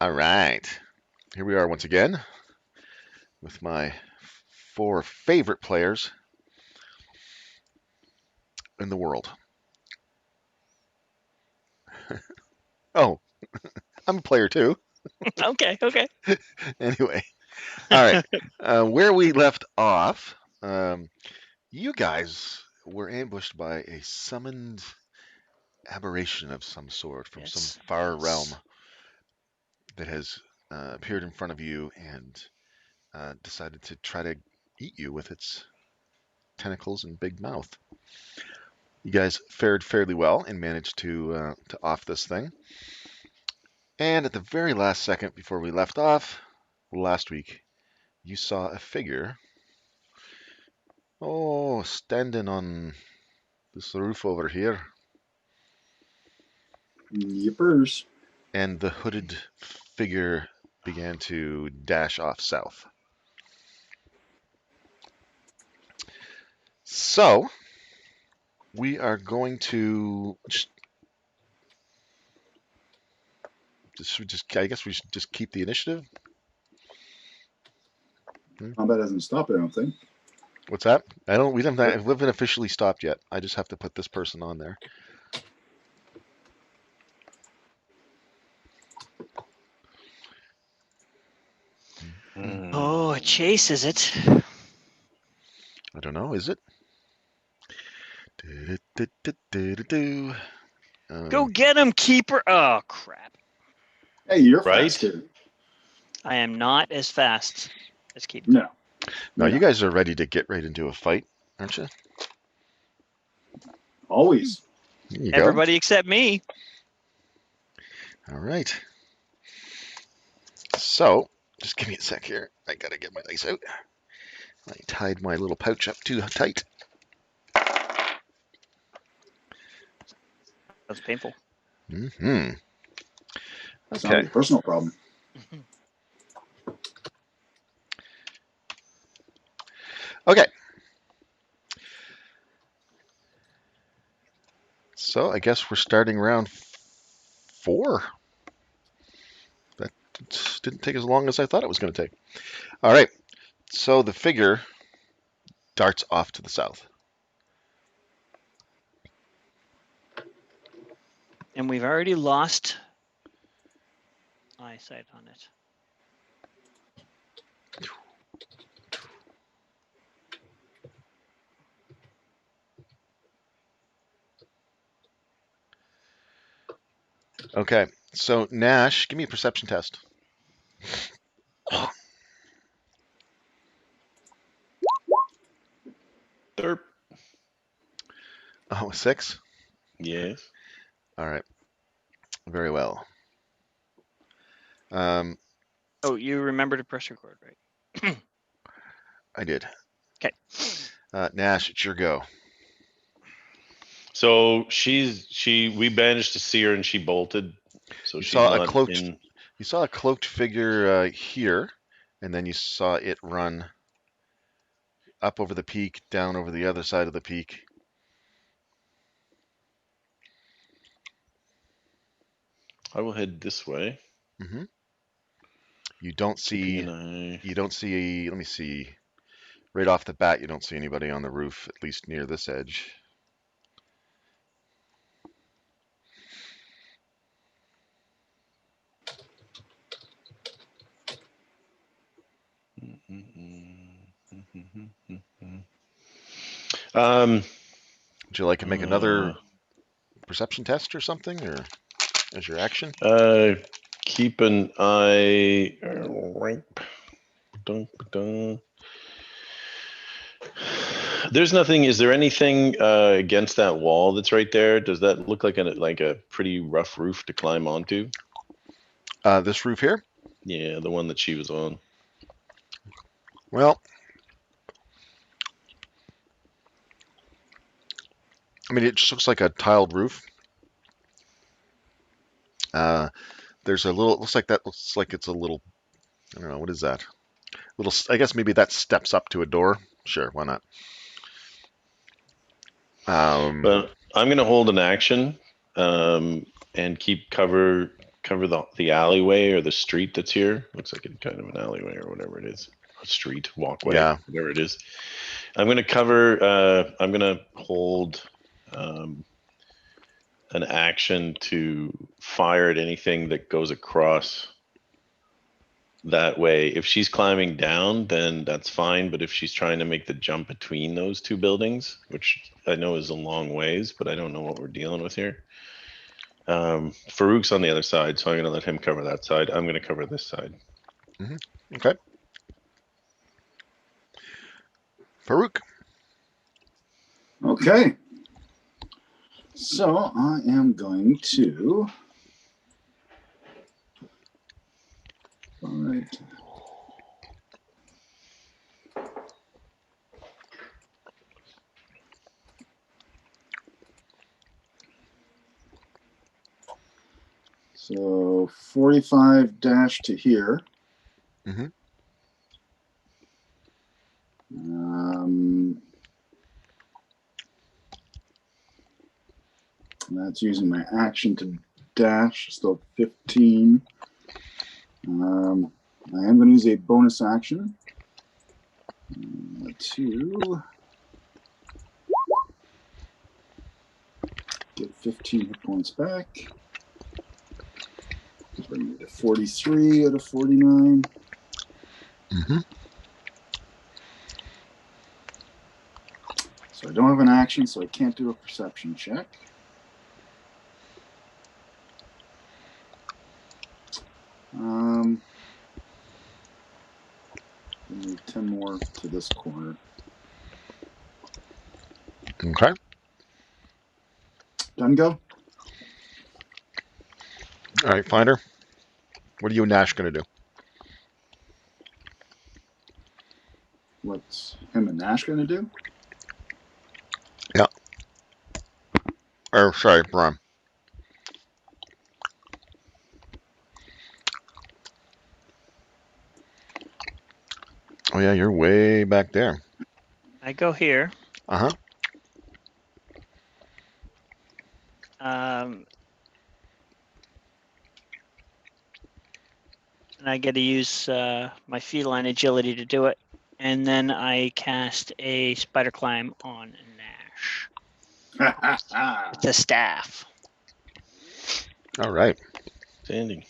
All right. Here we are once again with my 4 favorite players in the world. Oh, I'm a player too. Okay. Anyway, all right. Where we left off, you guys were ambushed by a summoned aberration of some sort from some Yes. far realm that has appeared in front of you and decided to try to eat you with its tentacles and big mouth. You guys fared fairly well and managed to off this thing. And at the very last second before we left off last week, you saw a figure. Oh, standing on this roof over here. Yippers. And the hooded figure began to dash off south. So, we are going to I guess we should just keep the initiative. Combat hasn't stopped, I don't think. What's that? We haven't officially stopped yet. I just have to put this person on there. Oh, a chase, is it? I don't know, is it? Go get him, keeper. Oh, crap. Hey, you're Right? faster. I am not as fast as keeper. No. No, you guys are ready to get right into a fight, aren't you? Always. There you Everybody except me. go. All right. So, just give me a sec here. I gotta get my dice out. I tied my little pouch up too tight. That's painful. Mm-hmm. It's not Okay. a personal problem. Okay. So I guess we're starting round 4. That didn't take as long as I thought it was going to take. All right. So the figure darts off to the south. And we've already lost eyesight on it. Okay. So Nash, give me a perception test. Derp. Oh, 6? Yes. All right. Very well. Oh, you remember to press record, right? I did. Okay. Nash, it's your go. So we managed to see her and she bolted. So You she's saw not in. You saw a cloaked figure here, and then you saw it run up over the peak, down over the other side of the peak. I will head this way. Mm-hmm. You don't see. Keeping an eye. You don't see. Let me see. Right off the bat, you don't see anybody on the roof, at least near this edge. Would you like to make another perception test or something, or as your action? Keep an eye. There's nothing. Is there anything against that wall that's right there? Does that look like a pretty rough roof to climb onto? This roof here? Yeah, the one that she was on. Well, I mean, it just looks like a tiled roof. There's a little. Looks like it's a little. I don't know, what is that? Little. I guess maybe that steps up to a door. Sure, why not? But I'm going to hold an action and keep cover cover the alleyway or the street that's here. Looks like it's kind of an alleyway or whatever it is. A street, walkway, Yeah. whatever it is. I'm going to cover, I'm going to hold an action to fire at anything that goes across that way. If she's climbing down, then that's fine. But if she's trying to make the jump between those two buildings, which I know is a long ways, but I don't know what we're dealing with here. Farouk's on the other side, so I'm going to let him cover that side. I'm going to cover this side. Okay. Farouk. Okay. So I am going to. All right. So 45 dash to here. Mm-hmm. That's using my action to dash. Still 15. I am going to use a bonus action to get 15 hit points back. Bring me to 43 out of 49. Mm-hmm. So I don't have an action, so I can't do a perception check. Move 10 more to this corner. Okay. Done go? All right, Finder. What are you and Nash going to do? What's him and Nash going to do? Yeah. Or, sorry, Braun. Oh, yeah, you're way back there. I go here. Uh-huh. And I get to use my feline agility to do it. And then I cast a spider climb on Nash. It's a staff. All right. Standing.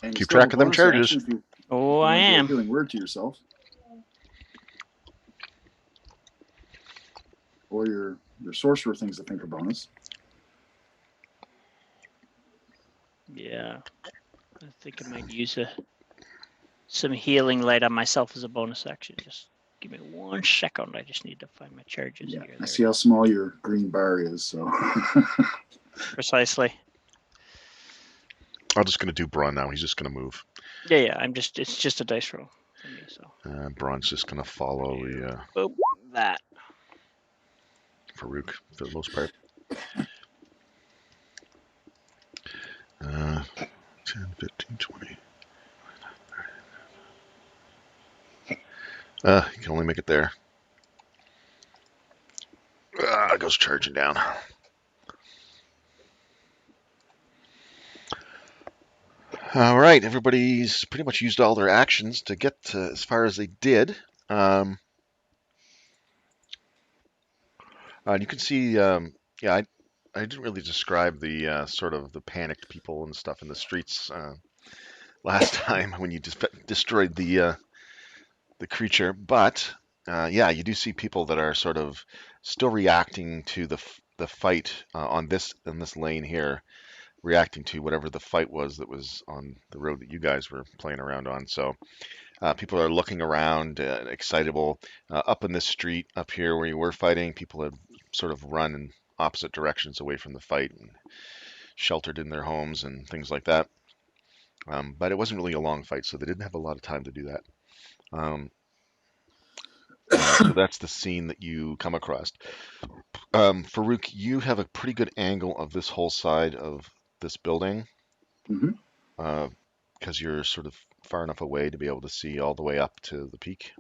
And you Keep still have track a of them bonus charges. action if you Oh, I want to do a am. healing word to yourself. Or your sorcerer things I think are bonus. Yeah. I think I might use some healing light on myself as a bonus action. Just give me 1 second. I just need to find my charges Yeah, here. I There see it how is. small your green bar is, so. Precisely. I'm just going to do Braun now. He's just going to move. Yeah. It's just a dice roll for me. So. Braun's just going to follow the Boop. That. Farouk for the most part. 10, 15, 20. You can only make it there. It goes charging down. All right, everybody's pretty much used all their actions to get to as far as they did. And you can see, yeah, I didn't really describe the sort of the panicked people and stuff in the streets last time when you just destroyed the creature, but yeah, you do see people that are sort of still reacting to the fight on this in this lane here, reacting to whatever the fight was that was on the road that you guys were playing around on. So people are looking around, excitable. Up in this street up here where you were fighting, people had sort of run in opposite directions away from the fight and sheltered in their homes and things like that. But it wasn't really a long fight, so they didn't have a lot of time to do that. So that's the scene that you come across. Farouk, you have a pretty good angle of this whole side of this building Mhm. because you're sort of far enough away to be able to see all the way up to the peak.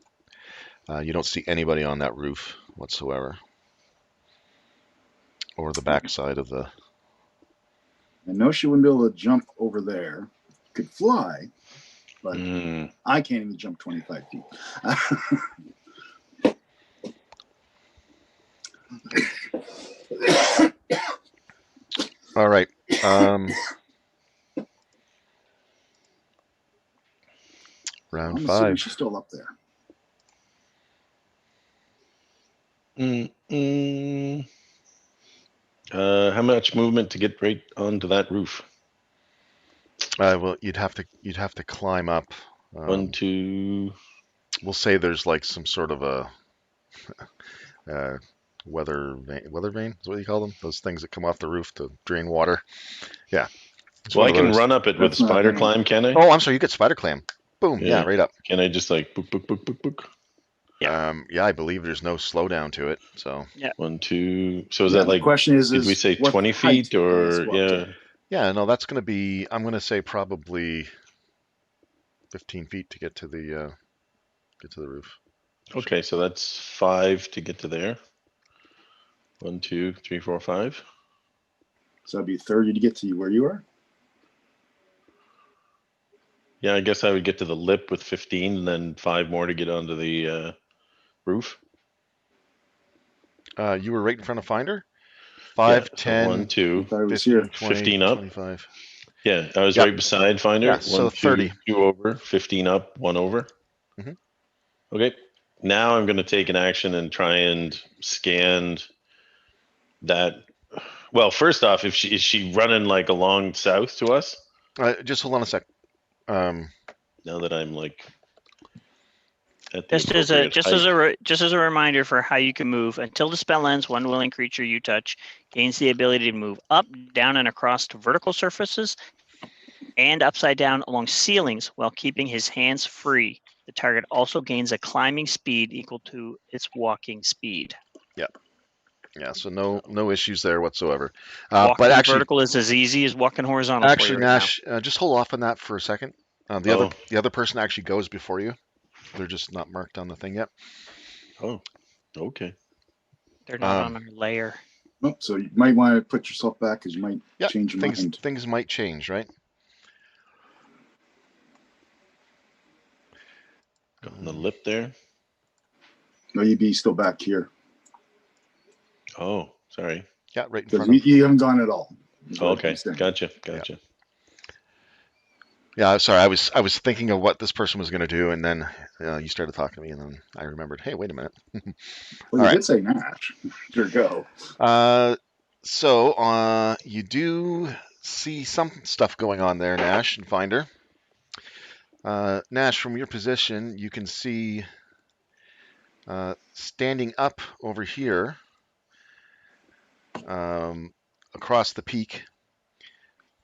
You don't see anybody on that roof whatsoever, or the back side of the I know she wouldn't be able to jump over there. Could fly, but I can't even jump 25 feet. All right. Round I'm assuming 5. she's still up there. How much movement to get right onto that roof? Well, you'd have to climb up. 1, 2. We'll say there's like some sort of a weather vane is what you call them. Those things that come off the roof to drain water. Yeah. It's Well, one I of can those. run up it with That's not spider hanging. climb, can I? Oh, I'm sorry. You get spider clam. Boom. Yeah, right up. Can I just like book, book, book, book, book? Yeah. Yeah, I believe there's no slowdown to it. So 1, 2. So is Yeah, that the like? question is Did we say what 20 height feet can I or go up to? yeah, no, that's going to be. I'm going to say probably 15 feet to get to the roof. Okay, so that's 5 to get to there. 1, 2, 3, 4, 5. So that'd be 30 to get to where you are. Yeah, I guess I would get to the lip with 15, and then 5 more to get onto the roof. You were right in front of Finder. Yeah, 5, so 10, 1, 2, I thought it was 15, here. 20, 15 up. 25. Yeah, I was Yep. right beside Finder. Yeah, 1, so 2, 30. 2 over, 15 up, 1 over. Mhm. Okay, now I'm going to take an action and try and scan that. Well, first off, is she running like along south to us? Just hold on a sec. Now that I'm like at the Just as appropriate height. just as a reminder for how you can move. Until the spell ends, one willing creature you touch gains the ability to move up, down, and across to vertical surfaces and upside down along ceilings while keeping his hands free. The target also gains a climbing speed equal to its walking speed. Yeah, so no issues there whatsoever. Walking But actually, vertical is as easy as walking horizontal for you right Nash, just hold off on that for a second. The Oh. other person actually goes before you. They're just not marked on the thing yet. Oh, okay. now. They're not on our layer. Oh, so you might want to put yourself back because you might change your mind. Things might change, right? Got on the lip there. No, you'd be still back here Oh, sorry. Yeah, right in because front of. you haven't gone at all. Oh, okay, gotcha. Yeah, sorry. I was thinking of what this person was going to do, and then you started talking to me, and then I remembered. Hey, wait a minute. Well, you did say Nash. Sure, go. So you do see some stuff going on there, Nash and Finder. Nash, from your position, you can see standing up over here across the peak,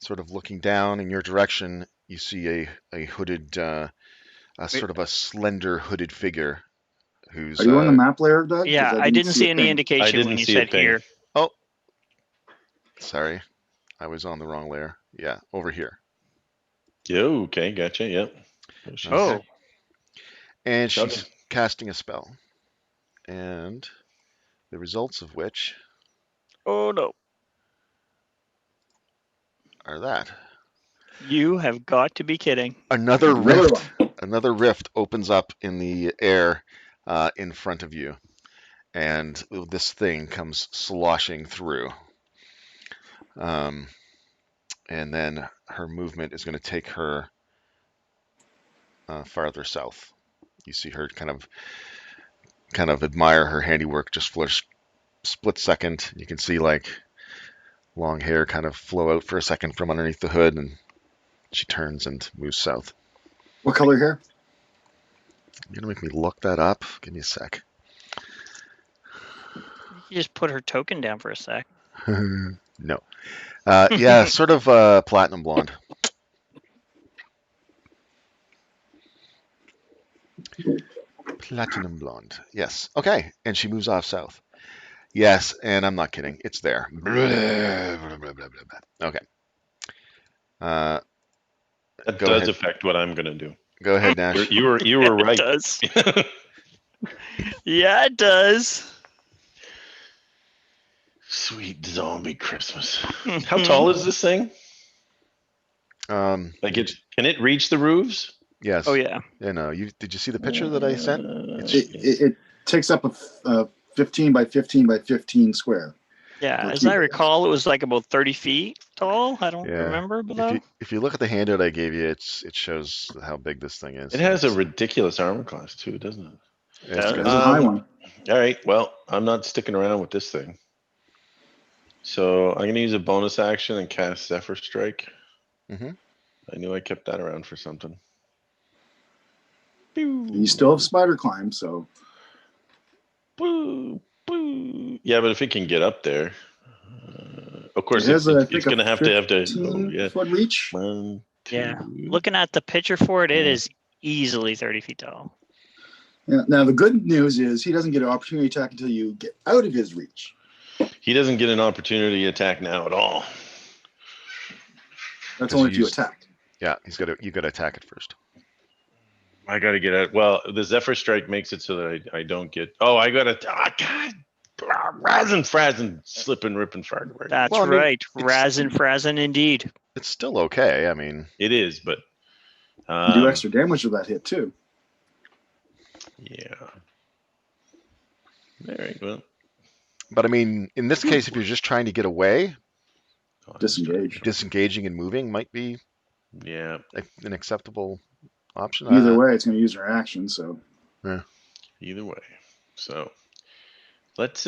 sort of looking down in your direction, you see a hooded, sort of a slender hooded figure who's. Are you on the map layer, Doug? Yeah, I didn't see any I indication didn't when you see a said ping. here. Oh, sorry. I was on the wrong layer. Yeah, over here. Yeah, okay, gotcha. Yep. Oh, And she's Okay. casting a spell. And the results of which oh no. are that. You have got to be kidding. Another Another rift. Another rift opens up in the air in front of you. And this thing comes sloshing through. And then her movement is going to take her farther south. You see her kind of admire her handiwork just for a split second. You can see like long hair kind of flow out for a second from underneath the hood, and she turns and moves south. What color hair? You're gonna make me look that up? Give me a sec. You can just put her token down for a sec. No. Yeah, sort of platinum blonde. Platinum blonde. Yes. Okay. And she moves off south. Yes, and I'm not kidding. It's there. Okay. That Go does ahead. affect what I'm gonna do. Go ahead, Nash. You were right. It does. Yeah, it does. Sweet zombie Christmas. How tall is this thing? Like can it reach the roofs? Yes. Oh yeah. Did you see the picture that I sent? It takes up a 15 by 15 by 15 square. Yeah, Or as I cubes. recall, it was like about 30 feet tall. I don't Yeah. remember, but If you look at the handout I gave you, it shows how big this thing is. It has a ridiculous armor class too, doesn't it? It's does. got- It's a high one. All right. Well, I'm not sticking around with this thing. So I'm going to use a bonus action and cast Zephyr Strike. Mhm. I knew I kept that around for something. And you still have spider climb, so Boo, boo. Yeah, but if it can get up there, of course it has, I it's think, going to have to. Oh 15 yeah, foot reach. 1, 2. Yeah, looking at the picture for it, it Yeah. is easily 30 feet tall. Yeah, now the good news is he doesn't get an opportunity attack until you get out of his reach. He doesn't get an opportunity to attack now at all. That's 'Cause only you if you used- attack. Yeah, you got to attack it first. I got to get out. Well, the Zephyr Strike makes it so that I don't get. Oh, I got to. God. Razzin, frazzin, slipping, ripping, farting. That's Well, I mean, right. Razin Frazzin indeed. It's still okay. I mean, It is, but You do extra damage with that hit too. yeah. All right. Well, but I mean, in this case, if you're just trying to get away, Disengage. disengaging and moving might be Yeah. an acceptable option. Either way, it's going to use her action. So Either way. So let's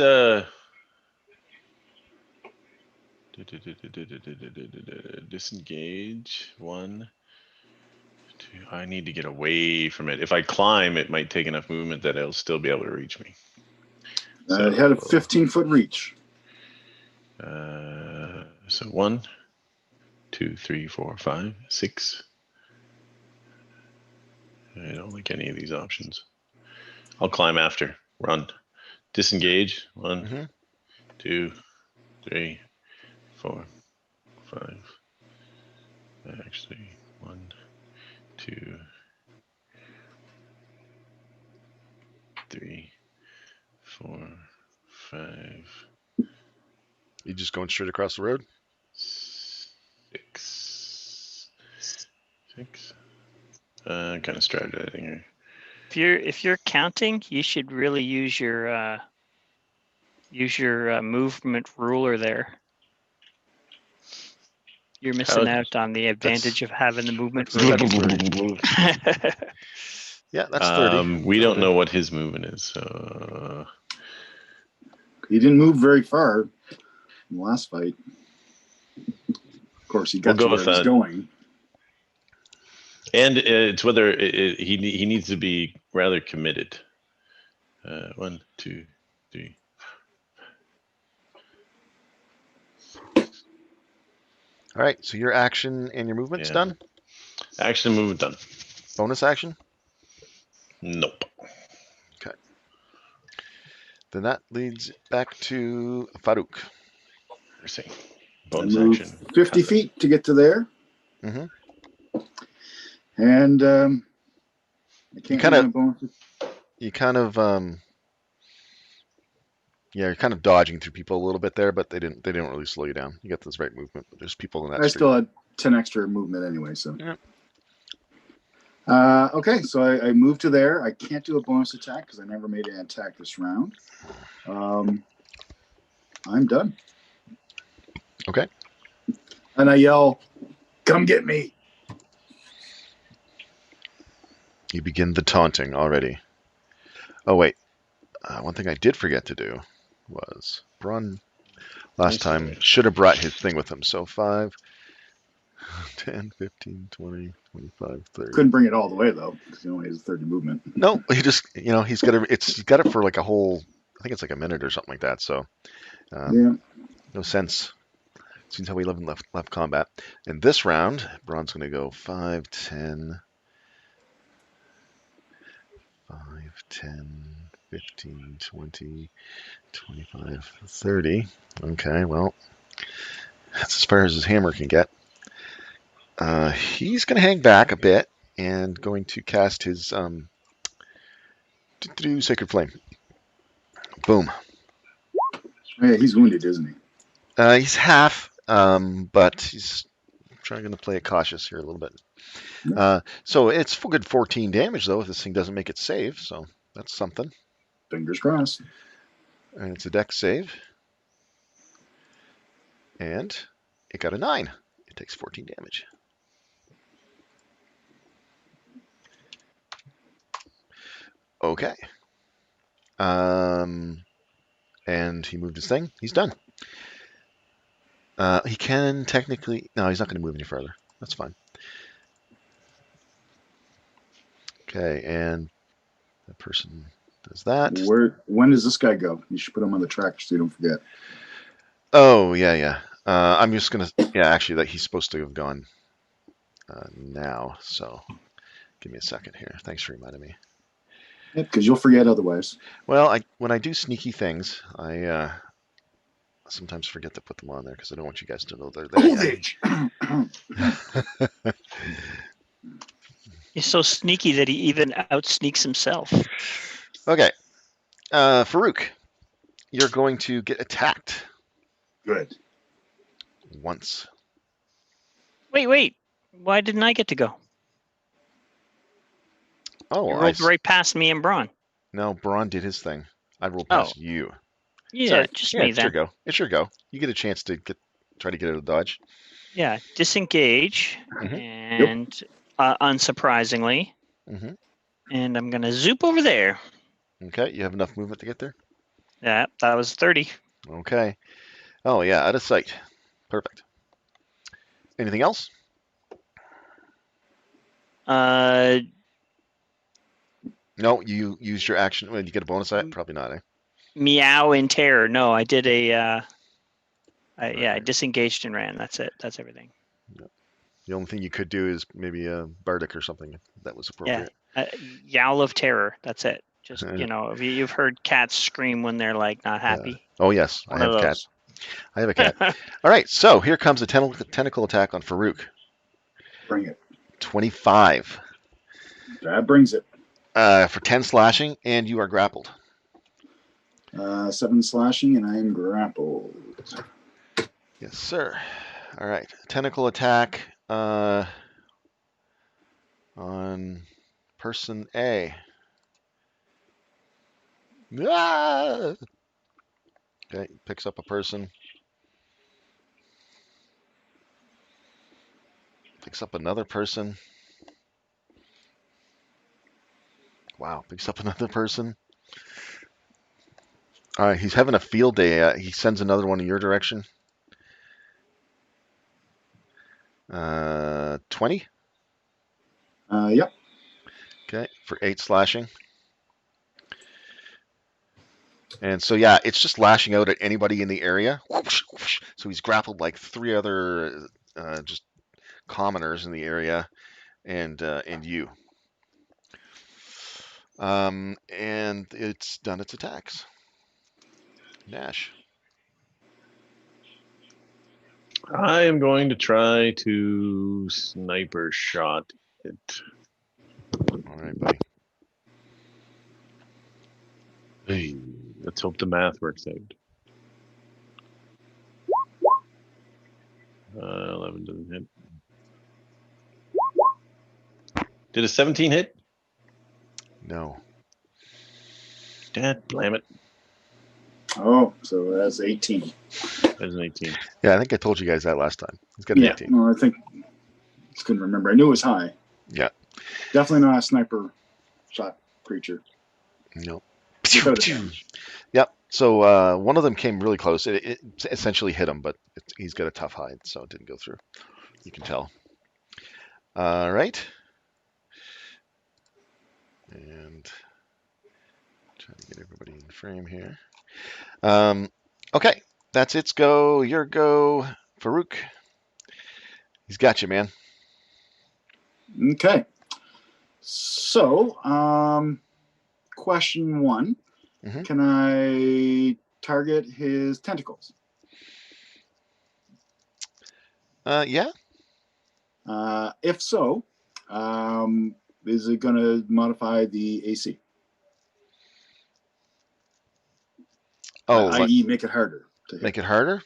disengage. 1, 2. I need to get away from it. If I climb, it might take enough movement that it'll still be able to reach me. it had a 15 foot reach. So 1, 2, 3, 4, 5, 6. I don't like any of these options. I'll climb after. Run. Disengage. 1, Mhm. 2, 3, 4, 5. Actually, 1, 2, 3, 4, 5, You just going straight across the road? 6. 6. Kind of strategizing here. If you're counting, you should really use your movement ruler there. You're missing out on the advantage of having the movement ruler. Yeah, that's 30. We don't know what his movement is. So He didn't move very far in the last fight. Of course, he got We'll go to where with he was that. going. and it's whether he needs to be rather committed. 1, 2, 3. All right, so your action and your movement's Yeah. done. Action movement done. Bonus action. Nope. Then that leads back to Farouk. Mercy. I Bonus moved action. 50 feet to get to there. Mhm. And I can't kinda- use my bonus. You kind of you're kind of dodging through people a little bit there, but they didn't really slow you down. You got this right movement, but there's people in that I street. still had 10 extra movement anyway, so. Yep. Okay, so I moved to there. I can't do a bonus attack because I never made an attack this round. I'm done. Okay. And I yell, "Come get me!" You begin the taunting already. Oh wait, one thing I did forget to do was Braun last time should have brought his thing with him. So 5, 10, 15, 20, 25, 30. Couldn't bring it all the way though because he only has 30 movement. No, he just he's got it for like a whole. I think it's like a minute or something like that. So Yeah. no sense. Seems how we live in left combat. In this round, Braun's going to go 5, 10, 5, 10, 15, 20, 25, 30. Okay, well, that's as far as his hammer can get. He's going to hang back a bit and going to cast his Sacred Flame. Boom. Yeah, he's wounded, isn't he? He's half, but he's trying to play it cautious here a little bit. Yeah. So it's good 14 damage though if this thing doesn't make it save. So that's something. Fingers crossed. And it's a dex save. And it got a 9. It takes 14 damage. Okay. And he moved his thing. He's done. He can technically... No, he's not going to move any further. That's fine. Okay, and that person does that. When does this guy go? You should put him on the track so you don't forget. Oh, yeah. I'm just going to... Yeah, actually, he's supposed to have gone now. So give me a second here. Thanks for reminding me. Yeah, because you'll forget otherwise. Well, when I do sneaky things, I sometimes forget to put them on there because I don't want you guys to know they're there yet. He's so sneaky that he even outsneaks himself. Okay. Farouk, you're going to get attacked Good. once. Wait. Why didn't I get to go? Oh, You rolled right past me and Braun. No, Braun did his thing. I rolled past you. Yeah, Sorry. just Yeah, me it's then. your go. It's your go. You get a chance to try to get out of dodge. Yeah, disengage, Mhm. and unsurprisingly, Mm-hmm. and I'm gonna zoop over there. Okay, you have enough movement to get there? Yeah, that was 30. Okay. Oh, yeah, out of sight. Perfect. Anything else? No, you used your action. When you get a bonus at probably not, eh? Meow in terror. No, I did a. I Okay. disengaged and ran. That's it. That's everything. The only thing you could do is maybe a bardic or something if that was appropriate. Yowl of terror. That's it. Just if you've heard cats scream when they're like not happy. Oh yes, One I have of a cat. those. I have a cat. All right, so here comes a tentacle attack on Farouk. Bring it. 25 That brings it. for 10 slashing, and you are grappled. 7 slashing, and I am grappled. Yes, sir. All right, tentacle attack on person A. Ah! Okay, picks up a person. Picks up another person. Wow, picks up another person. All right, he's having a field day. He sends another one in your direction. 20. Yep. Okay, for 8 slashing. And so, yeah, it's just lashing out at anybody in the area. Whoosh, whoosh. So he's grappled like 3 other just commoners in the area, and you. And it's done its attacks. Nash. I am going to try to sniper shot it. All right, buddy. Hey, let's hope the math works out. 11 doesn't hit. Did a 17 hit? No. Dad, blam it. Oh, so that's 18. That's an 18. Yeah, I think I told you guys that last time. He's got an Yeah. 18. No, I think just couldn't remember. I knew it was high. Yeah. Definitely not a sniper shot creature. No. Without advantage. Yep. So one of them came really close. It essentially hit him, but he's got a tough hide, so it didn't go through. You can tell. All right. And trying to get everybody in the frame here. Okay, that's its go. Your go, Farouk. He's got you, man. Okay. So, question 1. Mhm. Can I target his tentacles? Yeah. If so, is it going to modify the AC? Oh, i.e., make it harder to hit. make it harder.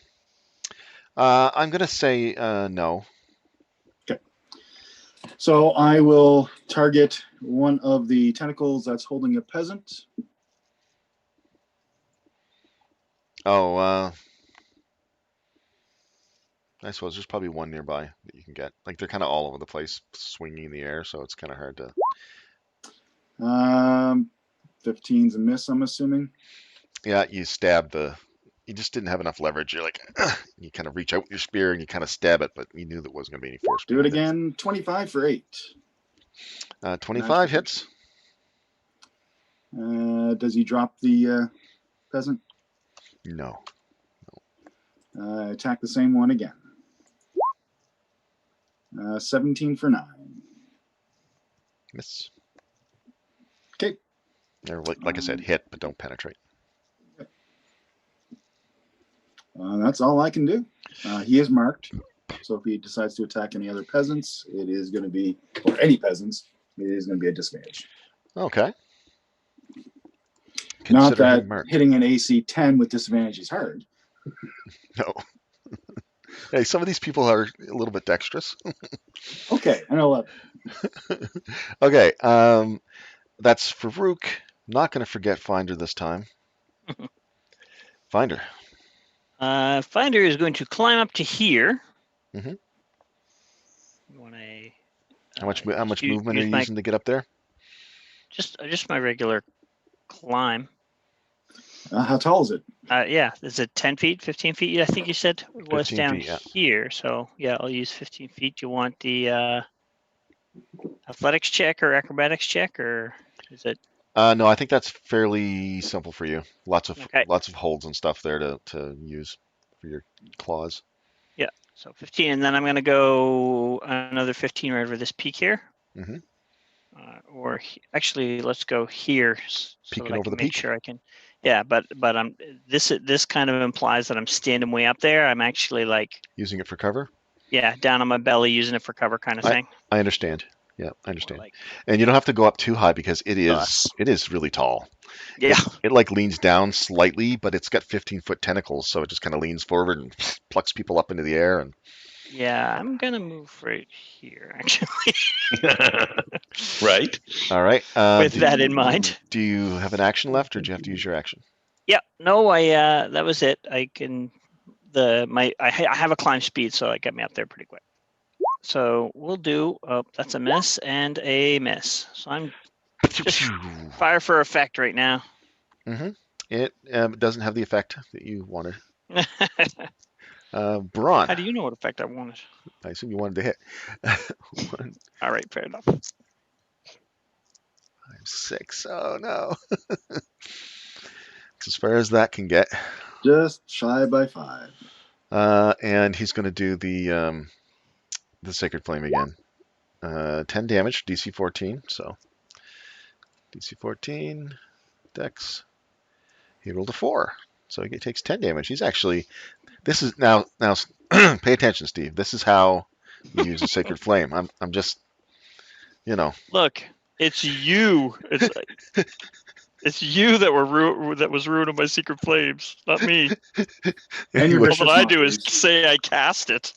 I'm gonna say no. So I will target one of the tentacles that's holding a peasant. Oh, I suppose there's probably one nearby that you can get. Like they're kind of all over the place, swinging in the air, so it's kind of hard to. 15's a miss, I'm assuming. Yeah, you stab the. You just didn't have enough leverage. You're like, you kind of reach out with your spear and you kind of stab it, but you knew there wasn't going to be any force Do it behind again. 25 for 8. 25 hits. Does he drop the peasant? No. Attack the same one again. 17 for 9. Miss. Okay. Or like I said, hit, but don't penetrate. That's all I can do. He is marked, so if he decides to attack any other peasants, it is going to be, or any peasants, it is going to be a disadvantage. Okay. Not Consider him that marked. hitting an AC 10 with disadvantage is hard. No. Hey, some of these people are a little bit dexterous. Okay, an 11. Okay, that's for Rook. Not going to forget Finder this time. Finder. Finder is going to climb up to here. Mhm. When I How much movement are you using to get up there? just my regular climb. How tall is it? Yeah, is it 10 feet, 15 feet? I think you said it was 15 down feet, yeah. here. So yeah, I'll use 15 feet. Do you want the athletics check or acrobatics check, or is it? No, I think that's fairly simple for you. Lots Okay. of holds and stuff there to use for your claws. Yeah, so 15, and then I'm going to go another 15 right over this peak here. Mm-hmm. Actually, let's go here so Peeking that I over can the make peak? sure I can. Yeah, but I'm this kind of implies that I'm standing way up there. I'm actually like, Using it for cover? yeah, down on my belly, using it for cover kind of thing. I understand. Yeah, I More understand. like And you don't have to go up too high because it thus. is really tall. Yeah. It like leans down slightly, but it's got 15-foot tentacles, so it just kind of leans forward and plucks people up into the air. And Yeah, I'm gonna move right here actually. Right? all right. With that in mind. Do you have an action left, or do you have to use your action? Yeah. No, I that was it. I can I have a climb speed, so it got me up there pretty quick. So we'll do. Oh, that's a miss and a miss. So I'm just fire for effect right now. Mm-hmm. It doesn't have the effect that you wanted. Braun. How do you know what effect I wanted? I assume you wanted to hit. 1, All right, fair enough. 5, 6. Oh no. It's as far as that can get. Just shy by 5. And he's going to do the Sacred Flame again. 10 damage, DC 14. So DC 14, Dex. He rolled a 4, so he takes 10 damage. He's actually. This is now. Pay attention, Steve. This is how you use a Sacred Flame. I'm just. Look, it's you. It's you that was ruining my secret flames, not me. And your Anyway, All that I do is Mockeries. say I cast it.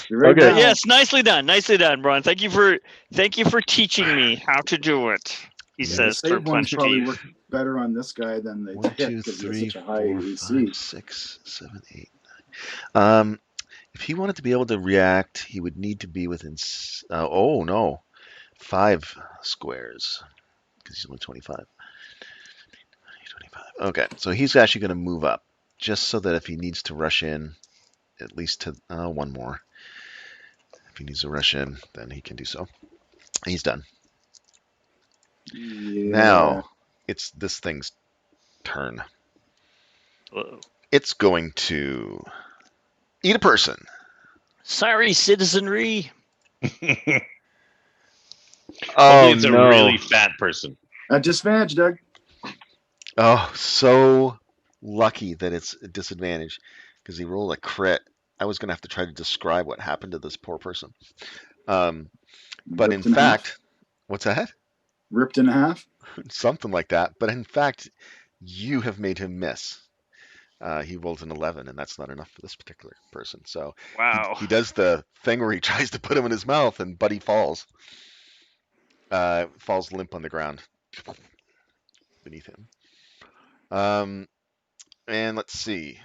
You're right Okay. now. Yes, nicely done, Brian. Thank you for teaching me how to do it. He Yeah, the says through save ones clenched probably teeth. work better on this guy than the 1, hit 2, because he has 3, such a high 4, AC. 5, 6, 7, 8, 9. If he wanted to be able to react, he would need to be within. Oh no, 5 squares because he's only 25. 25. Okay, so he's actually going to move up just so that if he needs to rush in, at least to one more. If he needs to rush in, then he can do so. He's done. Yeah. Now it's this thing's turn. Whoa. It's going to eat a person. Sorry, citizenry. Hopefully Oh it's a no! really fat person. At disadvantage, Doug. Oh, so lucky that it's a disadvantage because he rolled a crit. I was going to have to try to describe what happened to this poor person. But in Ripped in fact, half. what's that? Ripped in half. Something like that. But in fact, you have made him miss. He rolled an 11, and that's not enough for this particular person. So Wow. he does the thing where he tries to put him in his mouth, and Buddy falls. Falls limp on the ground beneath him. And let's see.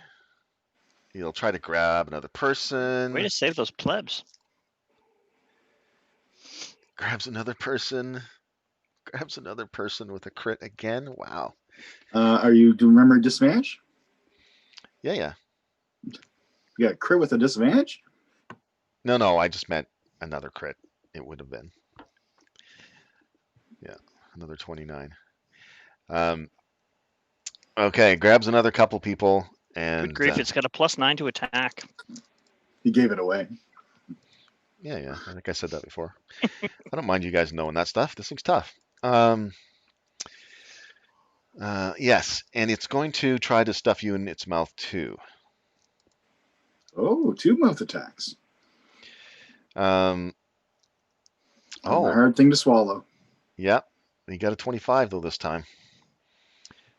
He'll try to grab another person. Way to save those plebs. Grabs another person. Grabs another person with a crit again. Wow. Do you remember disadvantage? Yeah. You got a crit with a disadvantage? No, I just meant another crit. It would have been. Yeah, another 29. Okay, grabs another couple people and Good grief, it's got a +9 to attack. He gave it away. yeah, I think I said that before. I don't mind you guys knowing that stuff. This thing's tough. Yes, and it's going to try to stuff you in its mouth too. Oh, 2 mouth attacks. A A hard thing to swallow. Yeah, he got a 25 though this time.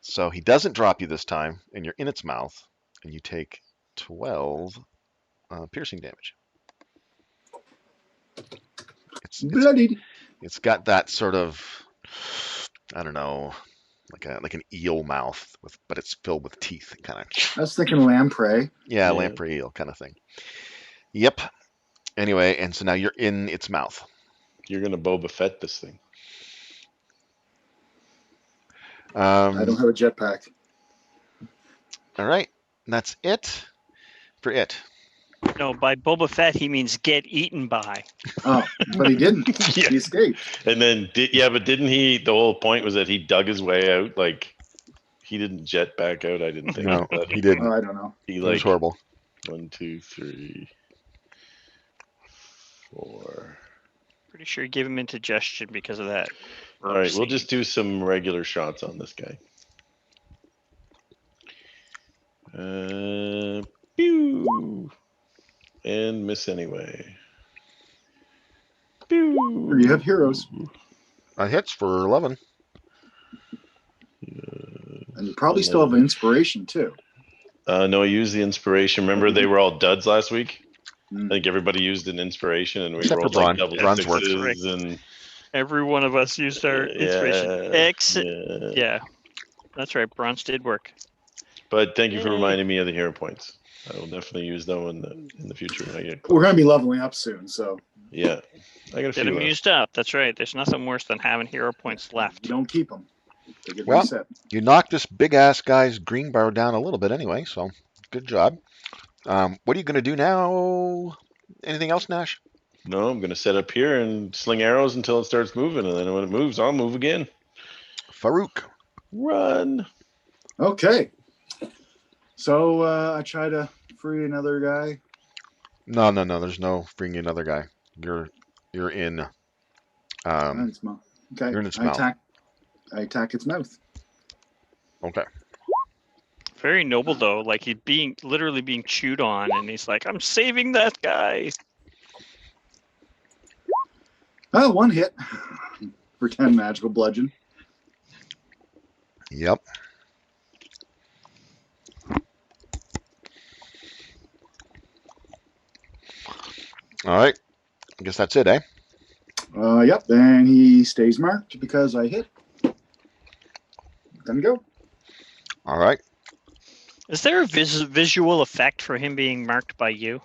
So he doesn't drop you this time, and you're in its mouth, and you take 12 piercing damage. Bloodied. It's got that sort of, I don't know, like an eel mouth, but it's filled with teeth, kind of. I was thinking lamprey. Yeah, lamprey eel kind of thing. Yep. Anyway, and so now you're in its mouth. You're gonna Boba Fett this thing. I don't have a jetpack. All right, and that's it for it. No, by Boba Fett he means get eaten by. Oh, but he didn't. Yeah. He escaped. And then, but didn't he? The whole point was that he dug his way out. Like he didn't jet back out. I didn't think. No, But he didn't. Oh, I don't know. he It was like horrible. 1, 2, 3, 4. Pretty sure he gave him indigestion because of that. All right, we'll just do some regular shots on this guy. Pew! And miss anyway. Pew! Here you have heroes. Hits for 11. And you probably still have inspiration too. No, I used the inspiration. Remember, they were all duds last week. Mm. I think everybody used an inspiration, and we Except for rolled like Bron. double Bron's worked. sixes. And Every one of us used our inspiration. yeah. Yeah, that's right. Bronze did work. But thank you for Yay. reminding me of the hero points. I will definitely use them in the future when I get close. We're going to be leveling up soon, so Yeah, I got a Get few them left. used up. That's right. There's nothing worse than having hero points left. you don't keep them. They get Well, reset. You knocked this big ass guy's green bar down a little bit anyway, so good job. What are you going to do now? Anything else, Nash? No, I'm gonna set up here and sling arrows until it starts moving, and then when it moves, I'll move again. Farouk. Run. Okay. So I try to free another guy. No. There's no freeing another guy. You're in. And it's okay. You're in its mouth. I attack its mouth. Okay. Very noble though. Like he's literally being chewed on, and he's like, "I'm saving that guy." Oh, 1 hit for 10 magical bludgeon. Yep. All right. I guess that's it, eh? Yep. Then he stays marked because I hit. Then go. All right. Is there a visual effect for him being marked by you?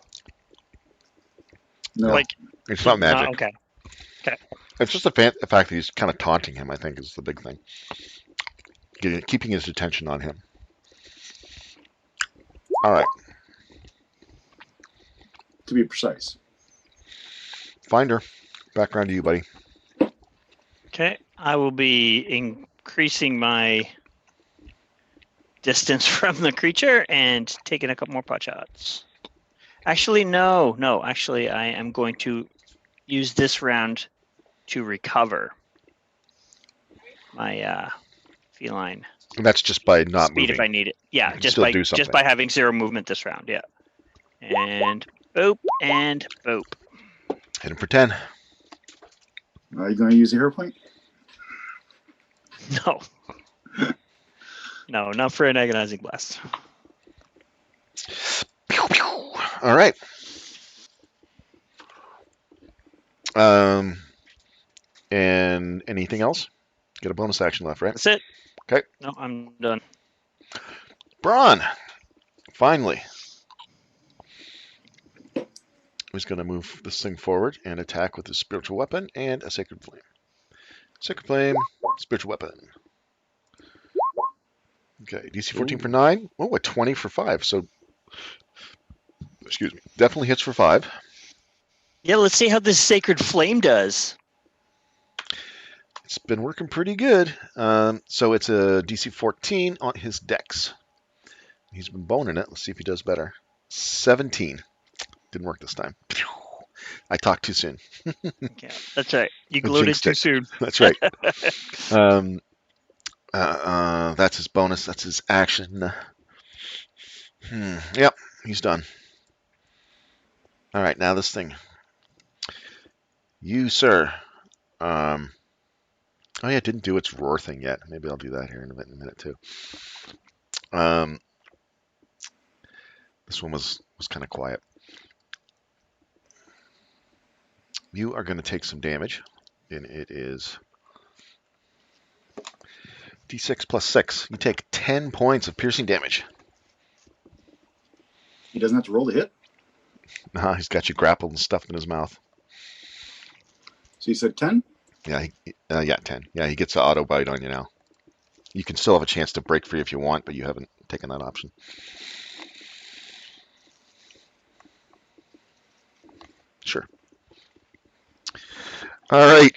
No. Like It's not magic. No, okay. It's just the fact that he's kind of taunting him, I think, is the big thing. Keeping his attention on him. All right. To be precise. Finder. Back around to you, buddy. Okay. I will be increasing my distance from the creature and taking a couple more pot shots. Actually, no. Actually, I am going to use this round to recover my feline And that's just by not speed moving. if I need it. Yeah, can just still by do just something. by having 0 movement this round. Yeah. And boop and boop. Hit him for 10. Are you going to use a hero point? No. No, not for an agonizing blast. All right. And anything else? Get a bonus action left, right? That's it. Okay. No, I'm done. Braun, finally. He's going to move this thing forward and attack with his spiritual weapon and a sacred flame. Sacred flame, spiritual weapon. Okay, DC 14 for 9. Oh, a 20 for 5. So, excuse me, definitely hits for 5. Yeah, let's see how this sacred flame does. It's been working pretty good. So it's a DC 14 on his dex. He's been boning it. Let's see if he does better. 17. Didn't work this time. I talked too soon. Yeah, that's right. You I gloated jinxed too it. soon. That's right. That's his bonus. That's his action. Yep, he's done. All right, now this thing. You, sir. Oh yeah, it didn't do its roar thing yet. Maybe I'll do that here in a minute too. This one was kind of quiet. You are going to take some damage, and it is D6 plus 6. You take 10 points of piercing damage. He doesn't have to roll to hit. He's got you grappled and stuffed in his mouth. So you said 10? Yeah, 10. Yeah, he gets an auto bite on you now. You can still have a chance to break free if you want, but you haven't taken that option. Sure. All right.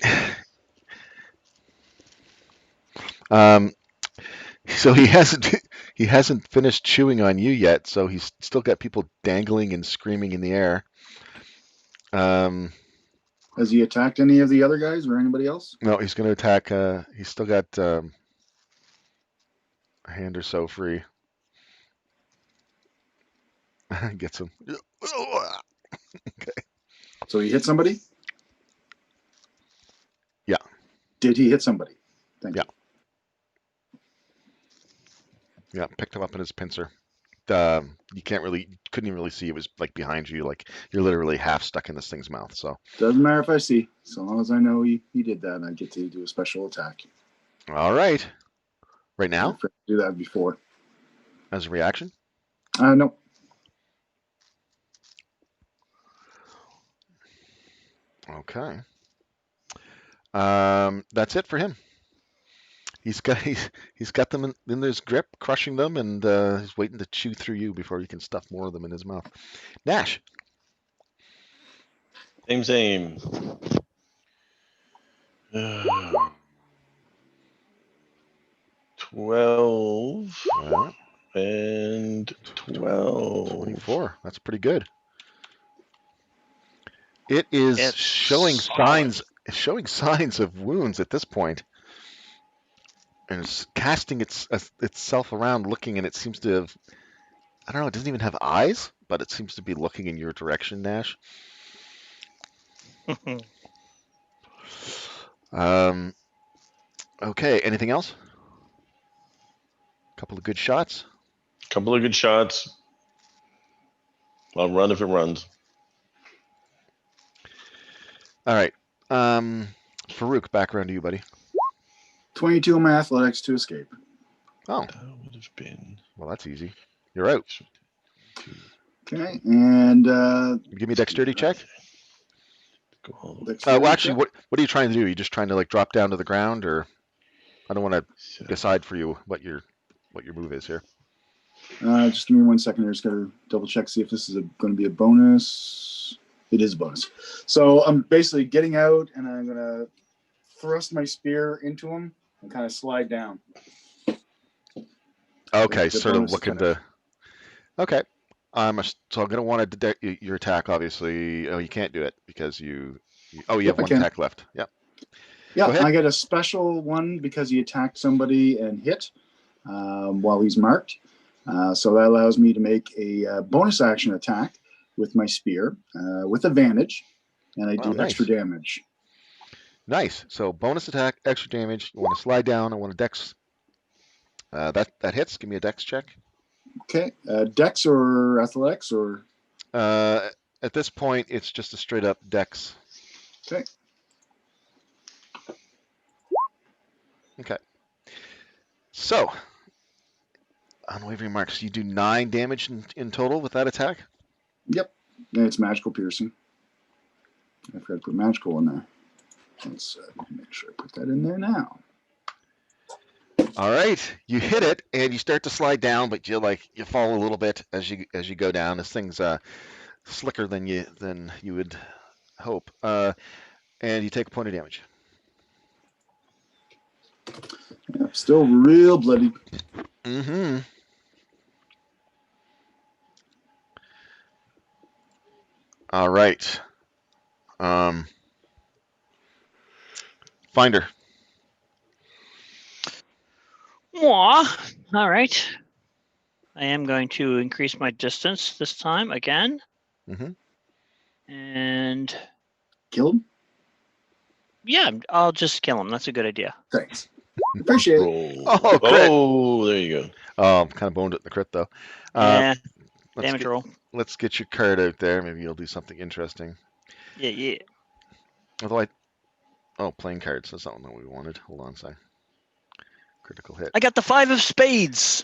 So he hasn't finished chewing on you yet. So he's still got people dangling and screaming in the air. Has he attacked any of the other guys or anybody else? No, he's going to attack. He's still got a hand or so free. Gets him. Okay. So he hit somebody? Yeah. Did he hit somebody? Thank Yeah. Yeah, picked him up in his pincer. You couldn't even really see. It was like behind you, like you're literally half stuck in this thing's mouth. So Doesn't matter if I see. So long as I know he did that, I get to do a special attack. all right, right now I've do that before. as a reaction. No. Okay. That's it for him. He's got them in his grip, crushing them, and he's waiting to chew through you before he can stuff more of them in his mouth. Nash. Same. 12 and 12. 24. That's pretty good. It is It's showing solid. signs of wounds at this point, and it's casting itself around, looking, and it seems to have, I don't know, it doesn't even have eyes, but it seems to be looking in your direction, Nash. Okay, anything else? Couple of good shots. Couple of good shots. I'll run if it runs. All right. Farouk, back around to you, buddy. 22 on my athletics to escape. Oh, That would have been. well, that's easy. You're out. Okay, and Give me a dexterity check. dexterity Well, actually, check. what are you trying to do? Are you just trying to like drop down to the ground, or I don't want to So, decide for you what your move is here. Just give me 1 second. I just got to double check, see if this is going to be a bonus. It is a bonus. So I'm basically getting out, and I'm going to thrust my spear into him and kind of slide down. Okay, The sort of bonus looking attack. to. Okay. So I'm gonna want to your attack. Obviously, oh, you can't do it because you Yep, have I one can. attack left. Yep. Yeah, Go ahead. I get a special one because he attacked somebody and hit while he's marked. So that allows me to make a bonus action attack with my spear with advantage, and I do nice. extra damage. Nice. So bonus attack, extra damage. You want to slide down. I want a dex. That hits. Give me a dex check. Okay. Dex or athletics or At this point, it's just a straight up dex. okay. Okay. So, unwavering marks. You do 9 damage in total with that attack. Yep. And it's magical piercing. I forgot to put magical in there. Let's make sure I put that in there now. All right, you hit it and you start to slide down, but you fall a little bit as you go down. This thing's slicker than you would hope, and you take a point of damage. Yeah, still real bloody. Mm-hmm. All right. Finder. All right. I am going to increase my distance this time again. Mm-hmm. And Kill him? yeah, I'll just kill him. That's a good idea. Thanks. Appreciate it. Roll. Oh, crit. Oh, there you go. Oh, kind of boned it in the crit though. Yeah, Let's damage roll. let's get your card out there. Maybe you'll do something interesting. Yeah. Although playing cards. That's not what we wanted. Hold on a second. Critical hit. I got the 5 of spades.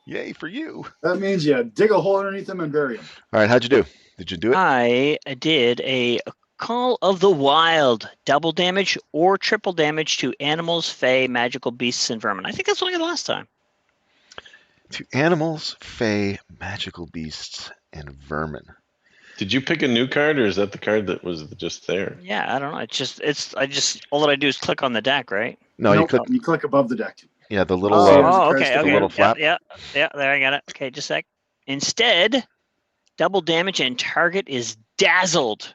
Yay for you. That means you dig a hole underneath them and bury them. All right, how'd you do? Did you do it? I did a Call of the Wild, double damage or triple damage to animals, fae, magical beasts, and vermin. I think that's what I got last time. To animals, fae, magical beasts, and vermin. Did you pick a new card, or is that the card that was just there? Yeah, I don't know. All that I do is click on the deck, right? No, Nope, you click. above the deck. Yeah, the little. Oh, there's a card okay. sticking The little out. flap. Yeah, there I got it. Okay, just a sec. Instead, double damage and target is dazzled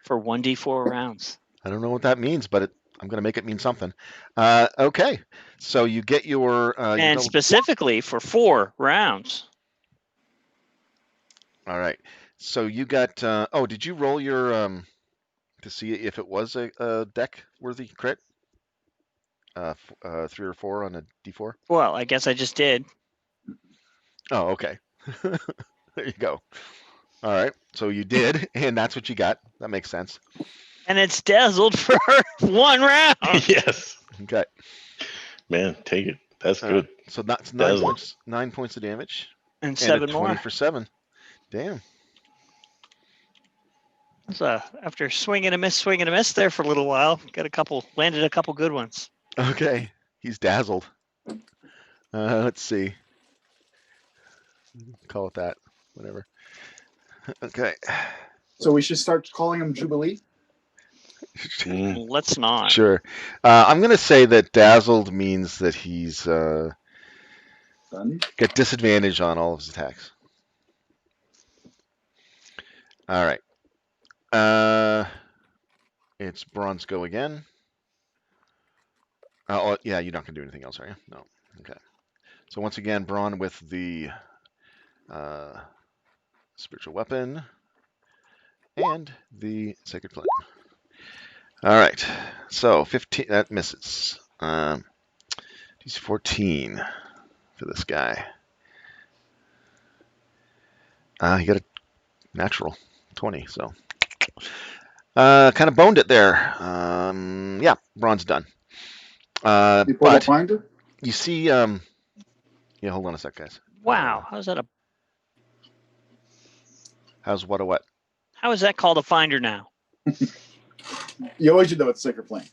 for 1d4 rounds. I don't know what that means, but I'm going to make it mean something. Okay, so you get your. And specifically for 4 rounds. All right, so you got. Did you roll your to see if it was a deck worthy crit? 3 or 4 on a d4. Well, I guess I just did. Oh, okay. There you go. All right, so you did, and that's what you got. That makes sense. And it's dazzled for 1 round. Yes. Okay. Man, take it. That's All good. right. So that's 9 Dazzle. points. 9 points of damage. And 7 a 20 more. for 7. Damn. So after swing and a miss there for a little while, landed a couple good ones. Okay. He's dazzled. Let's see. Call it that. Whatever. Okay. So we should start calling him Jubilee? Mm. Let's not. Sure. I'm going to say that dazzled means that he's Done. got disadvantage on all of his attacks. All right. It's Bronze go again. Yeah, you're not going to do anything else, are you? No. Okay. So once again, Braun with the spiritual weapon and the sacred flame. All right. So 15, that misses. DC 14 for this guy. He got a natural 20, so kind of boned it there. Yeah, Braun's done. You pulled a But finder? you see, yeah, hold on a sec, guys. Wow, how's that How's what a what? how is that called a finder now? You always should know it's sacred flame.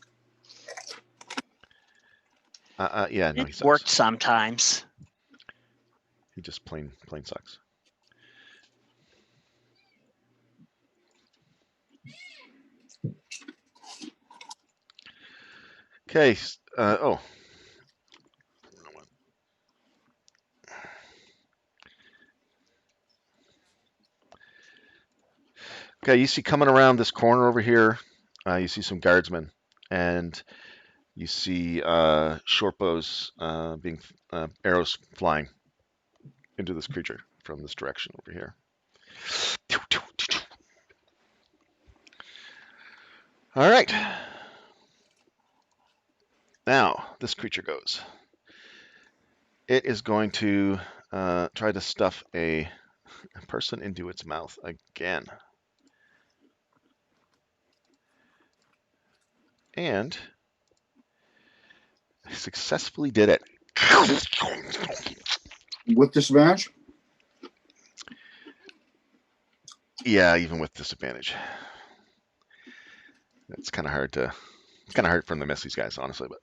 Yeah, no, he It sucks. worked sometimes. He just plain sucks. Okay. Okay, you see coming around this corner over here, you see some guardsmen, and you see short bows being arrows flying into this creature from this direction over here. All right. Now this creature goes. It is going to try to stuff a person into its mouth again. And successfully did it. With disadvantage? Yeah, even with disadvantage. It's kind of hard for them to miss these guys, honestly. But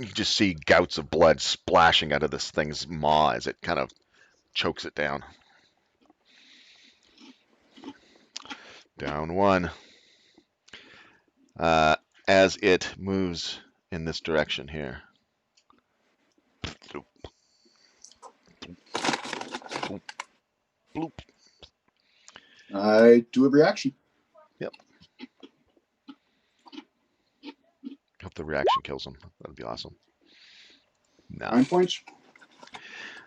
you just see gouts of blood splashing out of this thing's maw as it kind of chokes it down. Down one. As it moves in this direction here. Bloop. Bloop. Bloop. I do a reaction. Hope the reaction kills him. That'd be awesome. No. 9 points.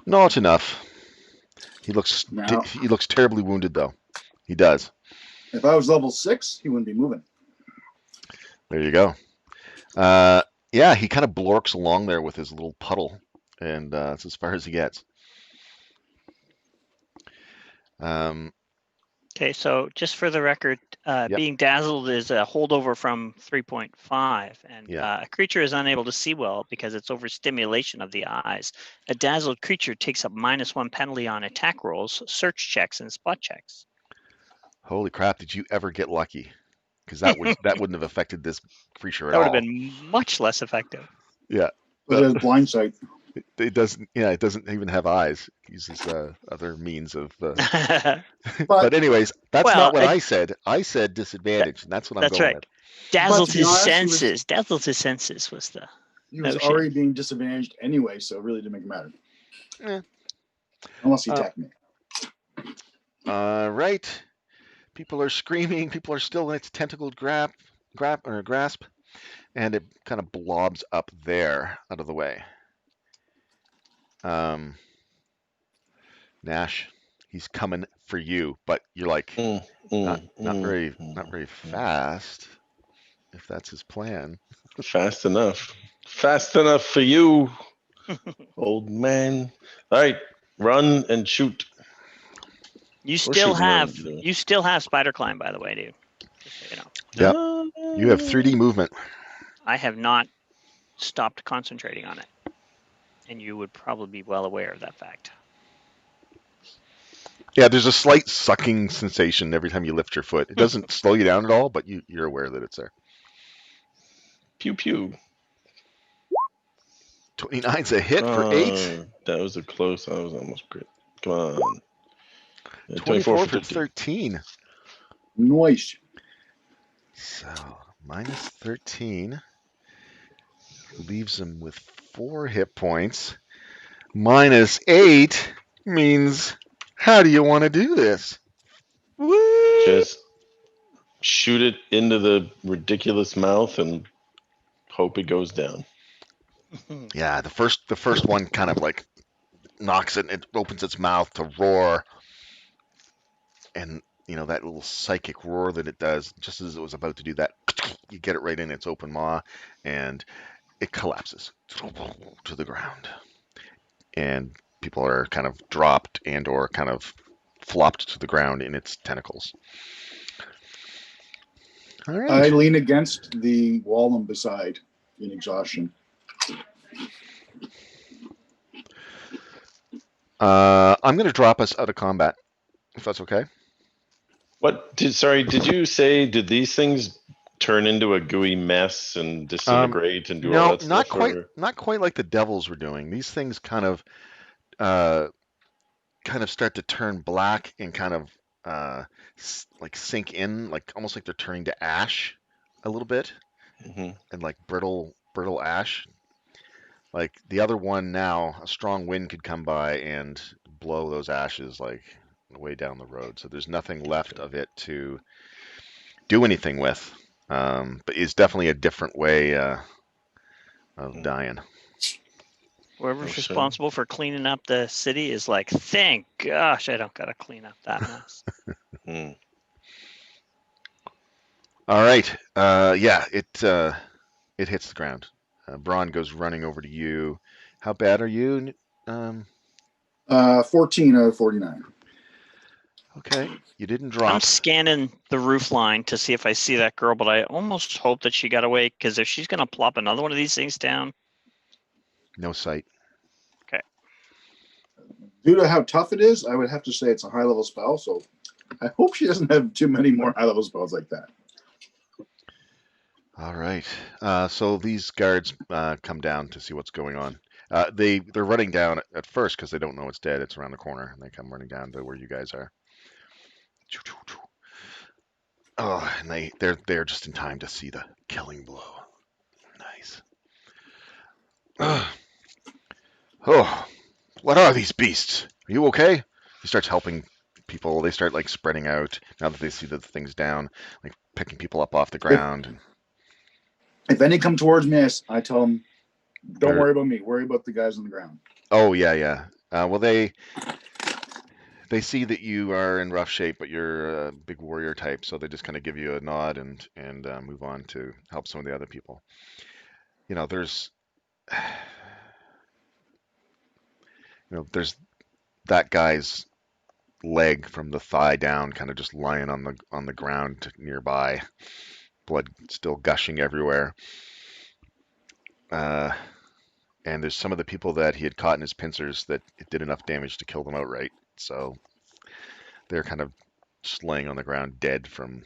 No, it's enough. He looks Now, terribly wounded though. He does. if I was level 6, he wouldn't be moving. There you go. Yeah, he kind of blorks along there with his little puddle, and that's as far as he gets. Okay, so just for the record, Yep. being dazzled is a holdover from 3.5, and Yeah. a creature is unable to see well because it's overstimulation of the eyes. A dazzled creature takes up -1 penalty on attack rolls, search checks, and spot checks. Holy crap! Did you ever get lucky? Because that wouldn't have affected this creature at That would all. have been much less effective. Yeah. But it has blind sight. It doesn't. Yeah, it doesn't even have eyes. It uses other means of. But anyways, that's Well, not what I said. I said disadvantage, and that's what I'm That's going right. with. Dazzled to be his honest, he was- senses. Dazzled his senses was the. He was Notion. already being disadvantaged anyway, so it really didn't make it matter. Eh. Unless he attacked me. Right. People are screaming. People are still in its tentacled grasp, and it kind of blobs up there out of the way. Nash, he's coming for you, but you're like not very fast. If that's his plan. Fast enough. Fast enough for you, old man. All right, run and shoot. You Or still shoot whatever have you're doing. you still have spider climb, by the way, dude. Just so you know. Yep. You have 3D movement. I have not stopped concentrating on it, and you would probably be well aware of that fact. Yeah, there's a slight sucking sensation every time you lift your foot. It doesn't slow you down at all, but you're aware that it's there. Pew pew. 29's a hit for 8. That was a close. I was almost great. Come on. 24 for 13. Nice. So -13 leaves him with 4 hit points. -8 means, how do you want to do this? Woo! Just shoot it into the ridiculous mouth and hope it goes down. Yeah, the first one kind of like knocks it, and it opens its mouth to roar, and that little psychic roar that it does, just as it was about to do that, you get it right in its open maw, and it collapses to the ground, and people are kind of dropped and or kind of flopped to the ground in its tentacles. All right. I lean against the wall and beside in exhaustion. I'm going to drop us out of combat, if that's okay. Did you say, did these things turn into a gooey mess and disintegrate and do all that not stuff? Not quite like the devils were doing. These things kind of start to turn black and kind of like sink in, like almost like they're turning to ash a little bit, and like brittle ash. Like the other one now, a strong wind could come by and blow those ashes like way down the road. So there's nothing left of it to do anything with. But it's definitely a different way of dying. Whoever's responsible for cleaning up the city is like, thank gosh, I don't gotta clean up that mess. All right. Yeah, it hits the ground. Braun goes running over to you. How bad are you? Um, 14 out of 49. okay, you didn't I'm drop. scanning the roof line to see if I see that girl, but I almost hope that she got away, because if she's going to plop another one of these things down, No sight. Due to how tough it is, I would have to say it's a high level spell. So I hope she doesn't have too many more high level spells like that. All right. So these guards come down to see what's going on. They're running down at first because they don't know it's dead. It's around the corner, and they come running down to where you guys are. Oh, and they're just in time to see the killing blow. Nice. Oh, what are these beasts? Are you okay? He starts helping people. They start like spreading out now that they see that the thing's down, like picking people up off the ground. And If any come towards me, I tell them, don't Or- worry about me. Worry about the guys on the ground. oh yeah. Well, they see that you are in rough shape, but you're a big warrior type, so they just kind of give you a nod and move on to help some of the other people. You know, there's there's that guy's leg from the thigh down, kind of just lying on the ground nearby, blood still gushing everywhere. And there's some of the people that he had caught in his pincers that it did enough damage to kill them outright. So they're kind of just laying on the ground dead from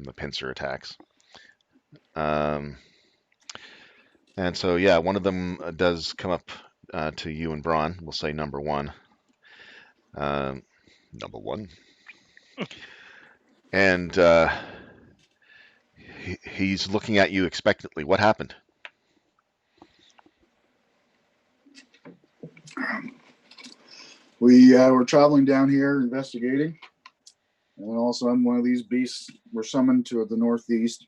the pincer attacks. And so, yeah, one of them does come up to you and Braun. We'll say number one. Number one. And he's looking at you expectantly. What happened? We were traveling down here investigating, and all of a sudden one of these beasts were summoned to the northeast.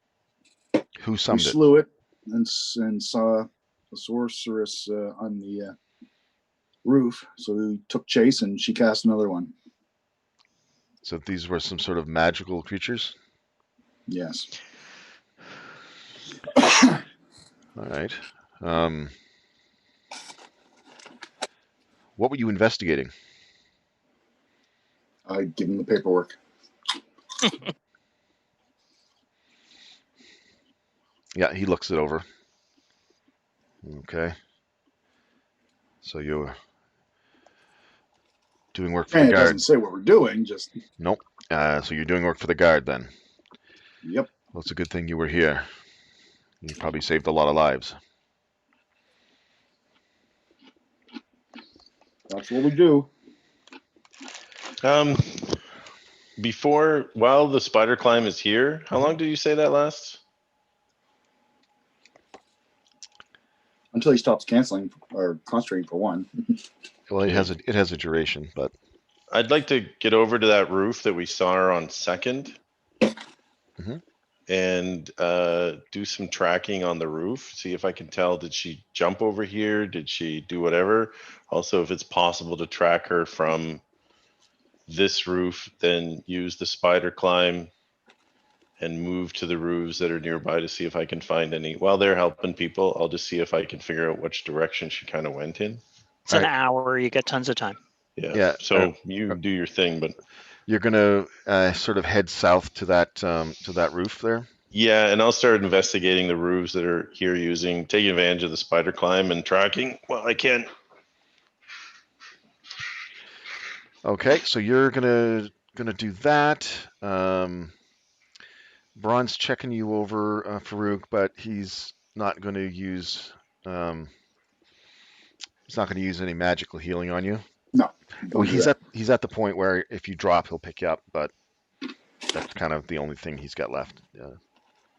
Who We summoned it? slew it and saw the sorceress on the roof. So we took chase, and she cast another one. So these were some sort of magical creatures? Yes. All right. What were you investigating? I give him the paperwork. Yeah, he looks it over. Okay. So you're doing work for And the it guard. doesn't say what we're doing, just Nope. So you're doing work for the guard then. yep. Well, it's a good thing you were here. You probably saved a lot of lives. That's what we do. While the spider climb is here, how long did you say that lasts? Until he stops canceling or concentrating for one. Well, it has a duration, but I'd like to get over to that roof that we saw her on second. Mhm. And do some tracking on the roof. See if I can tell, did she jump over here? Did she do whatever? Also, if it's possible to track her from this roof, then use the spider climb and move to the roofs that are nearby to see if I can find any. While they're helping people, I'll just see if I can figure out which direction she kind of went in. it's an Alright. hour. You got tons of time. Yeah. Yeah, So you do your thing, but you're gonna sort of head south to that roof there. yeah, and I'll start investigating the roofs that are here, taking advantage of the spider climb and tracking. Well, I can. Okay, so you're gonna do that. Braun's checking you over, Farouk, but he's not going to use any magical healing on you. No. Well, Don't do that. he's at the point where if you drop, he'll pick you up, but that's kind of the only thing he's got left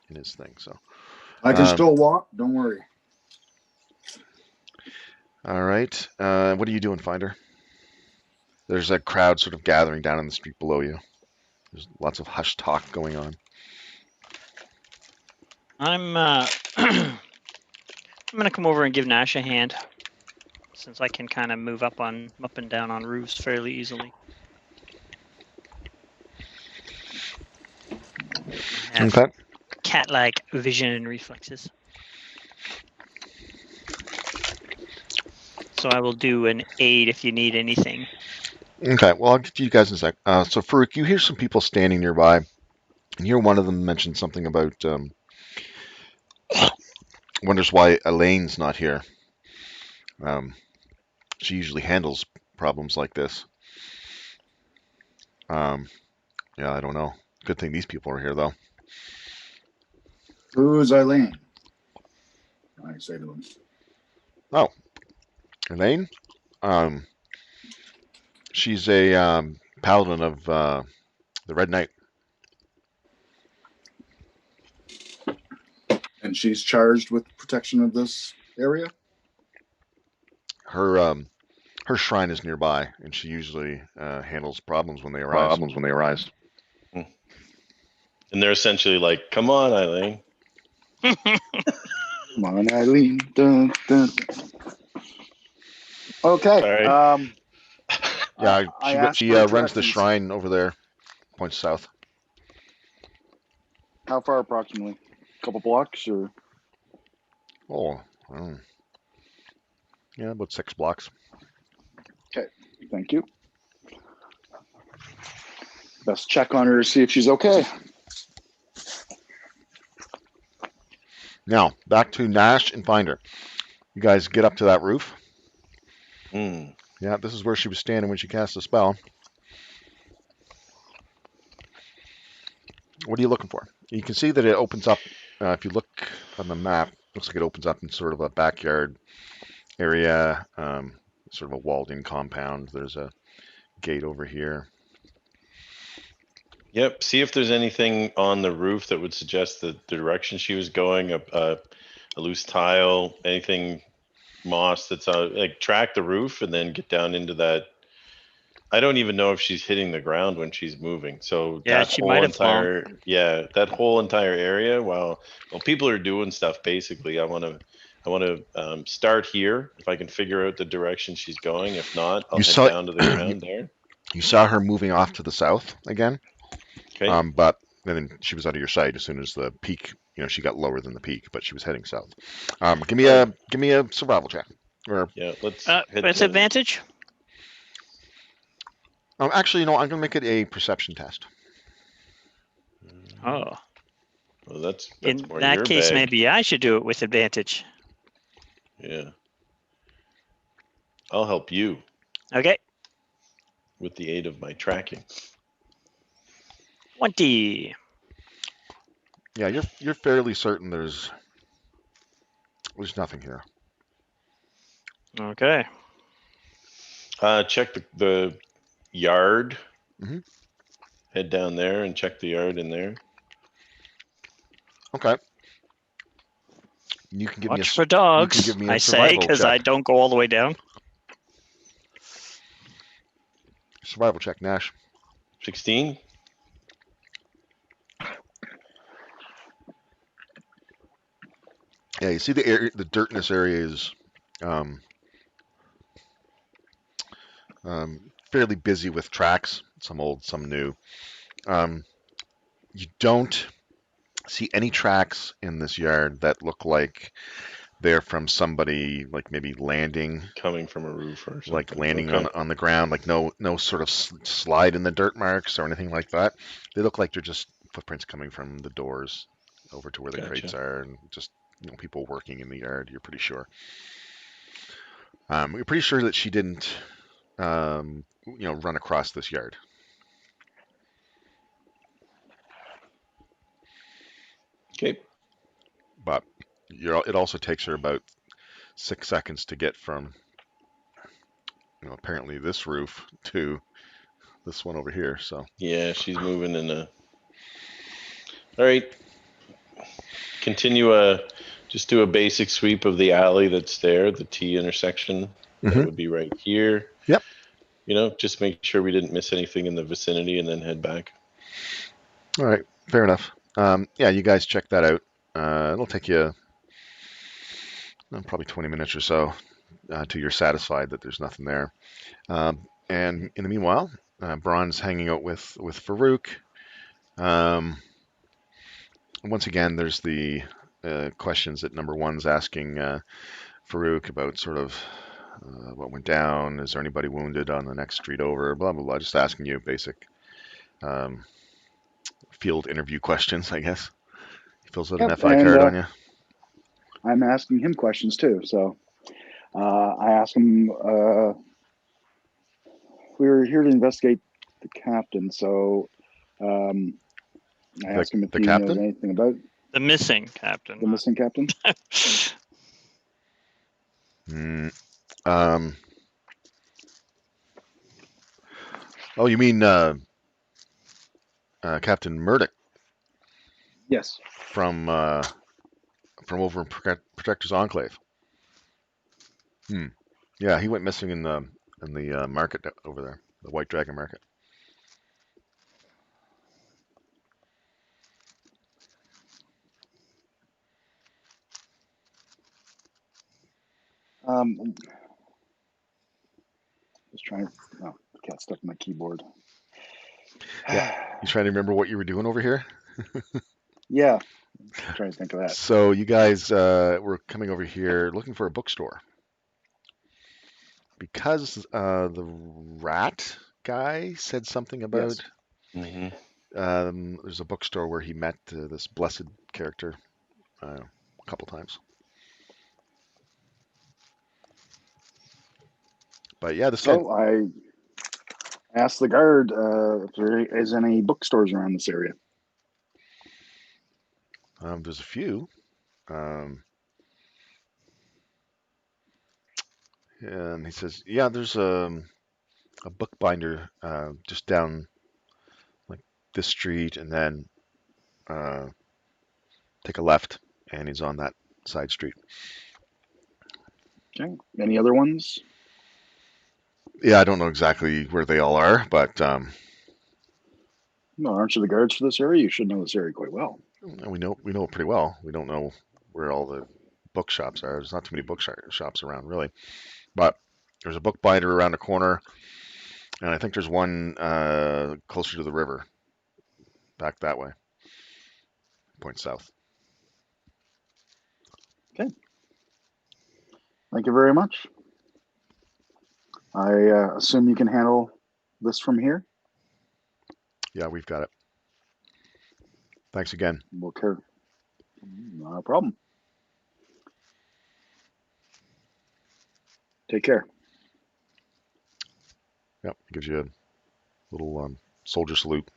in his thing. So, I can still walk. Don't worry. all right. What are you doing, Finder? There's a crowd sort of gathering down in the street below you. There's lots of hushed talk going on. I'm I'm gonna come over and give Nash a hand, since I can kind of move up and down on roofs fairly easily. I have Okay. cat-like vision and reflexes. So I will do an 8 if you need anything. Okay, well, I'll get to you guys in a sec. So, Farouk, you hear some people standing nearby, and you hear one of them mention something about wonders why Elaine's not here. Um, she usually handles problems like this. Um, yeah, I don't know. Good thing these people are here, though. Who's Eileen? I say to him. Oh, Elaine? Um, she's a paladin of the Red Knight. And she's charged with protection of this area? Her shrine is nearby, and she usually handles problems when they arise. And they're essentially like, "Come on, Eileen." Come on, Eileen. Dun, dun. Okay. Sorry. Yeah, I asked she for runs the directions. shrine over there, points south. How far approximately? A couple blocks or? Oh, yeah, about 6 blocks. Thank you. Best check on her to see if she's okay. Now, back to Nash and Finder. You guys get up to that roof. Mm. Yeah, this is where she was standing when she cast the spell. What are you looking for? You can see that it opens up. If you look on the map, looks like it opens up in sort of a backyard area, sort of a walled-in compound. There's a gate over here. Yep. See if there's anything on the roof that would suggest the direction she was going. A loose tile, anything moss that's like track the roof and then get down into that. I don't even know if she's hitting the ground when she's moving. So Yeah, that she whole might have fallen. entire that whole entire area. While people are doing stuff, basically, I want to start here if I can figure out the direction she's going. If not, I'll You head saw down to the ground there. you saw her moving off to the south again. Okay. But then she was out of your sight as soon as the peak. She got lower than the peak, but she was heading south. Give me a survival check. Or Yeah, let's head What's to advantage? actually, I'm gonna make it a perception test. Oh, Well, that's in more that your case, bag. maybe I should do it with advantage. Yeah. I'll help you Okay, with the aid of my tracking. 20. Yeah, you're fairly certain there's nothing here. Okay. Check the yard. Mhm. Head down there and check the yard in there. Okay. You can give Watch me for dogs, you can give me a I say, survival because I check. don't go all the way down. Survival check, Nash. 16. Yeah, you see the dirt in this area is um, fairly busy with tracks, some old, some new. You don't see any tracks in this yard that look like they're from somebody, like maybe landing, Coming from a roof or something. like landing Okay. on the ground, like no sort of slide in the dirt marks or anything like that. They look like they're just footprints coming from the doors over to where the crates Gotcha. are, and just people working in the yard. You're pretty sure. You're pretty sure that she didn't, run across this yard. Okay. But it also takes her about 6 seconds to get from, apparently this roof to this one over here. So Yeah, she's moving in a. All right. Continue just do a basic sweep of the alley that's there, the T intersection. That Mhm. would be right here. Yep. Just make sure we didn't miss anything in the vicinity and then head back. All right, fair enough. Yeah, you guys check that out. It'll take you probably 20 minutes or so till you're satisfied that there's nothing there. And in the meanwhile, Braun's hanging out with Farouk. Once again, there's the questions that number one's asking Farouk about sort of What went down? Is there anybody wounded on the next street over? Blah, blah, blah. Just asking you basic um, field interview questions, I guess. He fills out an Yep, FI and card on you. I'm asking him questions too. So I asked him. We were here to investigate the captain, so I asked him if The he knows captain? anything about The missing captain. the missing captain. Mm, um, oh, you mean Captain Murdoch Yes. from over in Protector's Enclave? Hmm. Yeah, he went missing in the market over there, the White Dragon Market. Just trying to. Oh, the cat stuck in my keyboard. Yeah. You trying to remember what you were doing over here? Yeah. I'm trying to think of that. So you guys were coming over here looking for a bookstore because the rat guy said something Yes. about Hmm. there's a bookstore where he met this blessed character a couple times. But yeah, this guy, So I asked the guard if there is any bookstores around this area. there's a few. Um, and he says, yeah, there's a bookbinder just down like this street, and then uh, take a left, and he's on that side street. Okay. Any other ones? Yeah, I don't know exactly where they all are, but No, aren't you the guards for this area? You should know this area quite well. we know it pretty well. We don't know where all the bookshops are. There's not too many shops around, really. But there's a bookbinder around the corner, and I think there's one closer to the river, back that way. Point south. Okay. Thank you very much. I assume you can handle this from here. Yeah, we've got it. Thanks again. We'll care. Not a problem. Take care. Yep, gives you a little soldier salute.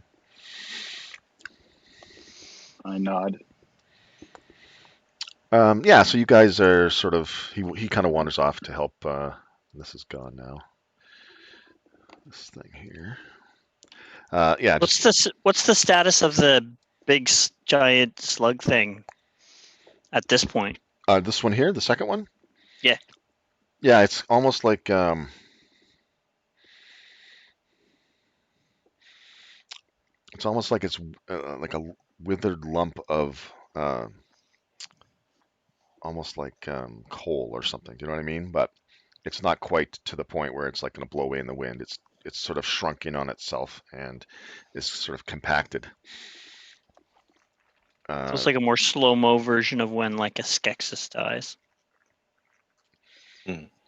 I nod. Yeah, so you guys are sort of he kind of wanders off to help. This is gone now. This thing here. Yeah, just What's the status of the big giant slug thing at this point? this one here, the second one. Yeah. Yeah, it's almost like it's like a withered lump of almost like coal or something. Do you know what I mean? But it's not quite to the point where it's like going to blow away in the wind. It's sort of shrunk in on itself and is sort of compacted. So it's like a more slow-mo version of when like a Skeksis dies.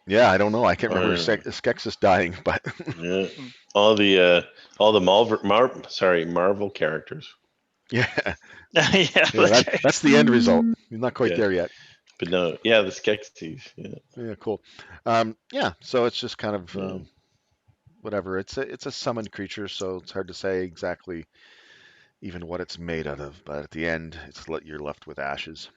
Yeah, I don't know. I can't remember Yeah. Skeksis dying, but Yeah, all the Marvel characters. yeah, Yeah, that's the end result. You're not quite Yeah. there yet. But no, yeah, the Skeksis. Yeah. Yeah, cool. Yeah, so it's just kind of Yeah. whatever. It's a summoned creature, so it's hard to say exactly even what it's made out of. But at the end, you're left with ashes.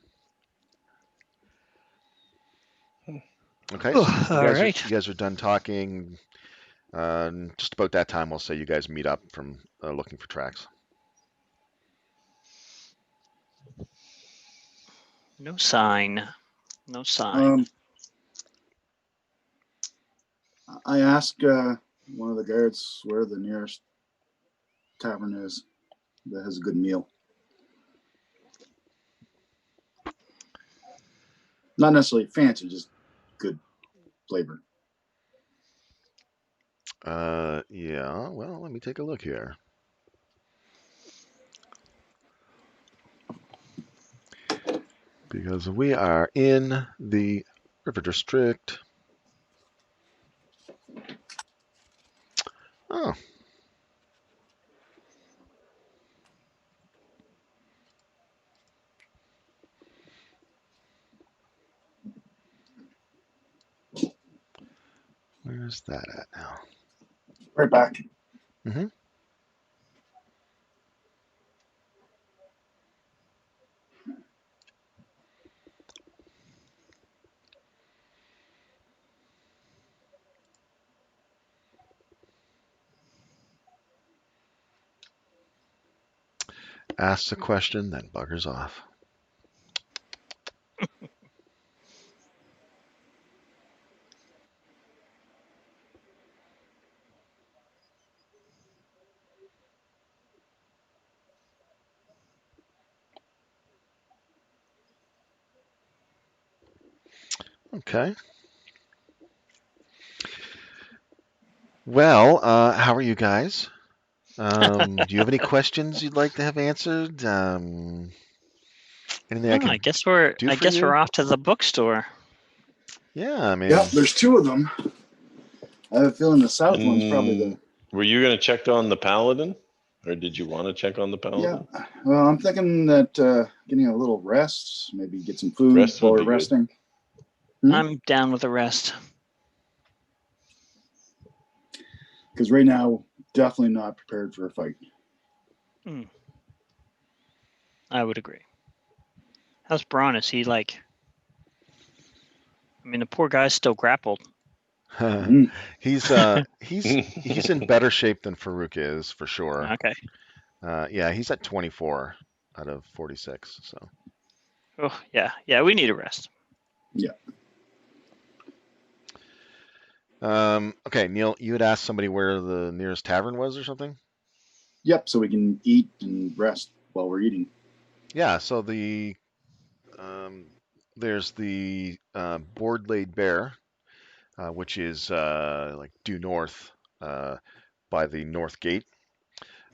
Okay, so you guys are done talking. Just about that time, I'll say you guys meet up from looking for tracks. No sign. No sign. I asked one of the guards where the nearest tavern is that has a good meal. Not necessarily fancy, just good flavor. Yeah. Well, let me take a look here. Because we are in the River District. Oh. Where's that at now? Right back. Mm-hmm. Asks a question, then buggers off. Okay. Well, how are you guys? Do you have any questions you'd like to have answered? Anything I Oh, I can guess we're do for you? off to the bookstore. Yeah, I mean, Yep, there's two of them. I have a feeling the south one's probably the. And were you going to check on the paladin, or did you want to check on the Yeah. paladin? Well, I'm thinking that getting a little rest, maybe get some food Rest while would we're be good. resting. Hmm? I'm down with the rest. Because right now, definitely not prepared for a fight. I would agree. How's Braun? Is he like? I mean, the poor guy's still grappled. Mhm. he's in better shape than Farouk is for sure. Okay. Yeah, he's at 24 out of 46. So Oh yeah. We need a rest. okay, Neil, you had asked somebody where the nearest tavern was or something. Yep, so we can eat and rest while we're eating. Yeah, so there's the Board Laid Bear, which is like due north by the north gate.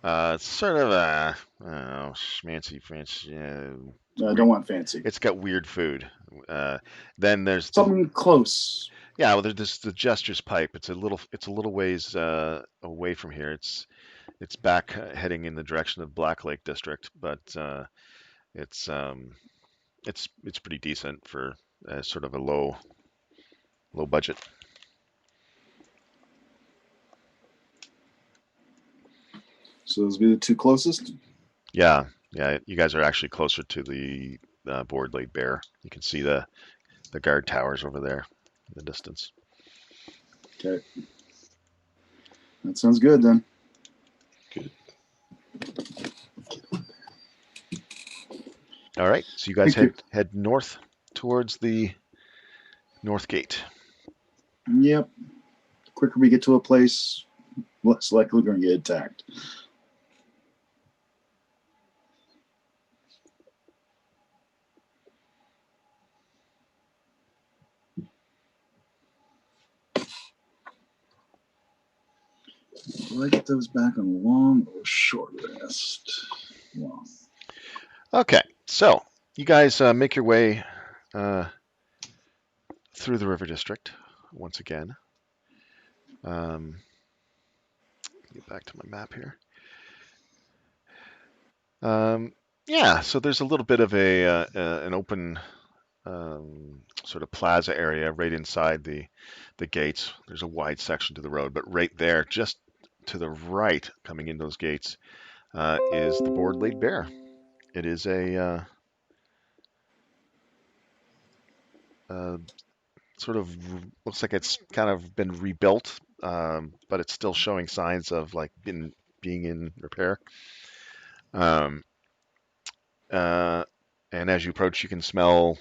It's sort of a I don't know, schmancy French. I don't want fancy. It's got weird food. Then there's Something close. yeah. Well, there's the Jester's Pipe. It's a little ways away from here. It's back heading in the direction of Black Lake District, but it's it's pretty decent for sort of a low budget. So those be the two closest. Yeah, yeah. You guys are actually closer to the Board Laid Bear. You can see the guard towers over there in the distance. Okay. That sounds good then. Good. All right, so you guys Thank you. head north towards the north gate. Yep. The quicker we get to a place, less likely we're going to get attacked. Do I get those back on long or short rest? Long. Okay, so you guys make your way through the river district once again. Get back to my map here. Yeah, so there's a little bit of an open sort of plaza area right inside the gates. There's a wide section to the road, but right there, just to the right, coming in those gates, is the Board Laid Bear. It is a sort of looks like it's kind of been rebuilt, but it's still showing signs of like being in repair. Um, uh, and as you approach, you can smell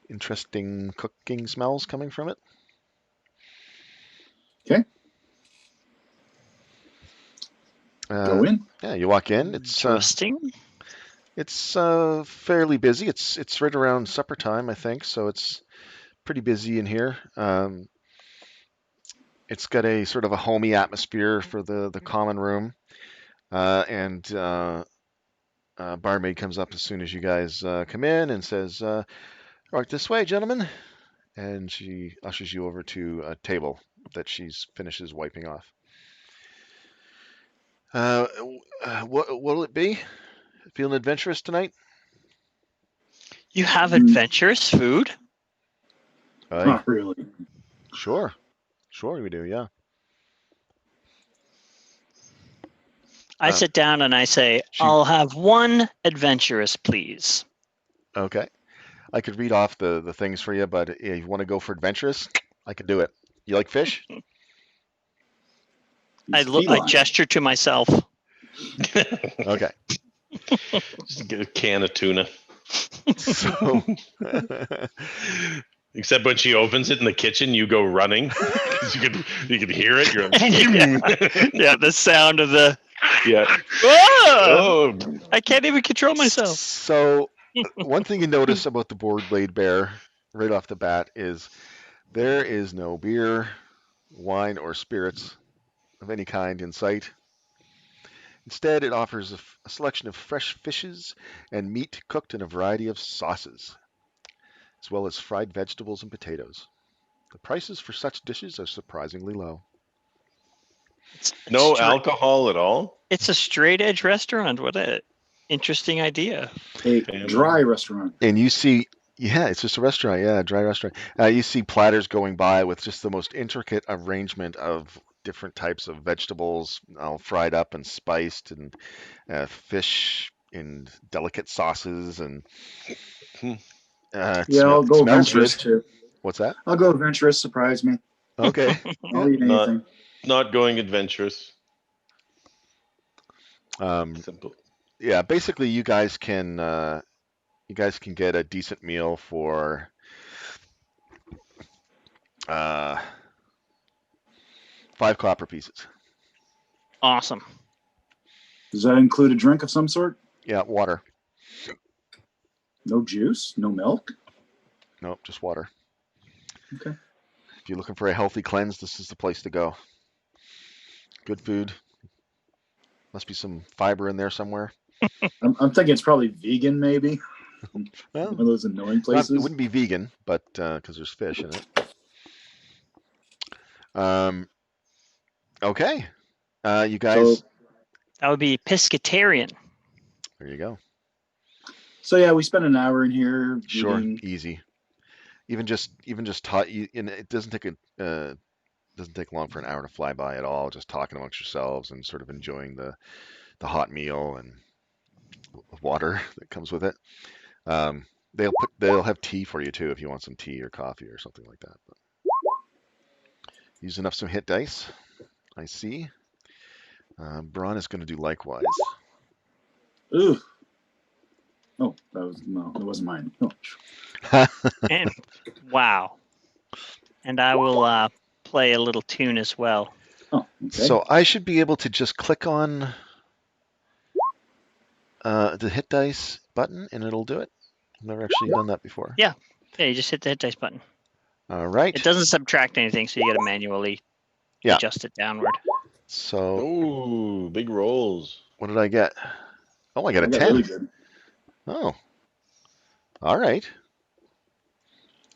interesting cooking smells coming from it. Okay. Go in. Yeah, you walk in. Interesting. It's fairly busy. It's right around supper time, I think, so it's pretty busy in here. It's got a sort of a homey atmosphere for the common room, and barmaid comes up as soon as you guys come in and says, "Right this way, gentlemen," and she ushers you over to a table that she's finishes wiping off. What will it be? Feeling adventurous tonight? You have Mm. adventurous food? Aye. Not really. Sure we do. Yeah. I sit down and I say, she- I'll have one adventurous, please. Okay. I could read off the things for you, but if you want to go for adventurous, I could do it. You like fish? I Feline. gesture to myself. Okay. Just get a can of tuna. So Except when she opens it in the kitchen, you go running because you could hear it. You're like, Yeah, the sound of the. yeah. Whoa! Oh, I can't even control myself. So one thing you notice about the board-laid bear right off the bat is there is no beer, wine, or spirits of any kind in sight. Instead, it offers a selection of fresh fishes and meat cooked in a variety of sauces, as well as fried vegetables and potatoes. The prices for such dishes are surprisingly low. It's no straight- alcohol at all. It's a straight edge restaurant. What a interesting idea. A Family. dry restaurant. And you see, yeah, it's just a restaurant, yeah, a dry restaurant. You see platters going by with just the most intricate arrangement of different types of vegetables, all fried up and spiced, and fish in delicate sauces, and Hmm. Yeah, I'll go smells adventurous good. too. What's that? I'll go adventurous. Surprise me. Okay. I'll eat Not anything. not going adventurous. Simple. Yeah, basically, you guys can get a decent meal for 5 copper pieces. Awesome. Does that include a drink of some sort? Yeah, water. No juice? No milk? Nope, just water. Okay. If you're looking for a healthy cleanse, this is the place to go. Good food. Must be some fiber in there somewhere. I'm thinking it's probably vegan, maybe. Well, One of those annoying it places. wouldn't be vegan, but because there's fish in it. Okay. You guys, So, That would be pescatarian. there you go. so yeah, we spent an hour in here Sure, eating. easy. Even just taught you, and it doesn't take long for an hour to fly by at all. Just talking amongst yourselves and sort of enjoying the hot meal and water that comes with it. They'll have tea for you too if you want some tea or coffee or something like that. But using up some hit dice, I see. Braun is going to do likewise. Ooh. Oh, that wasn't mine. Oh. And wow. And I will play a little tune as well. Oh, okay. So I should be able to just click on the hit dice button and it'll do it. I've never actually done that before. Yeah. Yeah, you just hit the hit dice button. All right. It doesn't subtract anything, so you got to manually adjust it downward. So Oh, big rolls. what did I get? Oh, I got a I got 10. really good. Oh, all right.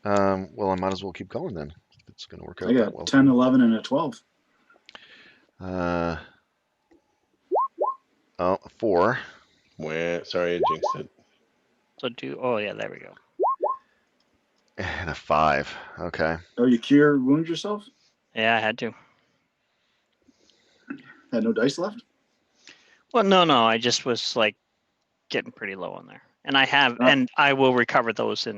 Well, I might as well keep going then. If it's going to work out I that got well. 10, 11, and a 12. Oh, 4. Sorry, I jinxed it. So oh yeah, there we go. And a 5. Okay. Oh, you cure wound yourself? Yeah, I had to. Had no dice left? Well, no, I just was like getting pretty low on there, and I will recover those in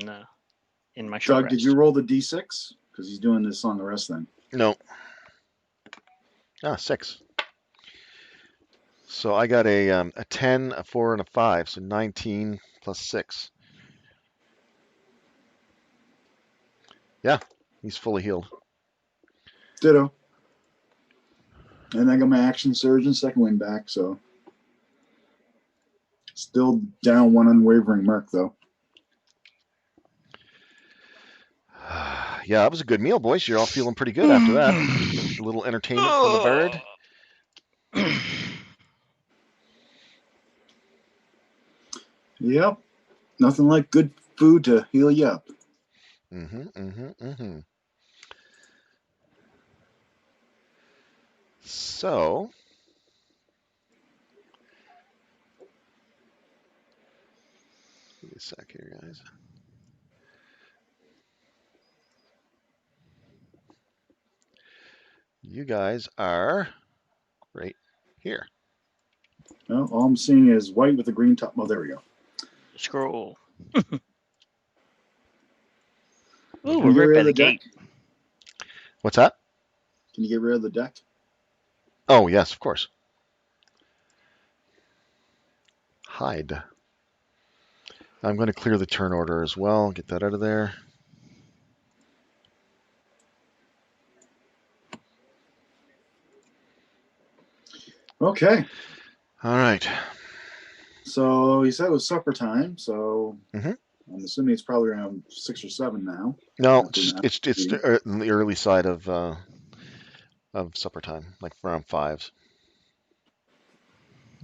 my short Doug, rest. did you roll the d6? Because he's doing this on the rest then. No. 6. So I got a 10, a 4, and a 5. So 19 plus 6. Yeah, he's fully healed. Ditto. And I got my action surge and second wind back, so still down one unwavering mark though. Yeah, that was a good meal, boys. You're all feeling pretty good after that. A little entertainment from the bird. Yep. Nothing like good food to heal you up. So, give me a sec here, guys. You guys are right here. No, all I'm seeing is white with a green top. Oh, there we go. Scroll. Can Ooh, you we're get right rid by of the the deck? gate. What's that? Can you get rid of the deck? Oh, yes, of course. Hide. I'm going to clear the turn order as well. Get that out of there. Okay. All right. So you said it was supper time. So Mhm. I'm assuming it's probably around 6 or 7 now. No, After an it's meeting. in the early side of supper time, like around 5s.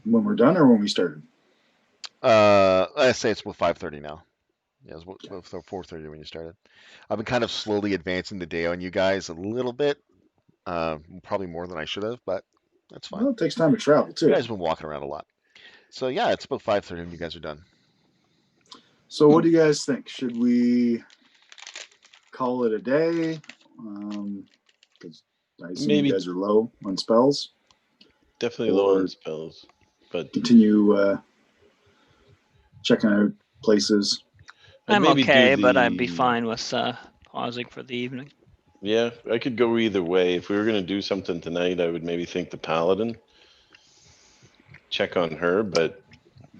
When we're done or when we started? I say it's about 5:30 now. Yeah, it's about 4:30 when you started. I've been kind of slowly advancing the day on you guys a little bit, probably more than I should have, but that's fine. Well, it takes time to travel You too. guys have been walking around a lot. So yeah, it's about 5:30 when you guys are done. So what do you guys think? Should we call it a day? Because I assume Maybe you guys are low on spells. definitely low Or on spells, but continue checking out places. I'd I'm maybe okay, do but I'd be the fine with pausing for the evening. yeah. I could go either way. If we were gonna do something tonight, I would maybe think the paladin. Check on her, but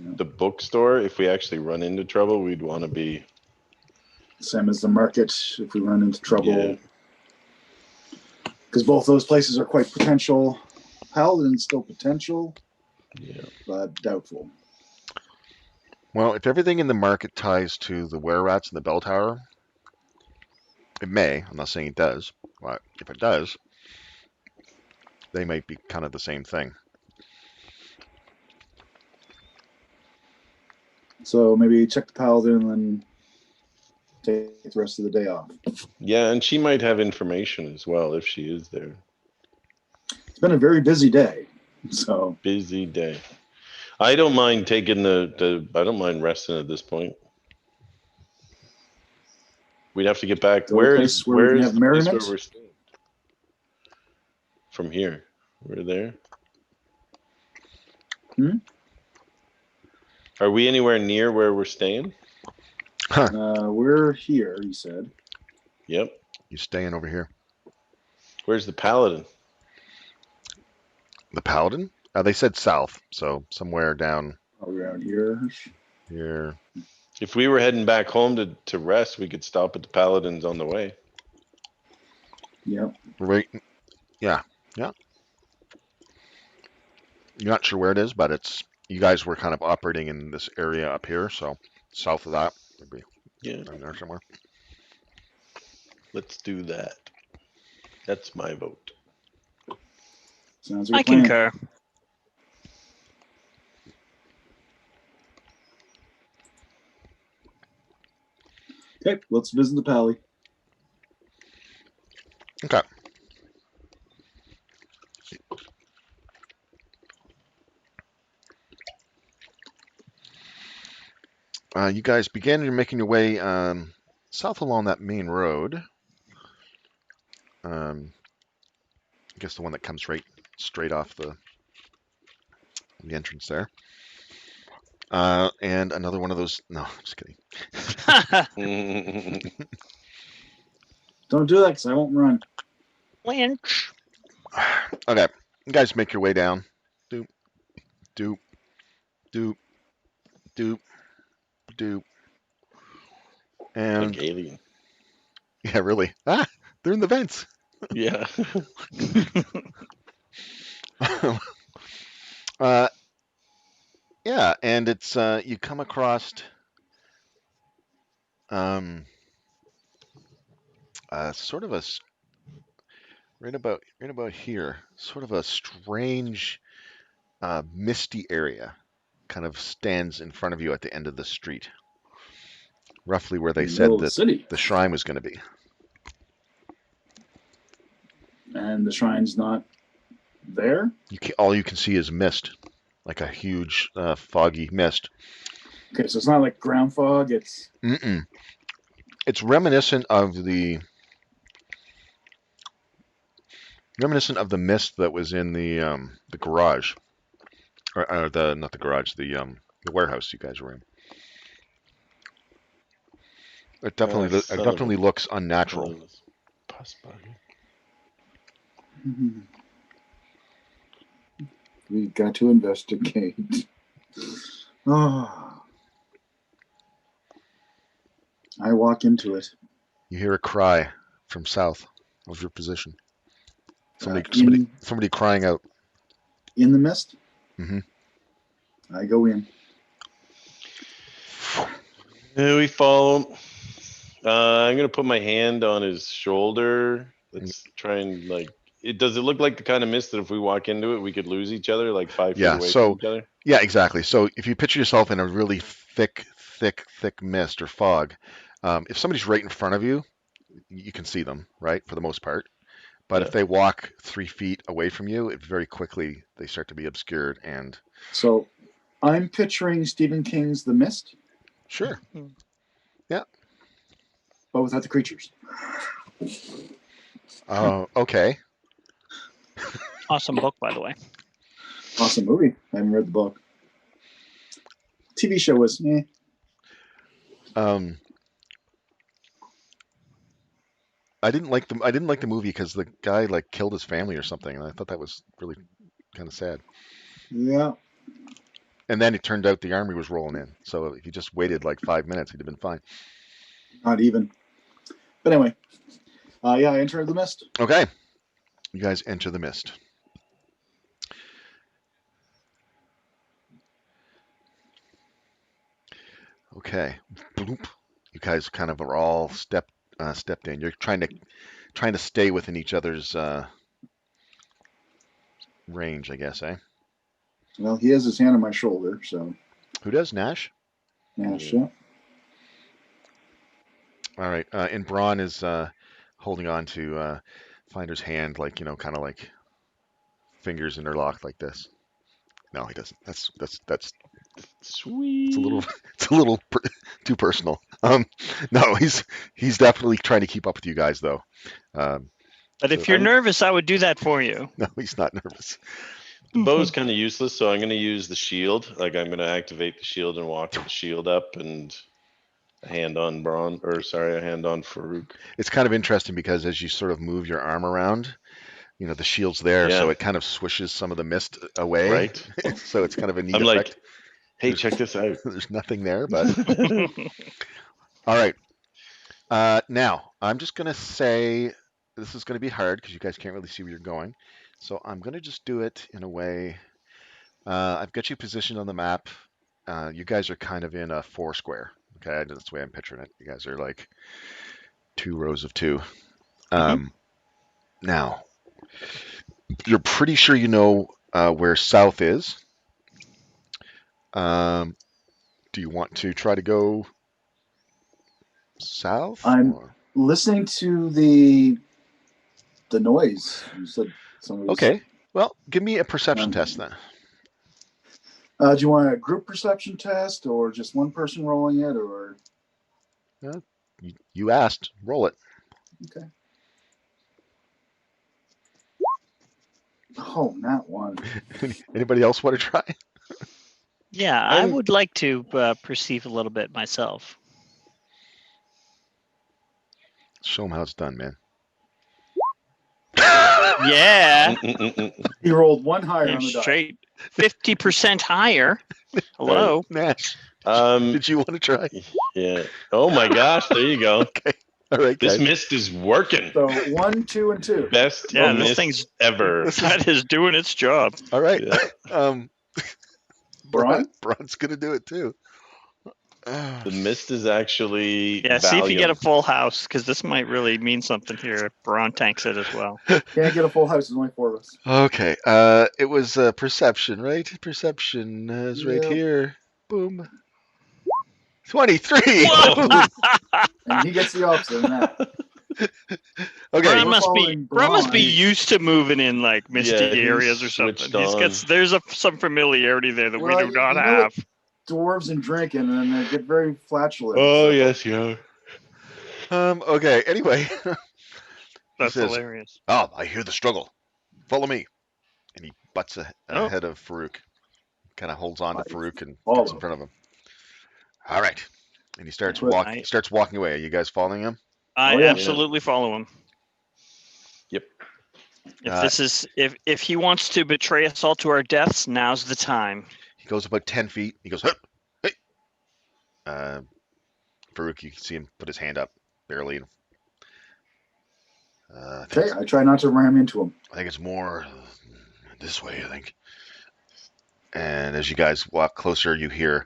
Yeah. the bookstore. If we actually run into trouble, we'd want to be Same as the market if we run into trouble. Because both those places are quite potential. Paladin's still potential, yeah. but doubtful. Well, if everything in the market ties to the were-rats and the bell tower, it may. I'm not saying it does, but if it does, they might be kind of the same thing. So maybe check the paladin and then take the rest of the day off. Yeah, and she might have information as well if she is there. It's been a very busy day. So Busy day. I don't mind taking the I don't mind resting at this point. We'd have to get back. go to a place where we Where can is have the place where merriment. we're staying? From here. We're there. Hmm? Are we anywhere near where we're staying? We're here, he said. Yep. You staying over here. Where's the paladin? The paladin? They said south, so somewhere down Around here. here. If we were heading back home to rest, we could stop at the paladin's on the way. Yep. Right. Yeah. Yeah. You're not sure where it is, but it's you guys were kind of operating in this area up here, so south of that would be Yeah. down there somewhere. Let's do that. That's my vote. Sounds like I a plan. concur. Okay, let's visit the pally. Okay. You guys begin. You're making your way south along that main road. I guess the one that comes right straight off the entrance there. And another one of those. No, I'm just kidding. Don't do that because I won't run. Lynch. Okay, you guys make your way down. Doop, doop, doop, doop, doop. And Like alien. yeah, really. Ah, they're in the vents. Yeah. uh, yeah, and it's you come across um, sort of right about here, sort of a strange misty area, kind of stands in front of you at the end of the street, roughly where they In the middle said of the that city. the shrine was going to be. And the shrine's not There? All you can see is mist, like a huge foggy mist. Okay, so it's not like ground fog. It's Mm-mm. It's reminiscent of the mist that was in the garage, or the not the garage, the warehouse you guys were in. It definitely it Son of definitely a looks unnatural. villainous pus bug. we got to investigate. Oh, I walk into it. You hear a cry from south of your position. Somebody In somebody crying out. in the mist. Mm-hmm. I go in. Yeah, we follow him. I'm gonna put my hand on his shoulder. Let's try and does it look like the kind of mist that if we walk into it, we could lose each other, like 5 feet Yeah. away from So each other? yeah, exactly. So if you picture yourself in a really thick mist or fog, if somebody's right in front of you, you can see them, right, for the most part. But if Yeah. they walk 3 feet away from you, it very quickly they start to be obscured. And So I'm picturing Stephen King's The Mist, sure, but without the creatures. okay, Awesome book, by the way. Awesome movie. I haven't read the book. TV show was um, I didn't like the movie because the guy like killed his family or something, and I thought that was really kind of sad. Yeah, And then it turned out the army was rolling in, so if he just waited like 5 minutes, he'd have been fine. not even. But anyway, yeah, I enter the mist. Okay, you guys enter the mist. Okay, bloop. You guys kind of are all stepped in. You're trying to stay within each other's range, I guess, eh? Well, he has his hand on my shoulder, so Who does? Nash? yeah, Yeah. sure. All right. And Braun is holding on to Finder's hand, like, kind of like fingers interlocked like this. No, he doesn't. That's Sweet. it's a little it's a little too personal. No, he's definitely trying to keep up with you guys though. But So if you're nervous, I would do that for you. no, he's not nervous. The bow's kind of useless, so I'm gonna use the shield. Like I'm gonna activate the shield and walk with the shield up and a hand on Braun, or sorry, a hand on Farouk. It's kind of interesting because as you sort of move your arm around, the shield's there, so Yeah. it kind of swishes some of the mist away. Right. So it's kind of a neat I'm effect. like, hey, check this out. There's nothing there, but all right. Now, I'm just going to say this is going to be hard because you guys can't really see where you're going. So I'm going to just do it in a way. I've got you positioned on the map. You guys are kind of in a 4 square. Okay, that's the way I'm picturing it. You guys are like 2 rows of 2. Now, you're pretty sure you know where south is. Do you want to try to go south? I'm listening to the noise. You said somebody was. Okay. Well, give me a perception test then. Do you want a group perception test or just one person rolling it, or? You asked. Roll it. Okay. Oh, not one. Anybody else want to try? Yeah, I would like to perceive a little bit myself. Show them how it's done, man. Yeah. He rolled one higher on the die. Straight 50% higher. Hello. Nash, Um, did you want to try? yeah. Oh my gosh, there you go. Okay. All right, This guys. mist is working. So 1, 2, and 2. Best Yeah, this mist thing's- ever. That is doing its job. All right. Yeah. Braun? Braun's going to do it too. The mist is actually Yeah, see if you get a Valium. full house, because this might really mean something here if Braun tanks it as well. Can't get a full house. There's only 4 of us. Okay. It was perception, right? Perception is right Yep. here. Boom. 23. Whoa! And he gets the opposite of that. Okay. Bron We're must be following Bron must be Bron. used to moving in like misty Yeah, he's areas or something. switched He's got on. there's some familiarity there that we Well, do not you know what have. dwarves and drinking, and they get very flatulent. Oh so- yes, yeah. Okay. Anyway, he That's says, hilarious. "Oh, I hear the struggle. Follow me." And he butts Oh. ahead of Farouk. Kind of holds on to I Farouk and follow. gets in front of him. All right. And he starts Yeah. starts walking away. Are you guys following him? I Oh, yeah. absolutely follow him. Yep. If he wants to betray us all to our deaths, now's the time. He goes about 10 feet. He goes, "Hup, hey." Farouk, you can see him put his hand up barely. Okay, I try not to ram into him. I think it's more this way, I think. And as you guys walk closer, you hear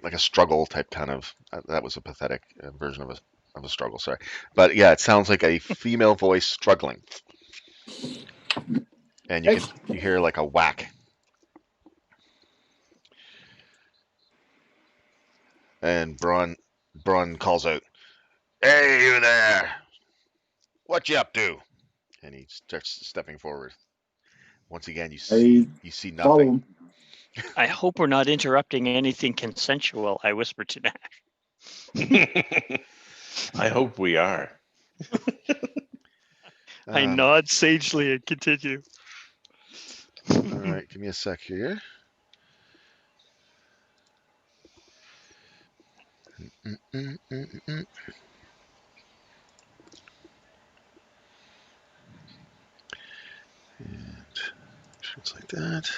like a struggle type kind of. That was a pathetic version of a struggle. Sorry, but yeah, it sounds like a female voice struggling, and Hey. you hear like a whack, and Braun calls out, "Hey, you there! What you up to?" And he starts stepping forward. Once again, you see Follow nothing. him. I hope we're not interrupting anything consensual, I whispered to Nash. I hope we are. I nod sagely and continue. All right, give me a sec here. And shirts like that.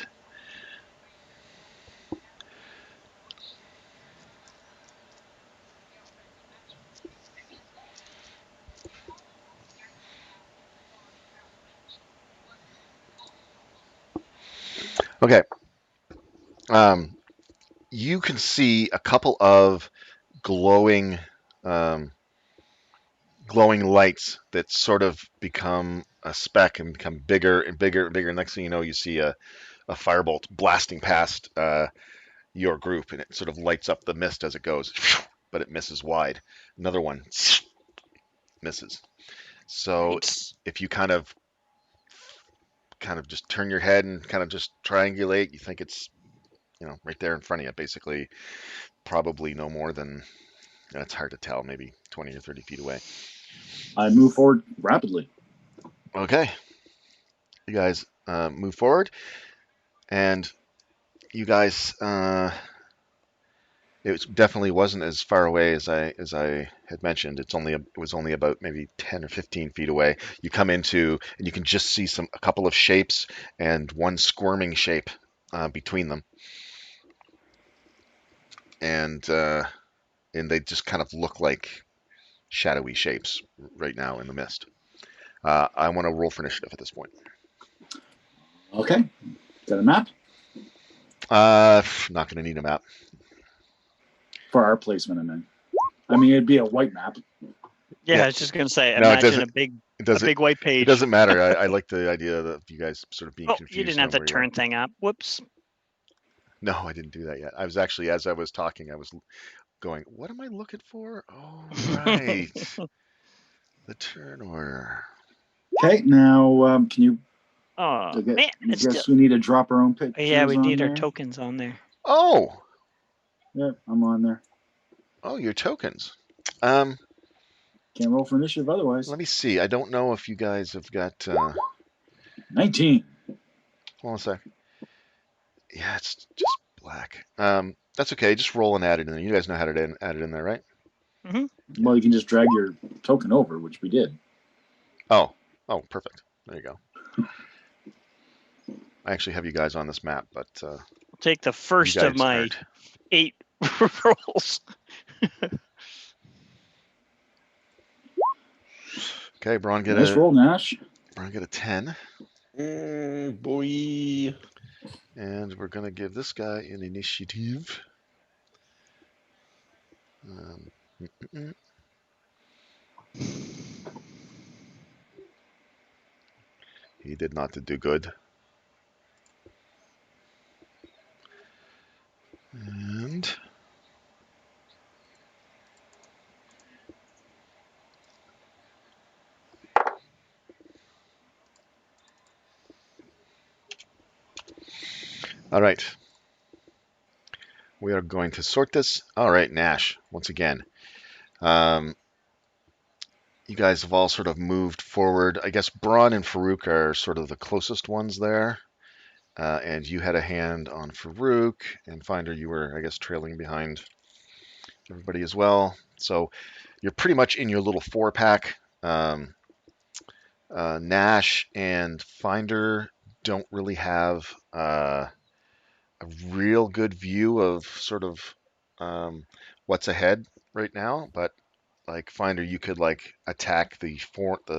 Okay. You can see a couple of glowing, um, glowing lights that sort of become a speck and become bigger and bigger and bigger. Next thing you know, you see a firebolt blasting past your group, and it sort of lights up the mist as it goes, but it misses wide. Another one misses. So Thanks. if you kind of just turn your head and kind of just triangulate, you think it's right there in front of you, basically probably no more than, it's hard to tell, maybe 20 or 30 feet away. I move forward rapidly. Okay. You guys move forward, and you guys, it definitely wasn't as far away as I had mentioned. It was only about maybe 10 or 15 feet away. You come into, and you can just see a couple of shapes and one squirming shape between them, and they just kind of look like shadowy shapes right now in the mist. I want to roll for initiative at this point. Okay. Got a map? Not going to need a map. For our placement, I mean, it'd be a white map. Yeah, Yeah. I was just gonna say, No, it imagine doesn't- a big white page. It doesn't matter. I like the idea of you guys sort of being Oh, confused. you didn't have on the where you are. turn thing up. Whoops. No, I didn't do that yet. I was actually, as I was talking, I was going, what am I looking for? Oh, right. The turn order. Okay, now can you? Oh I guess, man, I it's guess still. we need to drop our own pictures. Yeah, we need on our there. tokens on there. Oh, Yep, I'm on there. your tokens. Can't roll for initiative otherwise. Let me see. I don't know if you guys have got. 19. Hold on a sec. Yeah, it's just black. That's okay. Just roll and add it in. You guys know how to add it in there, right? Well, you can just drag your token over, which we did. Oh, perfect. There you go. I actually have you guys on this map, but I'll take the first you of guys my aren't. 8 rolls. Okay, Braun get Nice roll, Nash. Braun get a 10, Boy. and we're gonna give this guy an initiative. He did not do good. And All right. We are going to sort this. All right, Nash, once again. Um, you guys have all sort of moved forward. I guess Braun and Farouk are sort of the closest ones there. And you had a hand on Farouk, and Finder, you were, I guess, trailing behind everybody as well. So you're pretty much in your little four pack. Nash and Finder don't really have a real good view of sort of what's ahead right now, but like Finder, you could like attack the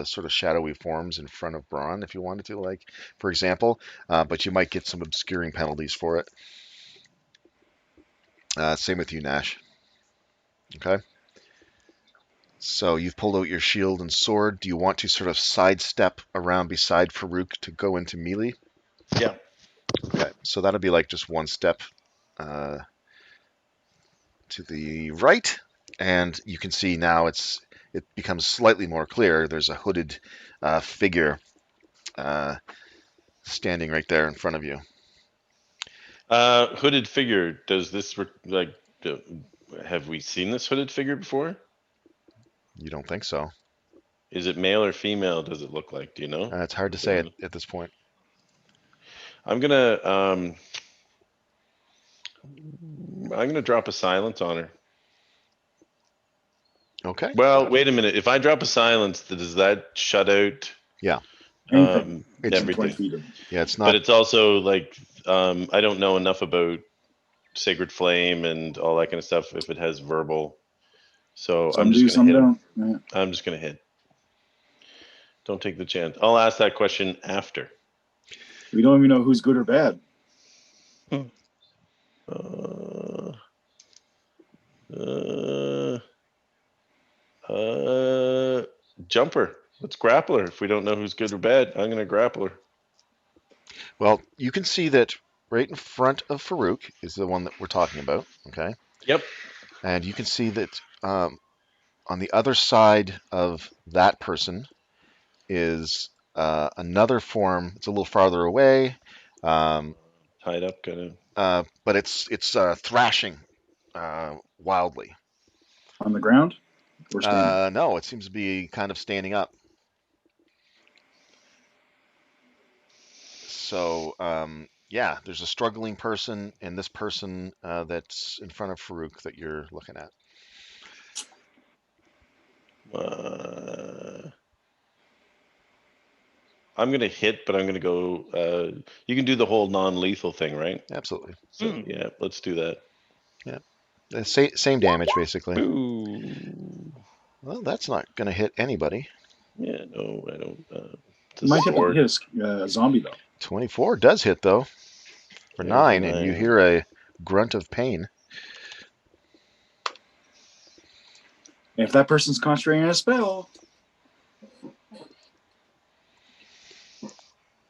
sort of shadowy forms in front of Braun if you wanted to, like for example, but you might get some obscuring penalties for it. Same with you, Nash. Okay. So you've pulled out your shield and sword. Do you want to sort of sidestep around beside Farouk to go into melee? Yeah. Okay. So that'll be like just one step uh, to the right, and you can see now it becomes slightly more clear. There's a hooded figure standing right there in front of you. Hooded figure. Does this have we seen this hooded figure before? You don't think so? Is it male or female? Does it look like? Do you know? It's hard to say at this point. I'm gonna drop a silence on her. Okay. Well, wait a minute. If I drop a silence, does that shut out Yeah. Anything. It's- within 20 everything? feet of. Yeah, it's But not. it's also like I don't know enough about Sacred Flame and all that kind of stuff if it has verbal. So Some I'm just do, gonna some hit him. don't. Yeah. I'm just gonna hit. Don't take the chance. I'll ask that question after. We don't even know who's good or bad. Uh, uh, Jumper. Let's grapple her. If we don't know who's good or bad, I'm gonna grapple her. Well, you can see that right in front of Farouk is the one that we're talking about. Okay. Yep. And you can see that on the other side of that person is another form. It's a little farther away, Tied up, kind of. but it's thrashing wildly. On the ground or standing? No, it seems to be kind of standing up. So yeah, there's a struggling person and this person that's in front of Farouk that you're looking at. I'm gonna hit, but I'm gonna go. You can do the whole non-lethal thing, right? Absolutely. So yeah, let's do that. Yeah. Same damage, basically. Ooh. Well, that's not going to hit anybody. Yeah, no, I don't. It's a You might sword. hit a zombie, though. 24 does hit, though, for There's a 9, and you 9. hear a grunt of pain. If that person's concentrating on a spell,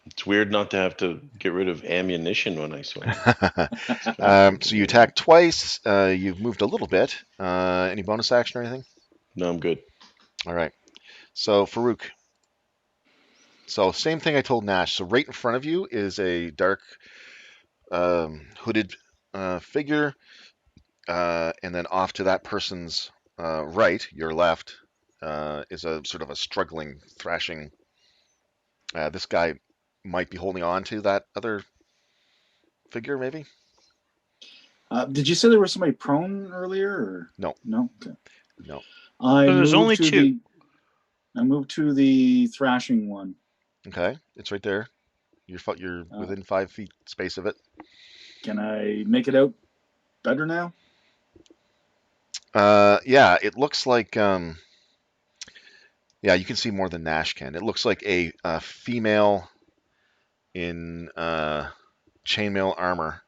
It's weird not to have to get rid of ammunition when I swing. So you attack twice. You've moved a little bit. Any bonus action or anything? No, I'm good. All right. So Farouk. So same thing I told Nash. So right in front of you is a dark hooded figure, and then off to that person's right, your left, is a sort of a struggling, thrashing. This guy might be holding on to that other figure, maybe. did you say there was somebody prone earlier? Or? No. No. Okay. No. There's only two. I moved to the thrashing one. Okay, it's right there. You're within 5 feet space of it. Can I make it out better now? Yeah, it looks like yeah, you can see more than Nash can. It looks like a female in chainmail armor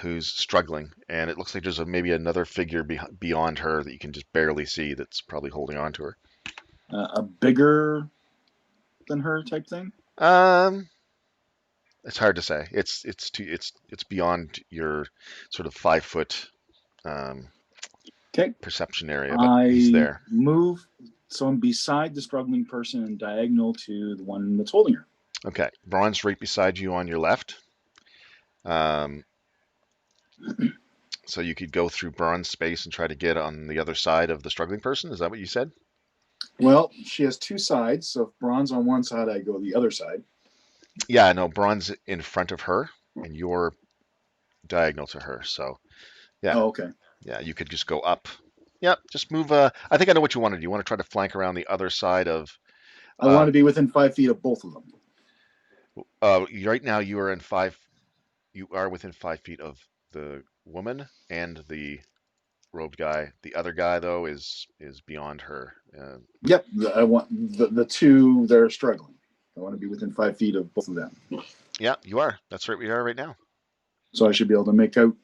who's struggling, and it looks like there's maybe another figure beyond her that you can just barely see that's probably holding on to her. A bigger than her type thing. It's hard to say. It's beyond your sort of 5 foot perception area, but he's there. Move, so I'm beside the struggling person and diagonal to the one that's holding her. Okay, Braun's right beside you on your left. Um, so you could go through Braun's space and try to get on the other side of the struggling person. Is that what you said? Well, she has two sides, so if Braun's on one side, I go the other side. Yeah, no, Braun's in front of her, and you're diagonal to her. So yeah, Oh, okay. yeah, you could just go up. Yep, just move. I think I know what you want to do. You want to try to flank around the other side of. I want to be within 5 feet of both of them. Right now, you are in 5. You are within 5 feet of the woman and the robed guy. The other guy, though, is beyond her. Yep, I want the two that are struggling. I want to be within 5 feet of both of them. Yeah, you are. That's right. We are right now. So I should be able to make out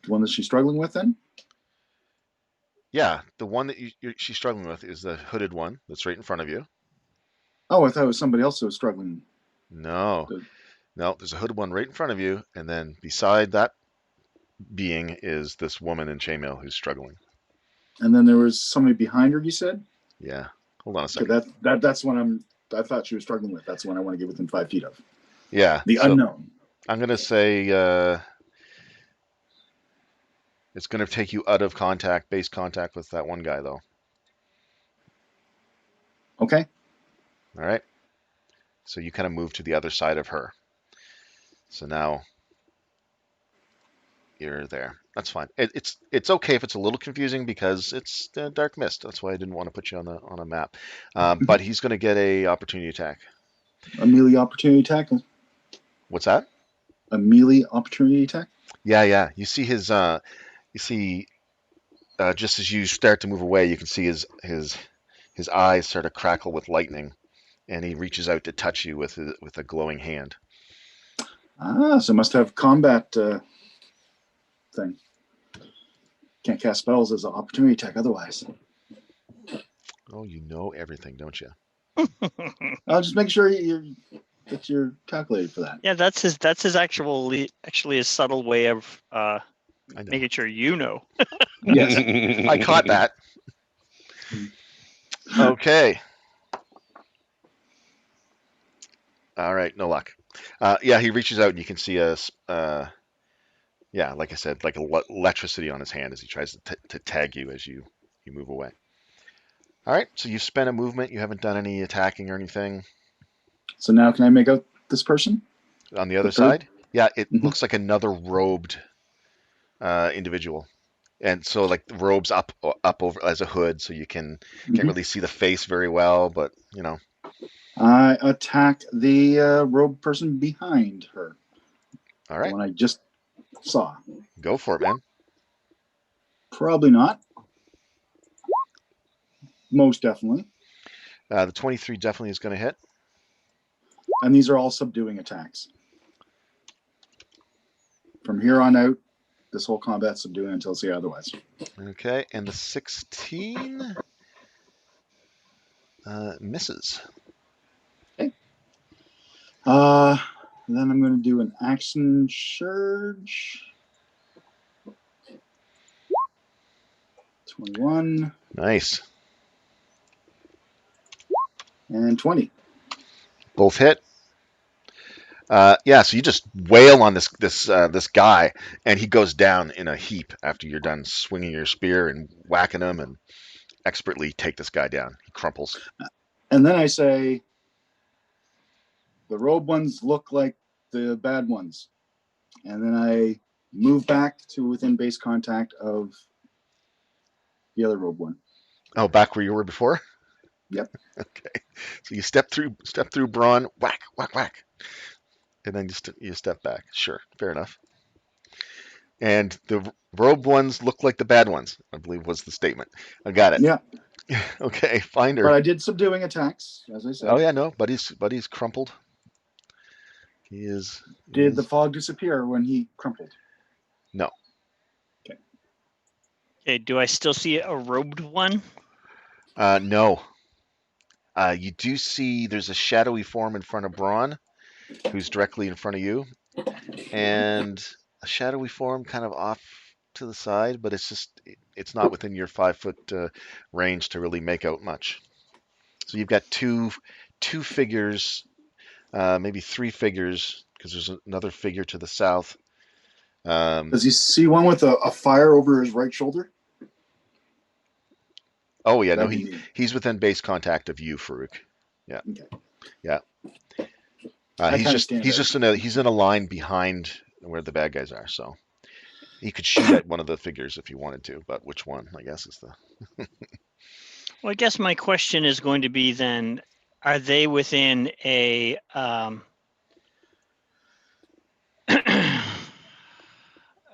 the one that she's struggling with then? Yeah, the one that she's struggling with is the hooded one that's right in front of you. Oh, I thought it was somebody else who was struggling. No, no, there's a hooded one right in front of you, and then beside that being is this woman in chainmail who's struggling. And then there was somebody behind her, you said? Yeah. Hold on a Okay, second. that's one I thought she was struggling with. That's one I want to get within 5 feet of. Yeah. The so unknown. I'm gonna say it's gonna take you out of base contact with that one guy, though. Okay. All right. So you kind of move to the other side of her. So now you're there. That's fine. It's okay if it's a little confusing because it's dark mist. That's why I didn't want to put you on a map. But he's going to get a opportunity attack. A melee opportunity attack? What's that? A melee opportunity attack? Yeah. You see his. Just as you start to move away, you can see his eyes start to crackle with lightning, and he reaches out to touch you with a glowing hand. Ah, so it must have combat thing. Can't cast spells as an opportunity attack otherwise. Oh, you know everything, don't you? I'll just make sure that you're calculated for that. Yeah, that's his actually his subtle way of I know. making sure you know. Yes. I caught that. Okay. All right, no luck. Yeah, he reaches out and you can see yeah, like I said, like electricity on his hand as he tries to tag you as you move away. All right, so you've spent a movement. You haven't done any attacking or anything. So now can I make out this person? On the other The third? side, yeah, it Mhm. looks like another robed individual, and so like the robe's up over as a hood, so you can't Mhm. really see the face very well, but you know. I attack the robed person behind her. All The right, one I just saw. go for it, man. Probably not. Most definitely. The 23 definitely is going to hit. And these are all subduing attacks. From here on out, this whole combat's subduing until say otherwise. Okay, and the 16 misses. Okay. Then I'm going to do an action surge. 21 Nice. and 20. Both hit. Yeah, so you just wail on this guy, and he goes down in a heap after you're done swinging your spear and whacking him, and expertly take this guy down. He crumples. And then I say, the robe ones look like the bad ones. And then I move back to within base contact of the other robe one. Oh, back where you were before? Yep. Okay. So you step through Braun, whack, whack, whack, and then you step back. Sure, fair enough. And the robe ones look like the bad ones, I believe was the statement. I got it. Yeah. Okay, find her. But I did subduing attacks, as I said. Oh yeah, no, buddy's crumpled. He is. Did the fog disappear when he crumpled? No. Okay, do I still see a robed one? No. You do see there's a shadowy form in front of Braun, who's directly in front of you, and a shadowy form kind of off to the side, but it's not within your 5-foot range to really make out much. So you've got two figures maybe 3 figures, because there's another figure to the south. Does he see one with a fire over his right shoulder? Oh yeah, no, That'd be me. he's within base contact of you, Farouk. Yeah, Okay. yeah. I He's kinda stand out. just in a line behind where the bad guys are, so he could shoot at one of the figures if he wanted to, but which one, I guess, is the. Well, I guess my question is going to be then: are they within a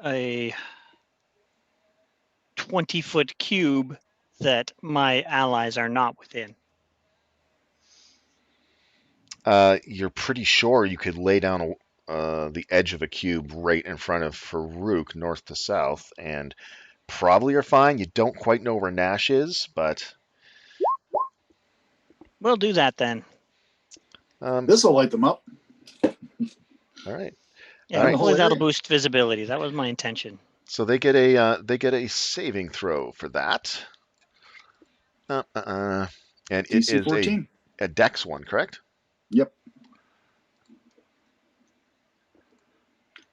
a 20-foot cube that my allies are not within? You're pretty sure you could lay down the edge of a cube right in front of Farouk, north to south, and probably are fine. You don't quite know where Nash is, but We'll do that then. This will light them up. all right. Yeah, All right. hopefully that'll area. boost visibility. That was my intention. So they get a saving throw for that. And it DC is 14. a Dex one, correct? Yep.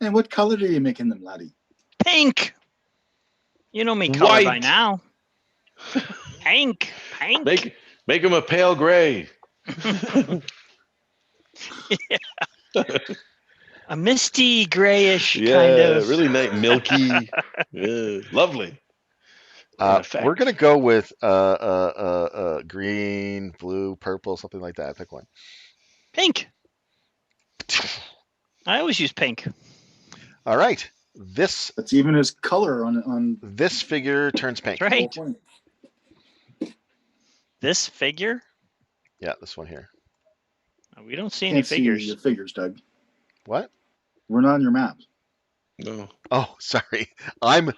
And what color are you making them, laddie? Pink. You know me color by White. now. Pink. Make him a pale gray. A misty grayish Yeah, kind of. really nice, milky. Yeah, lovely. We're gonna go with green, blue, purple, something like that. Pick one. Pink. I always use pink. All right. This That's even his color on figure turns pink. That's right. Roll20. This figure? Yeah, this one here. We don't see any Can't see figures. your figures, Doug. What? We're not on your map. No. Oh, sorry. I've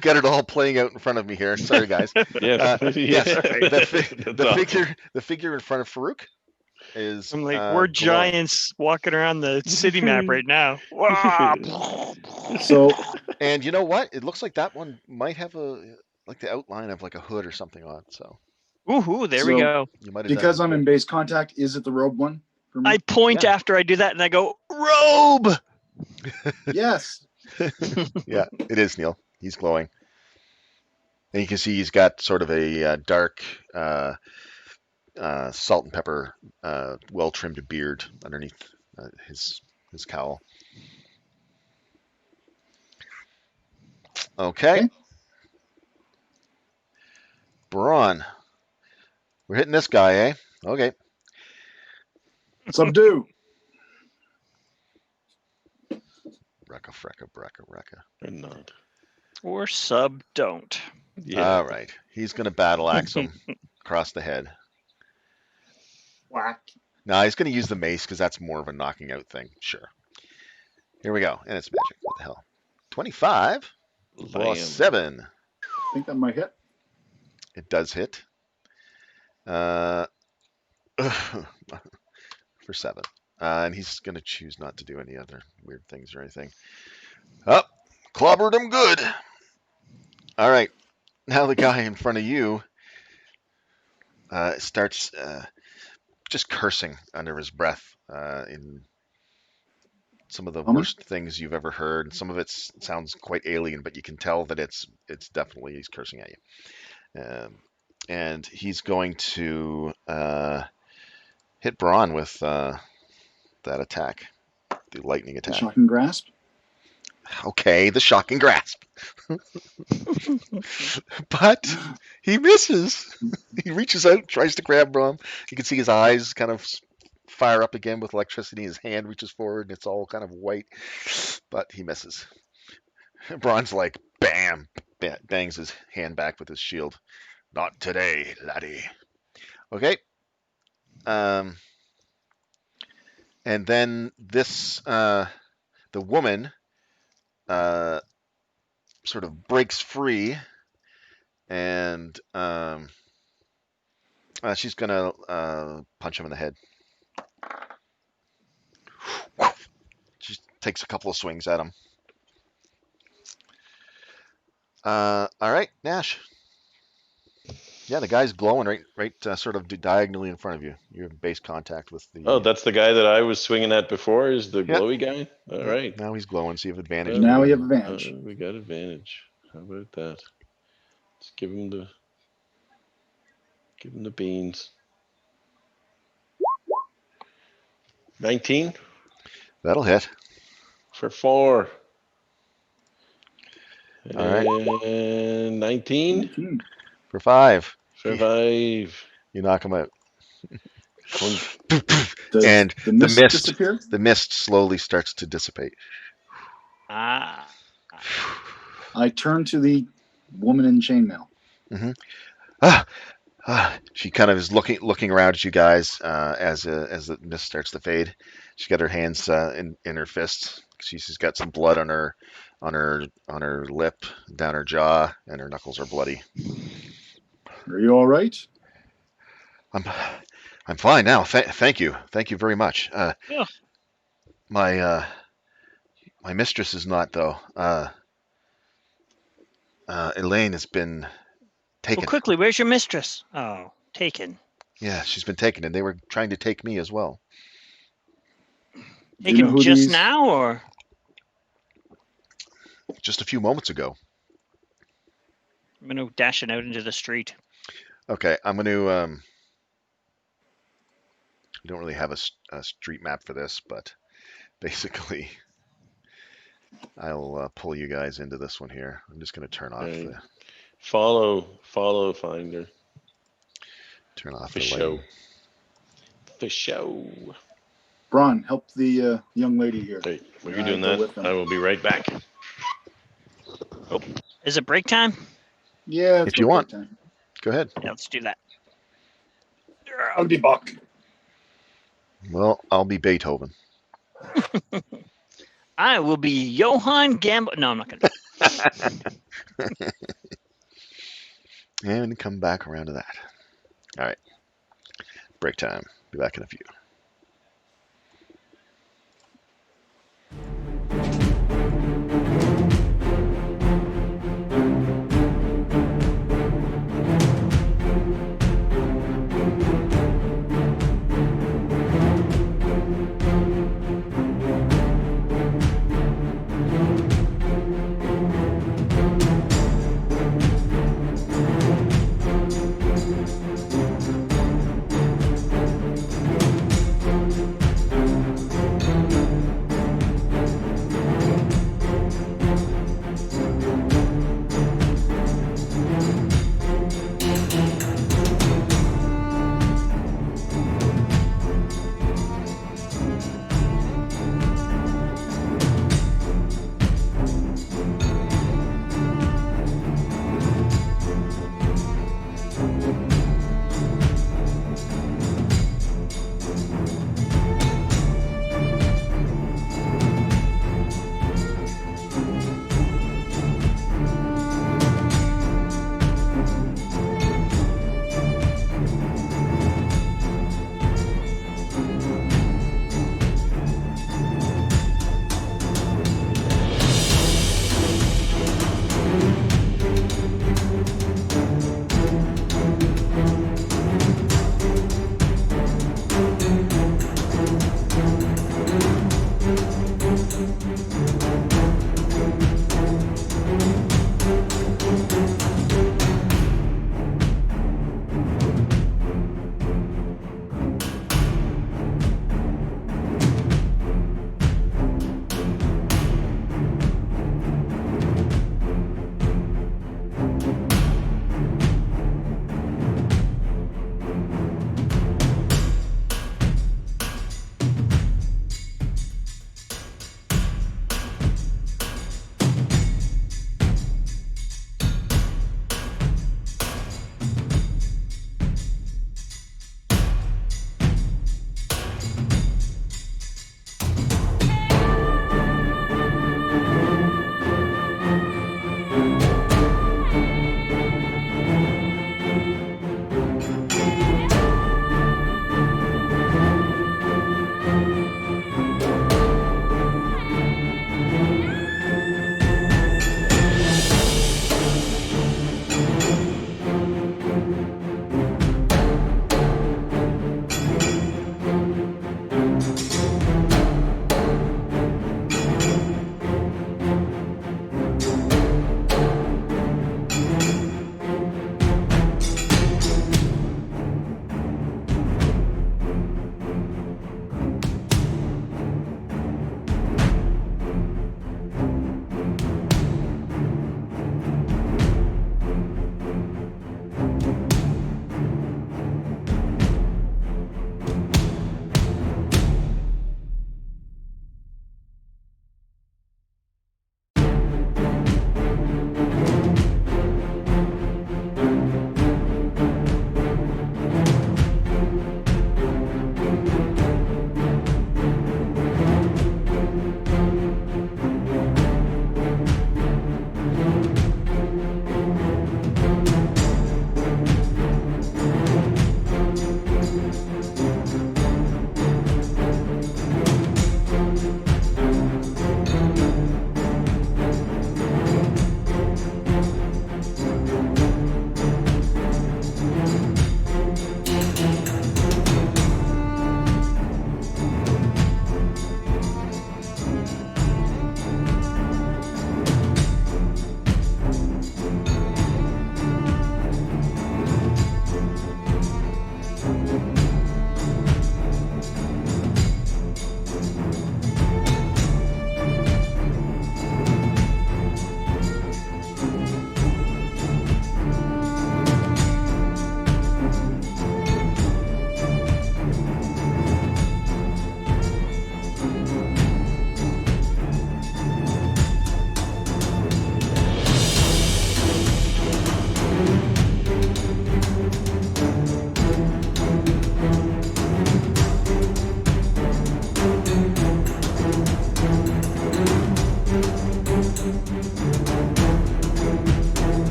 got it all playing out in front of me here. Sorry, guys. Yeah. Yes, Sorry. the figure in front of Farouk is. I'm like, we're glowing. giants walking around the city map right now. So And you know what? It looks like that one might have the outline of like a hood or something on it. So Woohoo, there we So- go. you might have because done I'm in base contact, is it the robe one for me? I point Yeah. after I do that and I go, robe! Yes. Yeah, it is Neil. He's glowing, and you can see he's got sort of a dark salt and pepper, well trimmed beard underneath his cowl. Okay. Okay. Braun. We're hitting this guy, eh? Okay. Subdue. Recca, frecka, brecka, recca. I'm not. Or sub don't. Yeah. All right. He's going to battle axe him across the head. Whack. No, he's going to use the mace because that's more of a knocking out thing. Sure. Here we go. And it's magic. What the hell? 25 plus Bam. 7. I think that might hit. It does hit. For 7. And he's going to choose not to do any other weird things or anything. Oh, clobbered him good. All right. Now the guy in front of you starts just cursing under his breath in some of the worst things you've ever heard. Some of it sounds quite alien, but you can tell that it's definitely he's cursing at you. And he's going to hit Braun with that attack, the lightning The attack. shocking grasp. Okay, the shocking grasp. But he misses. He reaches out, tries to grab Braun. You can see his eyes kind of fire up again with electricity. His hand reaches forward, and it's all kind of white, but he misses. Braun's like, bam, bangs his hand back with his shield. Not today, laddie. Okay. And then this, the woman sort of breaks free, and she's gonna punch him in the head. She takes a couple of swings at him. All right, Nash. Yeah, the guy's glowing right, sort of diagonally in front of you. You have base contact with the. Oh, that's the guy that I was swinging at before. Is the Yeah. glowy guy? All Yeah, right. now he's glowing, so you have advantage. Oh, Now for we that. have advantage. We got advantage. How about that? Let's give him the beans. 19 That'll hit. for 4. All right. And 19 19. For 5. for 5. You knock him out. One, Does And the mist disappear? the mist slowly starts to dissipate. Ah. I turn to the woman in chainmail. Ah, she kind of is looking around at you guys as the mist starts to fade. She's got her hands in her fists. She's got some blood on her lip, down her jaw, and her knuckles are bloody. Are you all right? I'm fine now. Thank you very much. Yeah. My mistress is not though. Elaine has been taken. Well, quickly, where's your mistress? Oh, taken. Yeah, she's been taken, and they were trying to take me as well. Do you know Taken who just these? now, or Just a few moments ago. I'm gonna dash it out into the street. Okay, I'm going to. I don't really have a street map for this, but basically, I'll pull you guys into this one here. I'm just going to turn off Okay. the follow finder. turn off For the show. lighting. For show. Braun, help the young lady here. Okay, while And you're I doing go that, with them. I will be right back. Is it break time? Yeah, it's If you about want. break time. Go ahead. Yeah, let's do that. I'll be back. Well, I'll be Beethoven. I will be Johann Gamble. No, I'm not gonna. And come back around to that. All right. Break time. Be back in a few.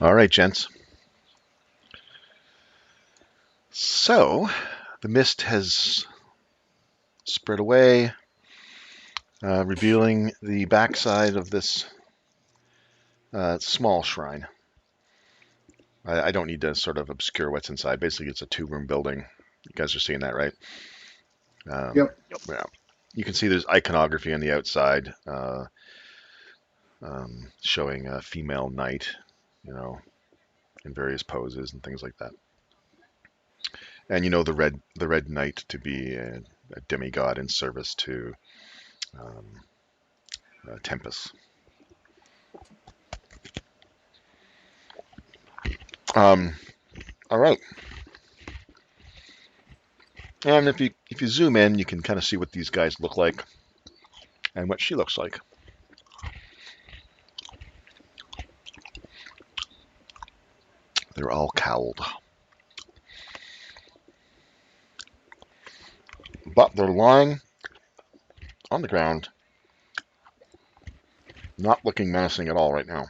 All right, gents. So, the mist has spread away, revealing the backside of this small shrine. I don't need to sort of obscure what's inside. Basically, it's a two-room building. You guys are seeing that, right? Yep. Yeah. You can see there's iconography on the outside showing a female knight, in various poses and things like that. And the red knight to be a demigod in service to um, Tempest. All right. And if you zoom in, you can kind of see what these guys look like and what she looks like. They're all cowled, but they're lying on the ground, not looking menacing at all right now.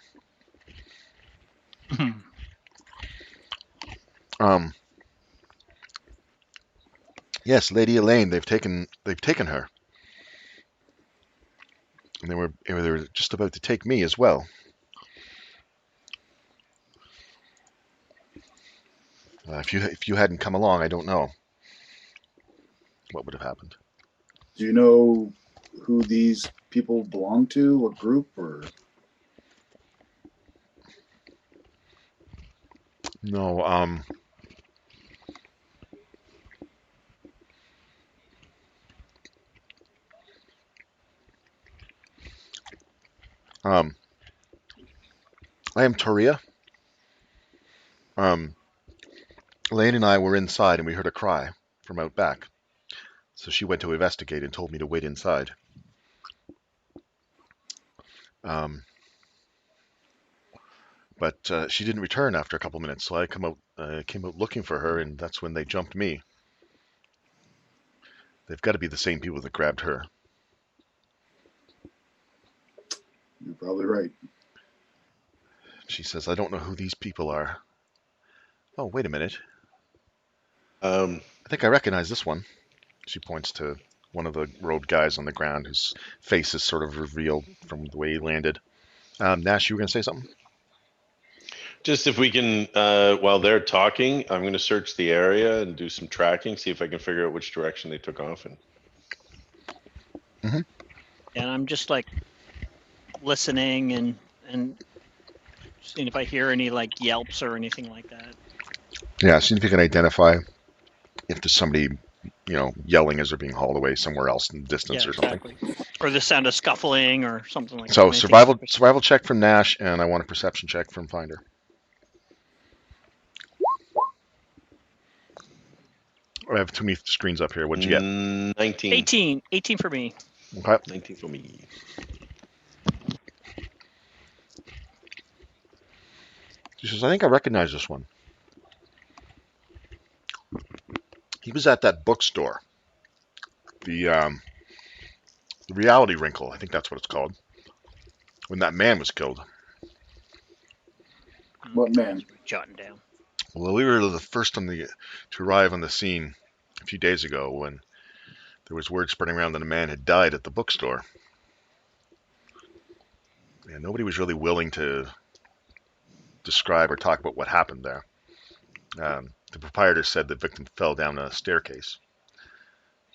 Um, yes, Lady Elaine, they've taken her, and they were just about to take me as well. If you hadn't come along, I don't know what would have happened. Do you know who these people belong to? What group? Or No, um, I am Toria. Um, Elaine and I were inside, and we heard a cry from out back. So she went to investigate and told me to wait inside. Um, but she didn't return after a couple minutes, so I came out looking for her, and that's when they jumped me. They've got to be the same people that grabbed her. you're probably right. She says, I don't know who these people are. Oh, wait a minute. Um, I think I recognize this one. She points to one of the road guys on the ground whose face is sort of revealed from the way he landed. Nash, you were going to say something? just if we can, while they're talking, I'm going to search the area and do some tracking, see if I can figure out which direction they took off in. And I'm just like listening and seeing if I hear any like yelps or anything like that. Yeah, see if you can identify if there's somebody, yelling as they're being hauled away somewhere else in the distance Yeah, or something. exactly. Or the sound of scuffling or something like So that. Anything survival check from Nash, and I want a perception check from Finder. I have too many screens up here. What'd you get? 19. 18 for me. Okay. 19 for me. She says, I think I recognize this one. He was at that bookstore. The Reality Wrinkle, I think that's what it's called. When that man was killed. What man? Jotting down. Well, we were the first to arrive on the scene a few days ago when there was word spreading around that a man had died at the bookstore. And nobody was really willing to describe or talk about what happened there. The proprietor said the victim fell down a staircase.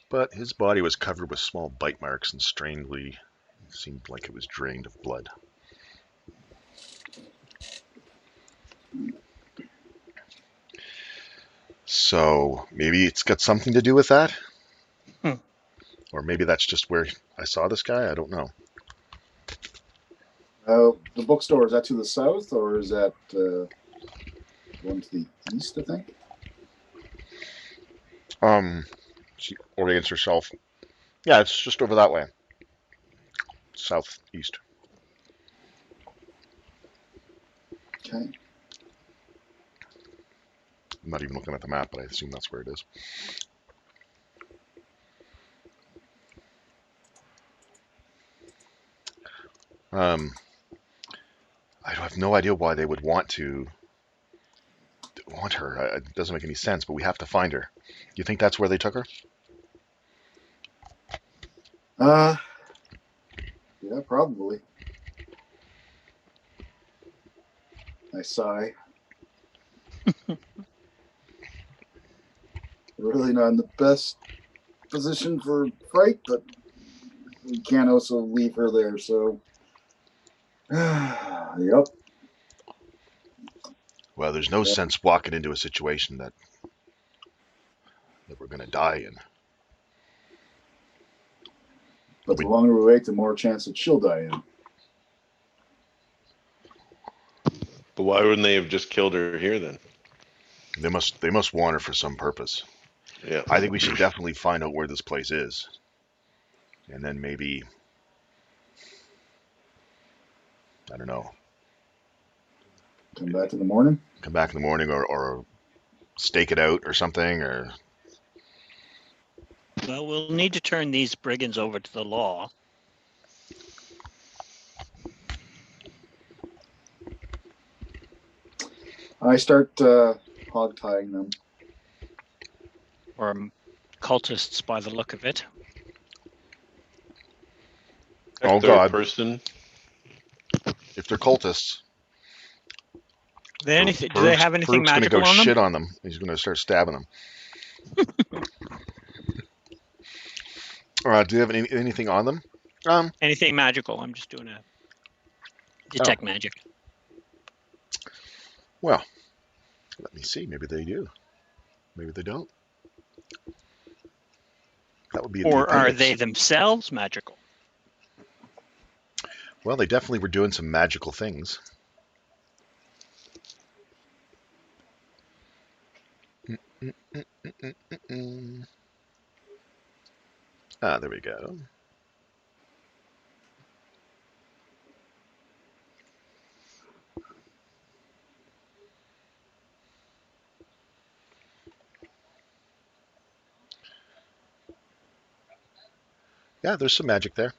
But his body was covered with small bite marks and strangely seemed like it was drained of blood. So maybe it's got something to do with that? Or maybe that's just where I saw this guy? I don't know. The bookstore, is that to the south or is that one to the east, I think? She orients herself. Yeah, it's just over that way. Southeast. Okay. I'm not even looking at the map, but I assume that's where it is. I have no idea why they would want her. It doesn't make any sense, but we have to find her. You think that's where they took her? Yeah, probably. I sigh. Really not in the best position for fright, but we can't also leave her there, so. Yep. Well, there's no sense walking into a situation that we're going to die in. But the longer we wait, the more chance that she'll die in. But why wouldn't they have just killed her here then? They must want her for some purpose. Yeah. I think we should definitely find out where this place is, and then maybe, I don't know, Come back in the morning. come back in the morning or stake it out or something. Or Well, we'll need to turn these brigands over to the law. I start hog tying them. Or cultists by the look of it. Oh, Third God. person. if they're cultists, Do they have anything Farouk's going to magical go on them? shit on them. He's going to start stabbing them. Do you have anything on them? Anything magical? I'm just doing a detect magic. Well, let me see. Maybe they do. Maybe they don't. That would be in the Or are appendix. they themselves magical? Well, they definitely were doing some magical things. There we go. Yeah, there's some magic there.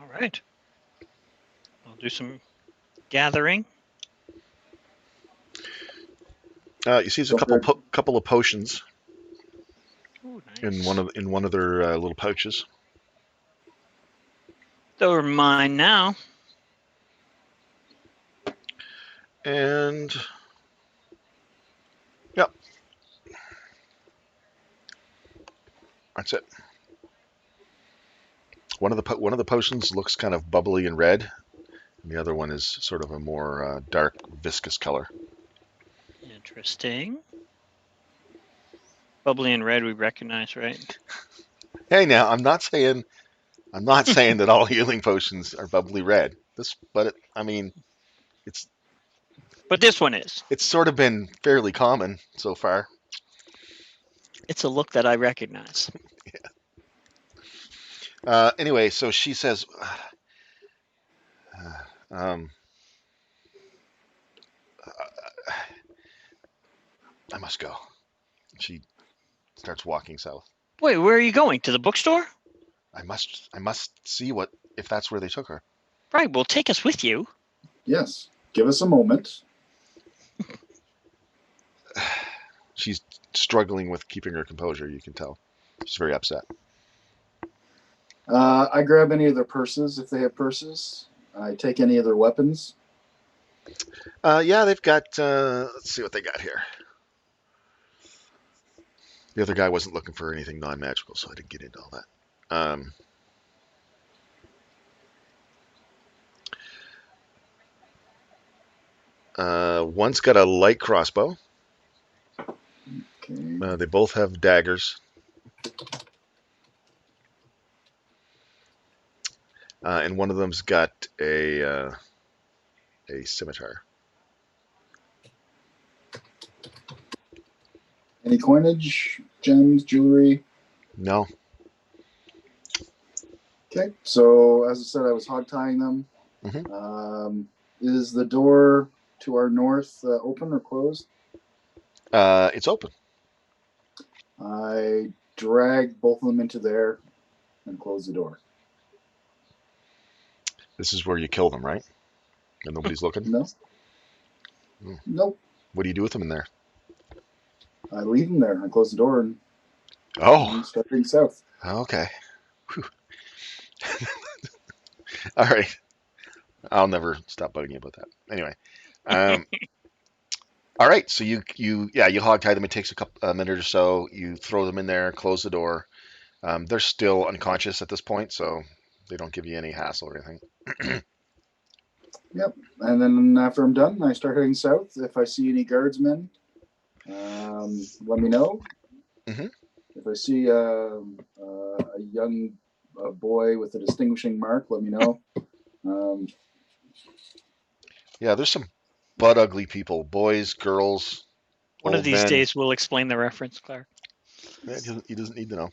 All right. I'll do some gathering. You see, there's a couple of potions Ooh, nice. in one of their little pouches. They're mine now. And yep, that's it. One of the potions looks kind of bubbly and red, and the other one is sort of a more dark, viscous color. Interesting. Bubbly and red we recognize, right? Hey, now I'm not saying that all healing potions are bubbly red. I mean, But this one is. it's sort of been fairly common so far. It's a look that I recognize. Anyway, so she says, I must go. She starts walking south. Wait, where are you going? To the bookstore? I must see if that's where they took her. Right, well, take us with you. Yes. Give us a moment. She's struggling with keeping her composure, you can tell. She's very upset. I grab any of their purses if they have purses. I take any of their weapons. Yeah, they've got, let's see what they got here. The other guy wasn't looking for anything non-magical, so I didn't get into all that. One's got a light crossbow. Okay. They both have daggers. And one of them's got a scimitar. Any coinage, gems, jewelry? No. Okay. So, as I said, I was hog tying them. Mm-hmm. Is the door to our north open or closed? It's open. I drag both of them into there and close the door. This is where you kill them, right? And nobody's looking? No. Hmm. Nope. What do you do with them in there? I leave them there. I close the door and Oh, start heading south. okay. Whew. All right. I'll never stop bugging you about that. Anyway, um, all right. So you hog tie them. It takes a minute or so. You throw them in there, close the door. They're still unconscious at this point, so they don't give you any hassle or anything. Yep. And then after I'm done, I start heading south. If I see any guardsmen, let me know. Hmm. If I see a young boy with a distinguishing mark, let me know. Yeah, there's some butt ugly people, boys, girls, One of old these men. days, we'll explain the reference, Clark. He doesn't need to know.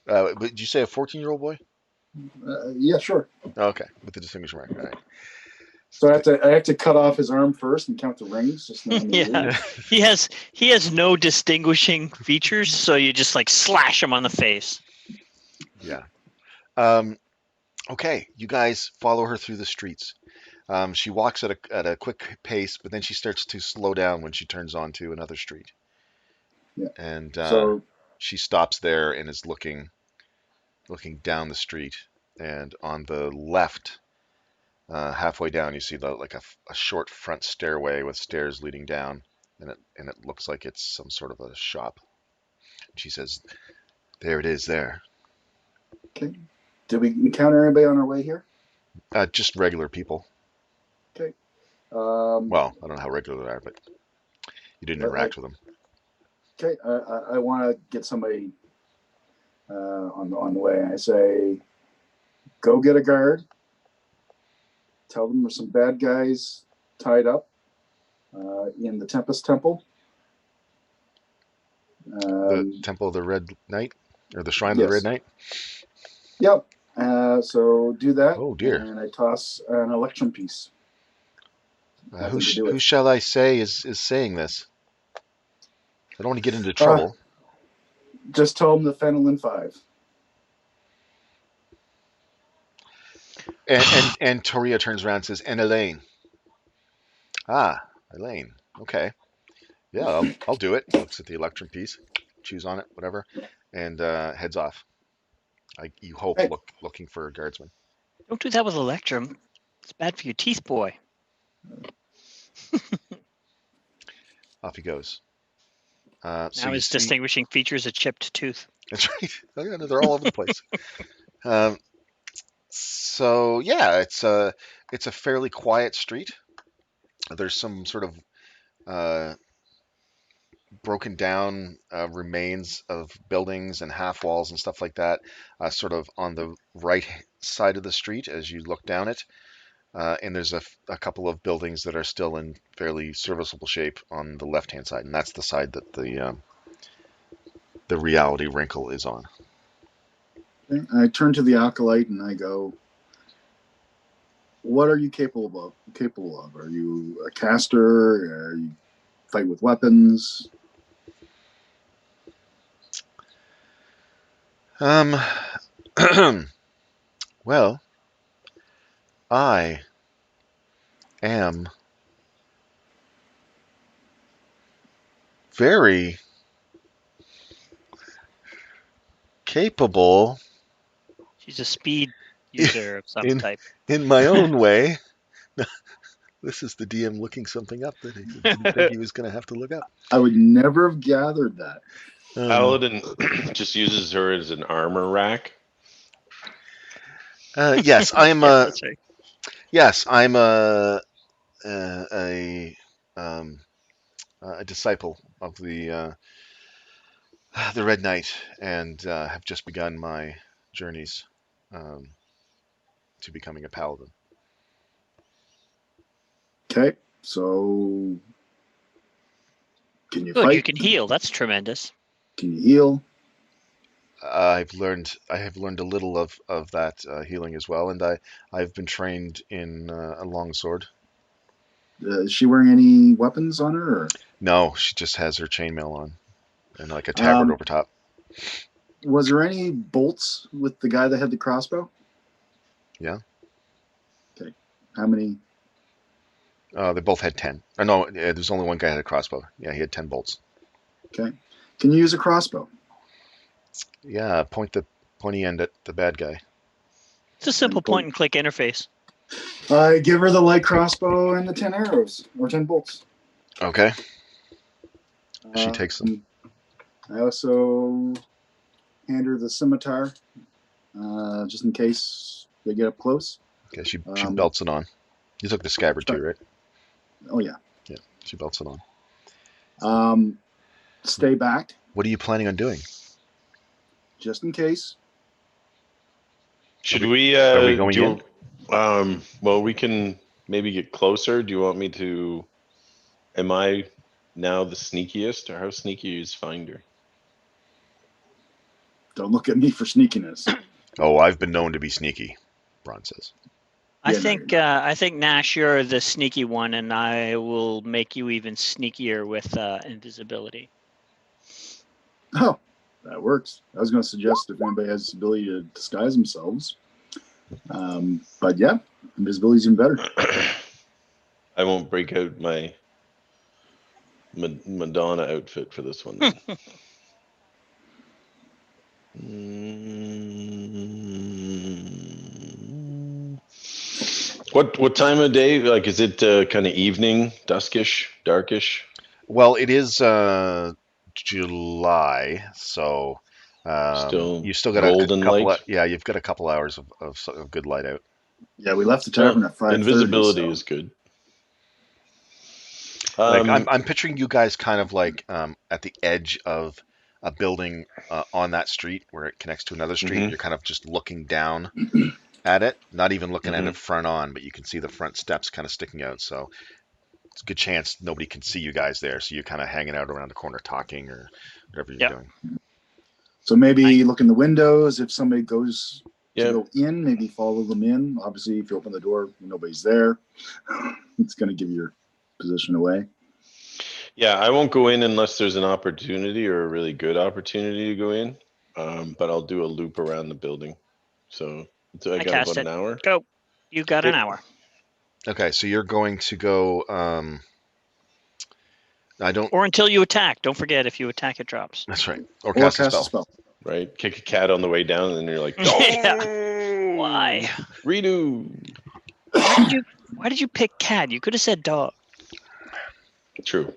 But did you say a 14-year-old boy? Yeah, sure. Oh, okay, with the distinguished mark. All right. So I have to cut off his arm first and count the rings, just to know how many Yeah. rings. He has no distinguishing features, so you just like slash him on the face. Yeah. Okay, you guys follow her through the streets. She walks at a quick pace, but then she starts to slow down when she turns onto another street, Yeah. and So she stops there and is looking down the street. And on the left, halfway down, you see like a short front stairway with stairs leading down, and it looks like it's some sort of a shop. She says, "There it is. There." okay. Did we encounter anybody on our way here? Just regular people. Okay. Well, I don't know how regular they are, but you didn't interact with them. Okay. I want to get somebody on the way. I say, go get a guard. Tell them there's some bad guys tied up in the Tempest Temple. The Temple of the Red Knight, or the Shrine of the Red Yes. Knight. Yep. So do that, Oh dear. and I toss an electrum piece. Have them to do Who it. shall I say is saying this? I don't want to get into Uh, trouble. just tell them the Fenelon 5. And Toria turns around and says, "And Elaine." Ah, Elaine. Okay. Yeah, I'll do it. Looks at the electrum piece, chews on it, whatever, and heads off. You hope Hey, looking for a guardsman. Don't do that with Electrum. It's bad for your teeth, boy. Off he goes. So Now you his see, distinguishing feature is a chipped tooth. that's right. Oh, yeah, no, they're all over the place. Um, so yeah, it's a fairly quiet street. There's some sort of broken down remains of buildings and half walls and stuff like that, sort of on the right side of the street as you look down it. And there's a couple of buildings that are still in fairly serviceable shape on the left-hand side, and that's the side that the Reality Wrinkle is on. I turn to the acolyte and I go, "What are you capable of? Are you a caster? Are you fight with weapons?" Um, well, I am very capable She's a speed user of some in type. in my own way. This is the DM looking something up that he didn't think he was going to have to look up. I would never have gathered that. Paladin just uses her as an armor rack. Yes, I'm Yes, a that's right. yes, I'm a um, a disciple of the Red Knight, and have just begun my journeys um, to becoming a paladin. Okay, so can you Good, you fight? can heal. That's tremendous. Can you heal? I have learned a little of that healing as well, and I've been trained in a longsword. Is she wearing any weapons on her? Or? No, she just has her chainmail on and like a tabard Um, over top. was there any bolts with the guy that had the crossbow? Yeah. Okay. How many? They both had 10. Oh, no, there's only one guy who had a crossbow. Yeah, he had 10 bolts. Okay. Can you use a crossbow? Yeah, point the pointy end at the bad guy. It's a simple point and click interface. Give her the light crossbow and the 10 arrows or 10 bolts. Okay. She takes them. I also hand her the scimitar, just in case they get up close. Okay, she belts it on. You took the scabbard too, right? Oh yeah. Yeah, she belts it on. Stay back, What are you planning on doing? just in case. Should we? Are we going in? Well, we can maybe get closer. Do you want me to? Am I now the sneakiest, or how sneaky is Finder? Don't look at me for sneakiness. Oh, I've been known to be sneaky, Bron says. I Yeah, no, think you're I think Nash, you're the sneaky one, and I will make you even sneakier with invisibility. Oh, that works. I was going to suggest if anybody has the ability to disguise themselves. But yeah, invisibility's even better. I won't break out my Madonna outfit for this one. Then. What time of day? Like, is it kind of evening, duskish, darkish? Well, it is July, so Still you still got golden couple. light? Yeah, you've got a couple hours of good light out. Yeah, we left the tavern at 5:30. Invisibility is good. Like I'm picturing you guys kind of like at the edge of a building on that street where it connects to another street. Mhm. You're kind of just looking down at it, not even looking at it front on, but you can see the front steps kind of sticking out. So it's a good chance nobody can see you guys there. So you're kind of hanging out around the corner talking or whatever you're doing. So maybe look in the windows. If somebody goes to Yep. go in, maybe follow them in. Obviously, if you open the door, nobody's there. It's going to give your position away. Yeah, I won't go in unless there's an opportunity or a really good opportunity to go in. But I'll do a loop around the building. So I got cast about it. an hour. Go. You got an hour. Okay, so you're going to go. I don't. Or until you attack. Don't forget, if you attack, it drops. That's right. Or Or cast a spell. Right? Kick a cat on the way down, and then you're like, Yeah. Why? Redo. Why did you pick cat? You could have said dog. True.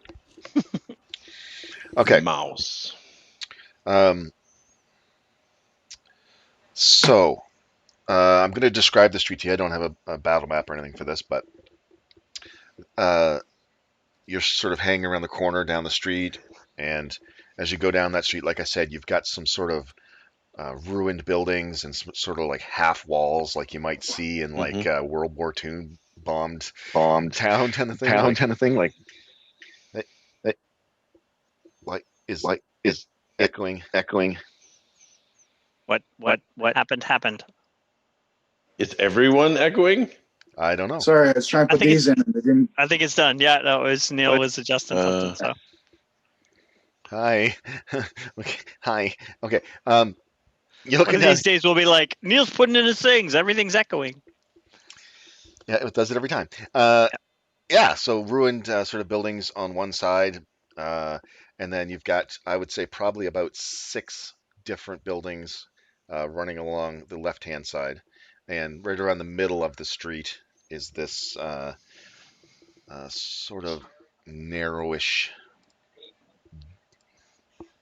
Okay. Mouse. So I'm going to describe the street to you. I don't have a battle map or anything for this, but you're sort of hanging around the corner down the street, and as you go down that street, like I said, you've got some sort of ruined buildings and some sort of like half walls, like you might see in like World War II bombed town kind of thing. Like is echoing. What happened? Is everyone echoing? I don't know. Sorry, I was trying to put these in, and they didn't. I think it's done. Yeah, that was Neil was adjusting something. So Hi. Okay. Hi. Okay. You're one looking of down. these days we'll be like, Neil's putting in his things. Everything's echoing. Yeah, it does it every time. Yeah, so ruined sort of buildings on one side, and then you've got, I would say, probably about 6 different buildings running along the left-hand side, and right around the middle of the street is this sort of narrowish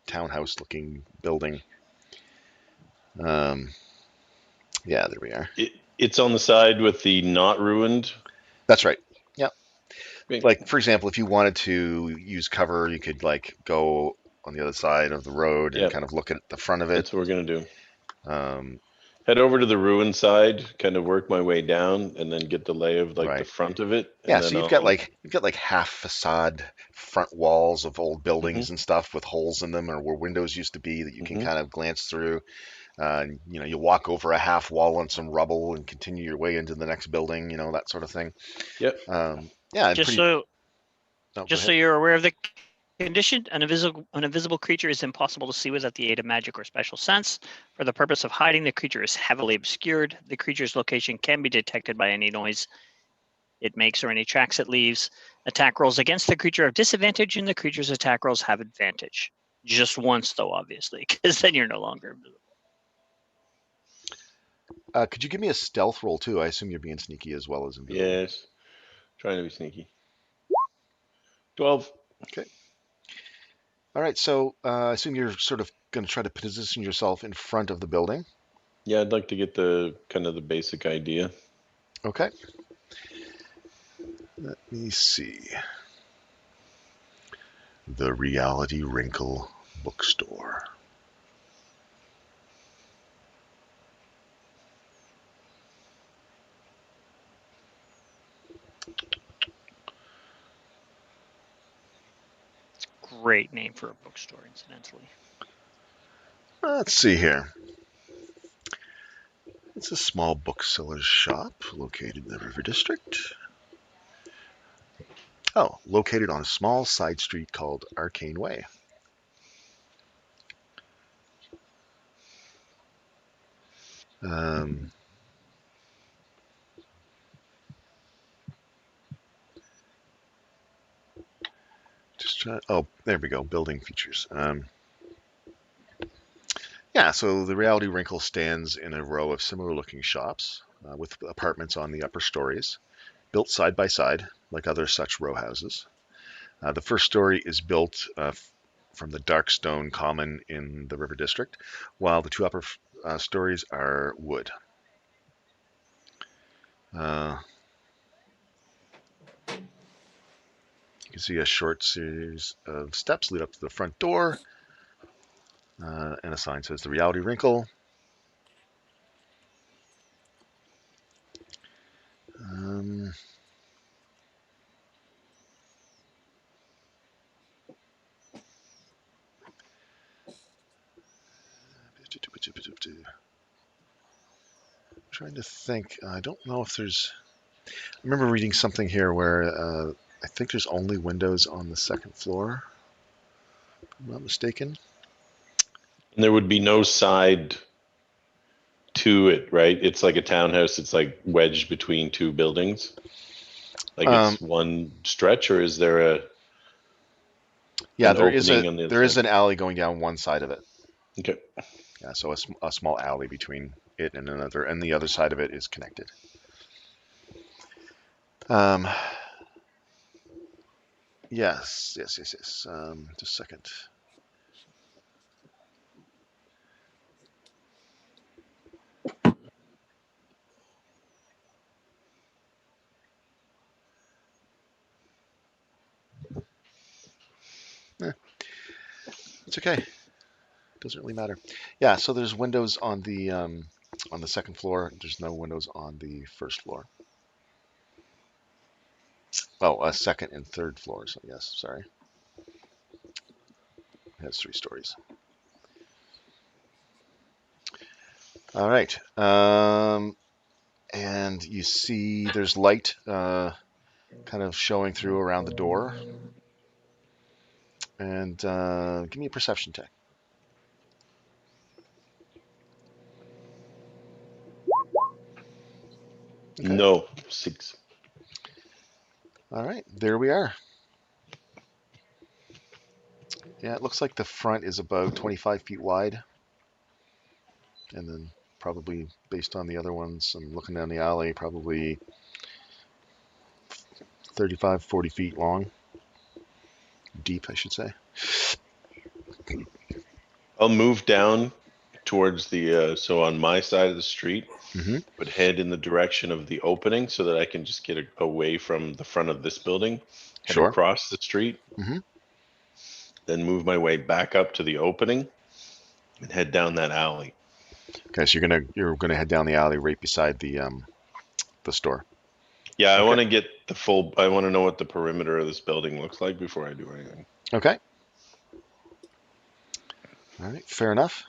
townhouse-looking building. Yeah, there we are. It's on the side with the not ruined. That's right. Yeah. Great. Like, for example, if you wanted to use cover, you could like go on the other side of the road and kind of look at the front of it. That's what we're gonna do. Head over to the ruined side, kind of work my way down, and then get the lay of like the front of it. Yeah, and so then you've got like half facade front walls of old buildings and stuff with holes in them, or where windows used to be that you can kind of glance through. You walk over a half wall on some rubble and continue your way into the next building, that sort of thing. Yep. Yeah. Just so you're aware of the condition, an invisible creature is impossible to see without the aid of magic or special sense. For the purpose of hiding, the creature is heavily obscured. The creature's location can be detected by any noise it makes or any tracks it leaves. Attack rolls against the creature have disadvantage, and the creature's attack rolls have advantage. Just once, though, obviously, because then you're no longer invisible. Could you give me a stealth roll too? I assume you're being sneaky as well as invisible. Yes. Trying to be sneaky. 12. Okay. All right. So I assume you're sort of going to try to position yourself in front of the building. Yeah, I'd like to get the kind of the basic idea. Okay. Let me see. The Reality Wrinkle bookstore. Great name for a bookstore, incidentally. Let's see here. It's a small bookseller's shop located in the River District. Oh, located on a small side street called Arcane Way. Just try. Oh, there we go. Building features. Yeah, so the Reality Wrinkle stands in a row of similar-looking shops with apartments on the upper stories, built side by side like other such row houses. The first story is built from the dark stone common in the River District, while the two upper stories are wood. You can see a short series of steps lead up to the front door, and a sign says the Reality Wrinkle. Trying to think. I don't know if there's. I remember reading something here where I think there's only windows on the second floor. If I'm not mistaken. And there would be no side to it, right? It's like a townhouse. It's like wedged between two buildings. Like it's one stretch, or is there Yeah, an opening on the other there is side? an alley going down one side of it. Okay. Yeah, so a small alley between it and another, and the other side of it is connected. Yes. Just a second. It's okay. Doesn't really matter. Yeah, so there's windows on the second floor. There's no windows on the first floor. Oh, second and third floors. Yes, sorry. It has 3 stories. All right. And you see there's light kind of showing through around the door. And give me a perception check. Okay. No, 6. All right, there we are. Yeah, it looks like the front is about 25 feet wide. And then probably based on the other ones, I'm looking down the alley, probably 35, 40 feet long. Deep, I should say. I'll move down towards the so on my side of the street, but head in the direction of the opening so that I can just get away from the front of this building, head Sure. across the street, then move my way back up to the opening and head down that alley. Okay, so you're gonna head down the alley right beside the store. Yeah, I Okay. want to get the full. I want to know what the perimeter of this building looks like before I do anything. Okay. All right, fair enough.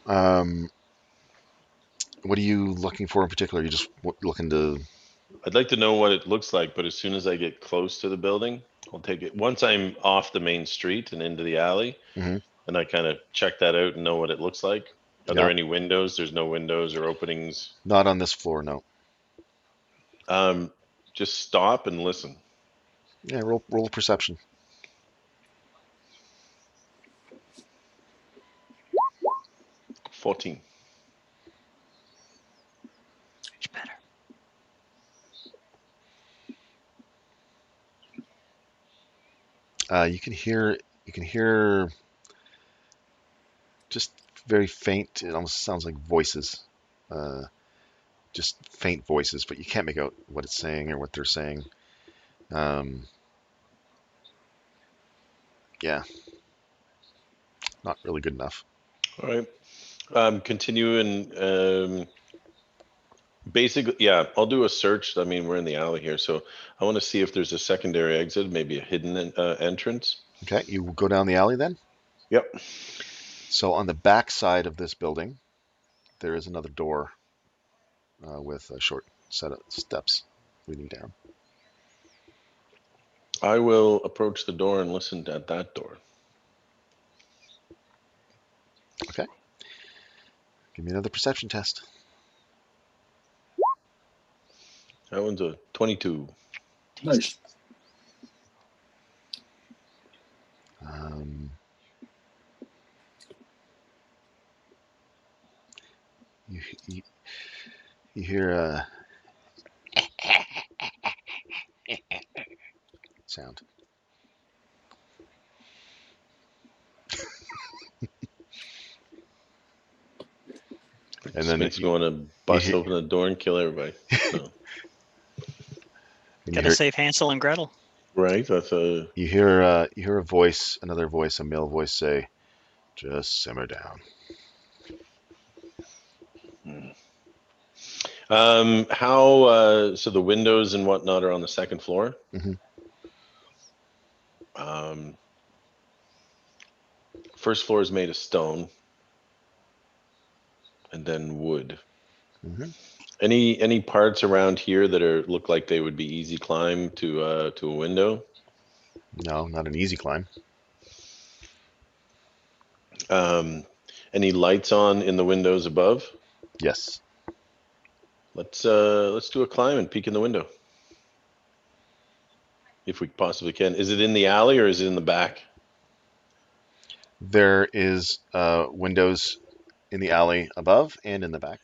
What are you looking for in particular? Are you just looking to? I'd like to know what it looks like, but as soon as I get close to the building, I'll take it. Once I'm off the main street and into the alley, Mhm. and I kind of check that out and know what it looks like, Are there any windows? There's no windows or openings. Not on this floor, no. Just stop and listen. Yeah, roll perception. 14. Much better. You can hear just very faint. It almost sounds like voices, just faint voices, but you can't make out what it's saying or what they're saying. Yeah, not really good enough. All right. Continue and basically, yeah, I'll do a search. I mean, we're in the alley here, so I want to see if there's a secondary exit, maybe a hidden entrance. Okay, you go down the alley then. Yep. So on the back side of this building, there is another door with a short set of steps leading down. I will approach the door and listen at that door. Okay. Give me another perception test. That one's a 22. Nice. You, you, you hear a sound. And then Smith's going to bust hear- open the door and kill everybody. So. and Gotta save Hansel and Gretel. Right. That's a. you hear a voice, another voice, a male voice say, "Just simmer down." How? So the windows and whatnot are on the second floor. Mhm. First floor is made of stone, and then wood. Mm-hmm. Any parts around here that look like they would be easy climb to a window? No, not an easy climb. Any lights on in the windows above? Yes. Let's do a climb and peek in the window. If we possibly can. Is it in the alley or is it in the back? There is windows in the alley above and in the back.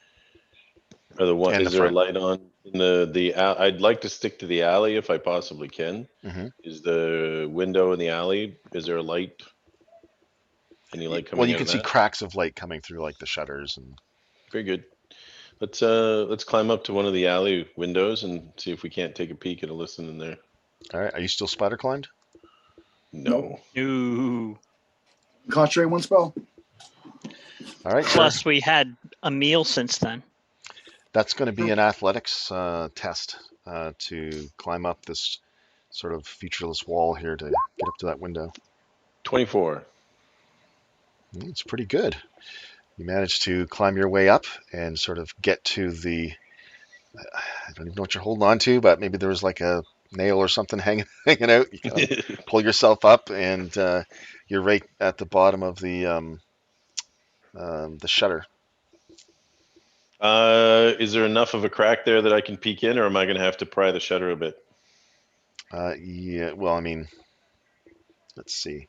Or And is the there a front. light on in the I'd like to stick to the alley if I possibly can. Mm-hmm. Is the window in the alley, is there a light? Any light Well, coming you out can of see that? cracks of light coming through like the shutters and. Very good. Let's climb up to one of the alley windows and see if we can't take a peek and a listen in there. All right. Are you still spider climbed? No. Ooh. Concentrate one spell. All right, sir. Plus, we had a meal since then. That's going to be an athletics test to climb up this sort of featureless wall here to get up to that window. 24. It's pretty good. You managed to climb your way up and sort of get to the. I don't even know what you're holding on to, but maybe there was like a nail or something hanging out. You kind of pull yourself up, and you're right at the bottom of the shutter. Is there enough of a crack there that I can peek in, or am I going to have to pry the shutter a bit? Yeah. Well, I mean, let's see.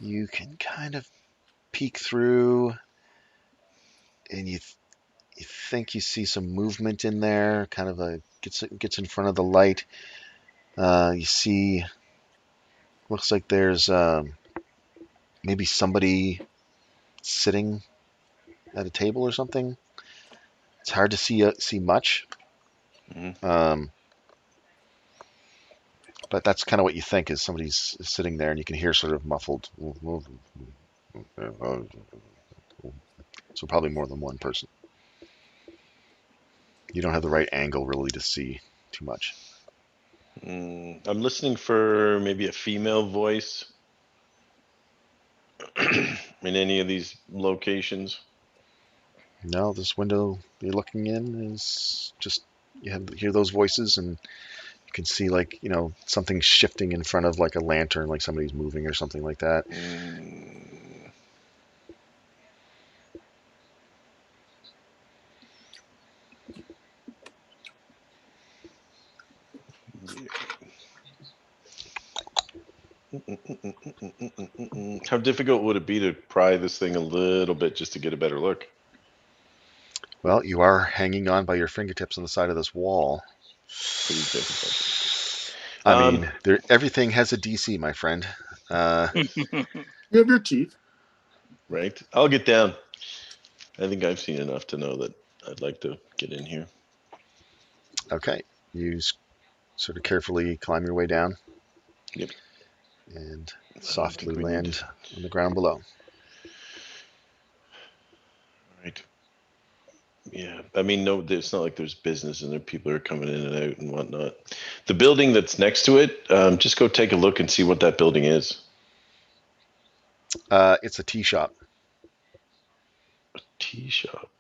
You can kind of peek through, and you think you see some movement in there. Kind of gets in front of the light. You see, looks like there's maybe somebody sitting at a table or something. It's hard to see much, Mm-hmm. but that's kind of what you think is somebody's sitting there, and you can hear sort of muffled. So probably more than one person. You don't have the right angle really to see too much. I'm listening for maybe a female voice in any of these locations. No, this window you're looking in is just you hear those voices and You can see like something shifting in front of like a lantern, like somebody's moving or something like that. How difficult would it be to pry this thing a little bit just to get a better look? Well, you are hanging on by your fingertips on the side of this wall. Pretty difficult. I mean, everything has a DC, my friend. You have your teeth. Right? I'll get down. I think I've seen enough to know that I'd like to get in here. Okay, you sort of carefully climb your way down. Yep. And I softly think we land need... on the ground below. Right. Yeah, I mean, no, it's not like there's business and there people are coming in and out and whatnot. The building that's next to it, just go take a look and see what that building is. It's a tea shop. Tea shop.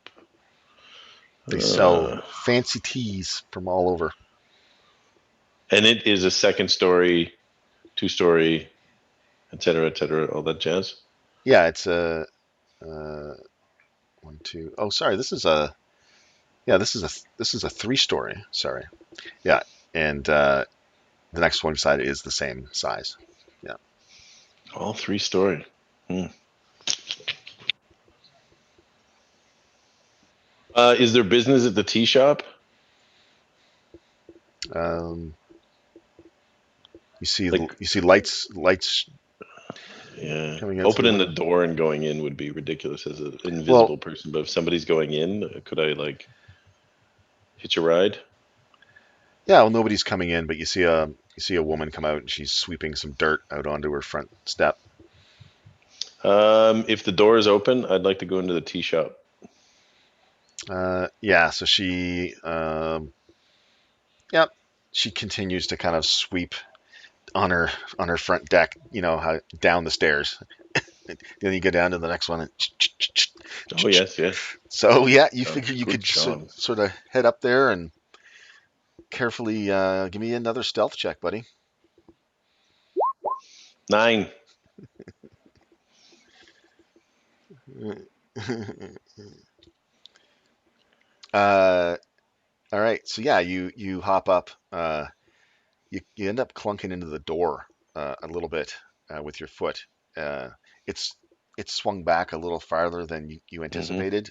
They sell fancy teas from all over. And it is a second story, 2-story, et cetera, all that jazz. Yeah, it's a 1, 2. Oh, sorry. This is a 3-story. Sorry. Yeah, and the next one beside it is the same size. Yeah. All 3-story. Is there business at the tea shop? You see lights. Yeah. Coming out through the Opening the window. door and going in would be ridiculous as an invisible person. But if somebody's going in, could I like hitch a ride? Yeah, well, nobody's coming in, but you see a woman come out and she's sweeping some dirt out onto her front step. If the door is open, I'd like to go into the tea shop. Yeah, so she, she continues to kind of sweep on her front deck. You know how down the stairs. Then you go down to the next one. And Oh yes. So yeah, you figure you good could job. sort of head up there and carefully give me another stealth check, buddy. 9. All right, so yeah, you hop up. You end up clunking into the door a little bit with your foot. It's swung back a little farther than you anticipated,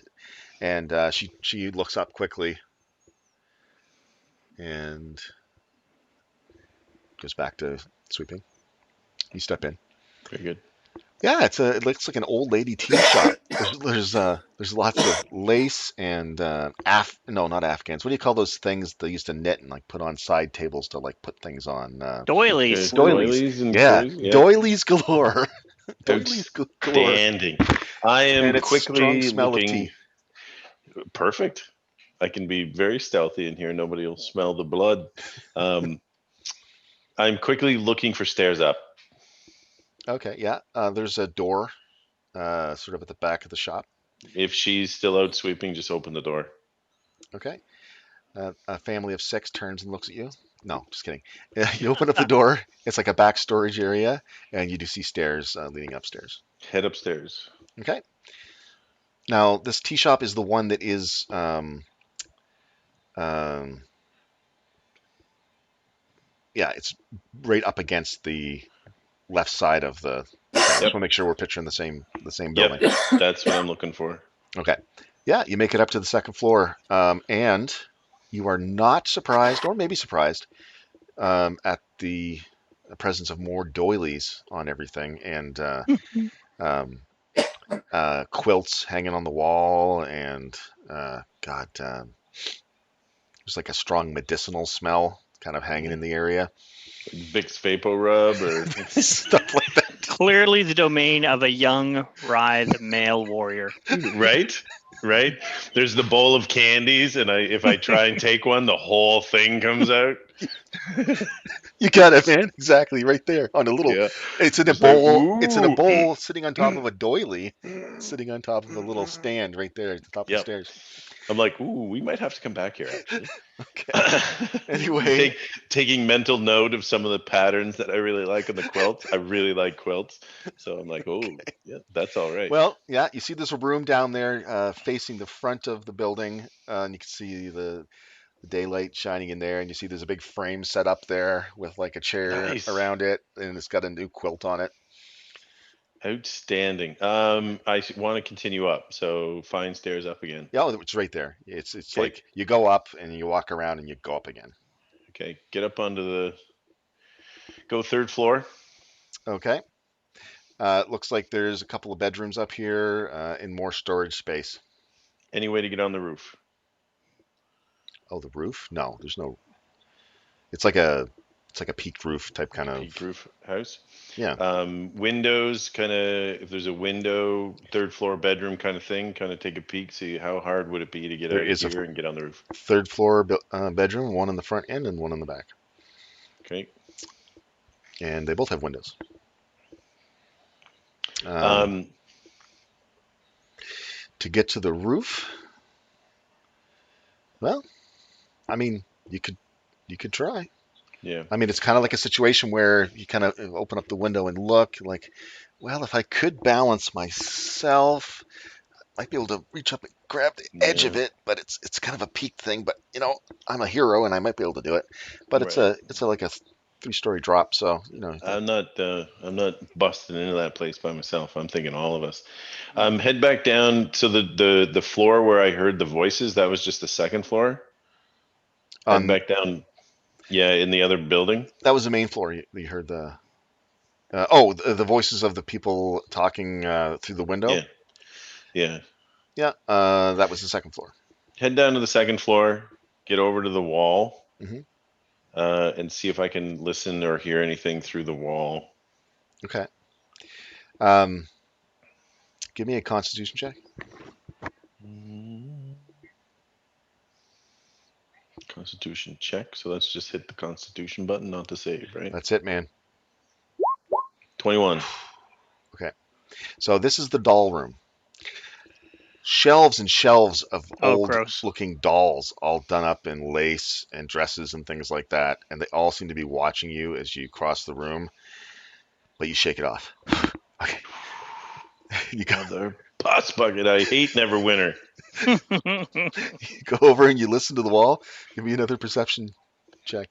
and she looks up quickly and goes back to sweeping. You step in. Very good. Yeah, it looks like an old lady tea shop. There's lots of lace and not Afghans. What do you call those things they used to knit and like put on side tables to like put things on? Doilies. Doilies and Yeah, toys. Yeah. doilies galore. Doilies galore. Outstanding. I am And it's strong quickly smell of looking. tea. Perfect. I can be very stealthy in here. Nobody will smell the blood. I'm quickly looking for stairs up. Okay, yeah. There's a door sort of at the back of the shop. If she's still out sweeping, just open the door. Okay. A family of 6 turns and looks at you. No, just kidding. You open up the door. It's like a back storage area, and you do see stairs leading upstairs. Head upstairs. Okay. Now, this tea shop is the one that is it's right up against the left side of the thing. I just want to make sure we're picturing the same building. Yep, that's what I'm looking for. Okay. Yeah, you make it up to the second floor, and you are not surprised, or maybe surprised, at the presence of more doilies on everything, and quilts hanging on the wall, and there's like a strong medicinal smell kind of hanging in the area. Vicks Vapo Rub or Stuff like that. Clearly the domain of a young, writhe male warrior. Right? There's the bowl of candies, and if I try and take one, the whole thing comes out. You got it, man. Exactly, right there on a little. Yeah. It's in a Just like, bowl. It's in a ooh. bowl, sitting on top of a doily, sitting on top of a little stand right there at the top of the Yep. stairs. I'm like, ooh, we might have to come back here actually. Okay. Anyway. Taking mental note of some of the patterns that I really like on the quilts. I really like quilts, so I'm like, oh, yeah, that's all right. Well, yeah, you see there's a room down there facing the front of the building, and you can see the daylight shining in there, and you see there's a big frame set up there with like a chair Nice. around it, and it's got a new quilt on it. Outstanding. I want to continue up, so find stairs up again. Yeah, oh, it's right there. It's Okay. like you go up and you walk around and you go up again. Okay, get up onto the. Go 3rd floor. Okay. It looks like there's a couple of bedrooms up here and more storage space. Any way to get on the roof? Oh, the roof? No, there's no. It's like a peaked roof type kind of. Peaked roof house. Yeah. Windows, kind of. If there's a window, 3rd floor bedroom kind of thing, kind of take a peek. See how hard would it be to get There out is of a here and get on the roof. 3rd floor bedroom, one on the front end and one on the back. Okay. And they both have windows. To get to the roof, well, I mean, you could try. Yeah. I mean, it's kind of like a situation where you kind of open up the window and look like, well, if I could balance myself, I might be able to reach up and grab the edge of Yeah. it, but it's kind of a peaked thing. But you know, I'm a hero and I might be able to do it. But it's Right. like a 3-story drop, so you know. I'm not busting into that place by myself. I'm thinking all of us. Head back down. So the floor where I heard the voices, that was just the 2nd floor. Head back down. Yeah, in the other building. That was the main floor. You heard the the voices of the people talking through the window. Yeah. Yeah. Yeah, that was the 2nd floor. Head down to the 2nd floor. Get over to the wall. Mhm. And see if I can listen or hear anything through the wall. Okay. Give me a Constitution check. Constitution check. So let's just hit the Constitution button, not to save, right? That's it, man. 21. Okay. So this is the doll room. Shelves and shelves of old gross. looking dolls, all done up in lace and dresses and things like that. And they all seem to be watching you as you cross the room, but you shake it off. Okay. You go, Mother pus bucket. I hate Neverwinter. you go over and you listen to the wall. Give me another perception check.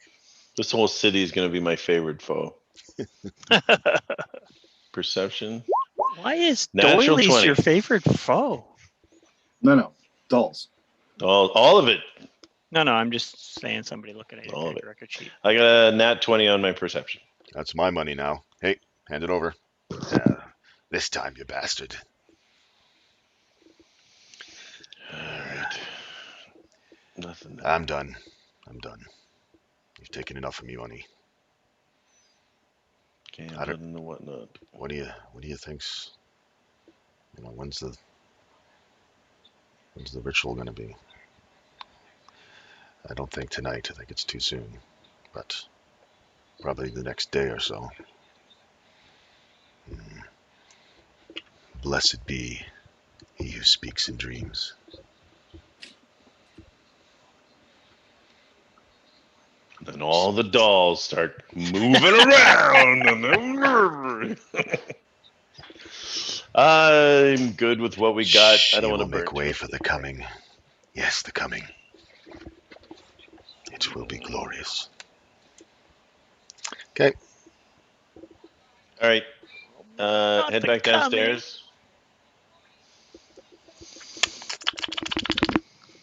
This whole city is going to be my favorite foe. Perception. Why is Natural doilies 20. your favorite foe? No, dolls. All of it. No, I'm just saying somebody looking at your All of it. character record sheet. I got a nat 20 on my perception. That's my money now. Hey, hand it over. This time, you bastard. All right. Nothing. I'm done. You've taken enough of me, money. Okay, I'm done in the whatnot. What do you think's? You know, when's the ritual going to be? I don't think tonight. I think it's too soon, but probably the next day or so. Blessed be he who speaks in dreams. Then all the dolls start moving around. I'm good with what we got. I don't want to make way for the coming. Yes, the coming. It will be glorious. Okay. All right. Head back downstairs.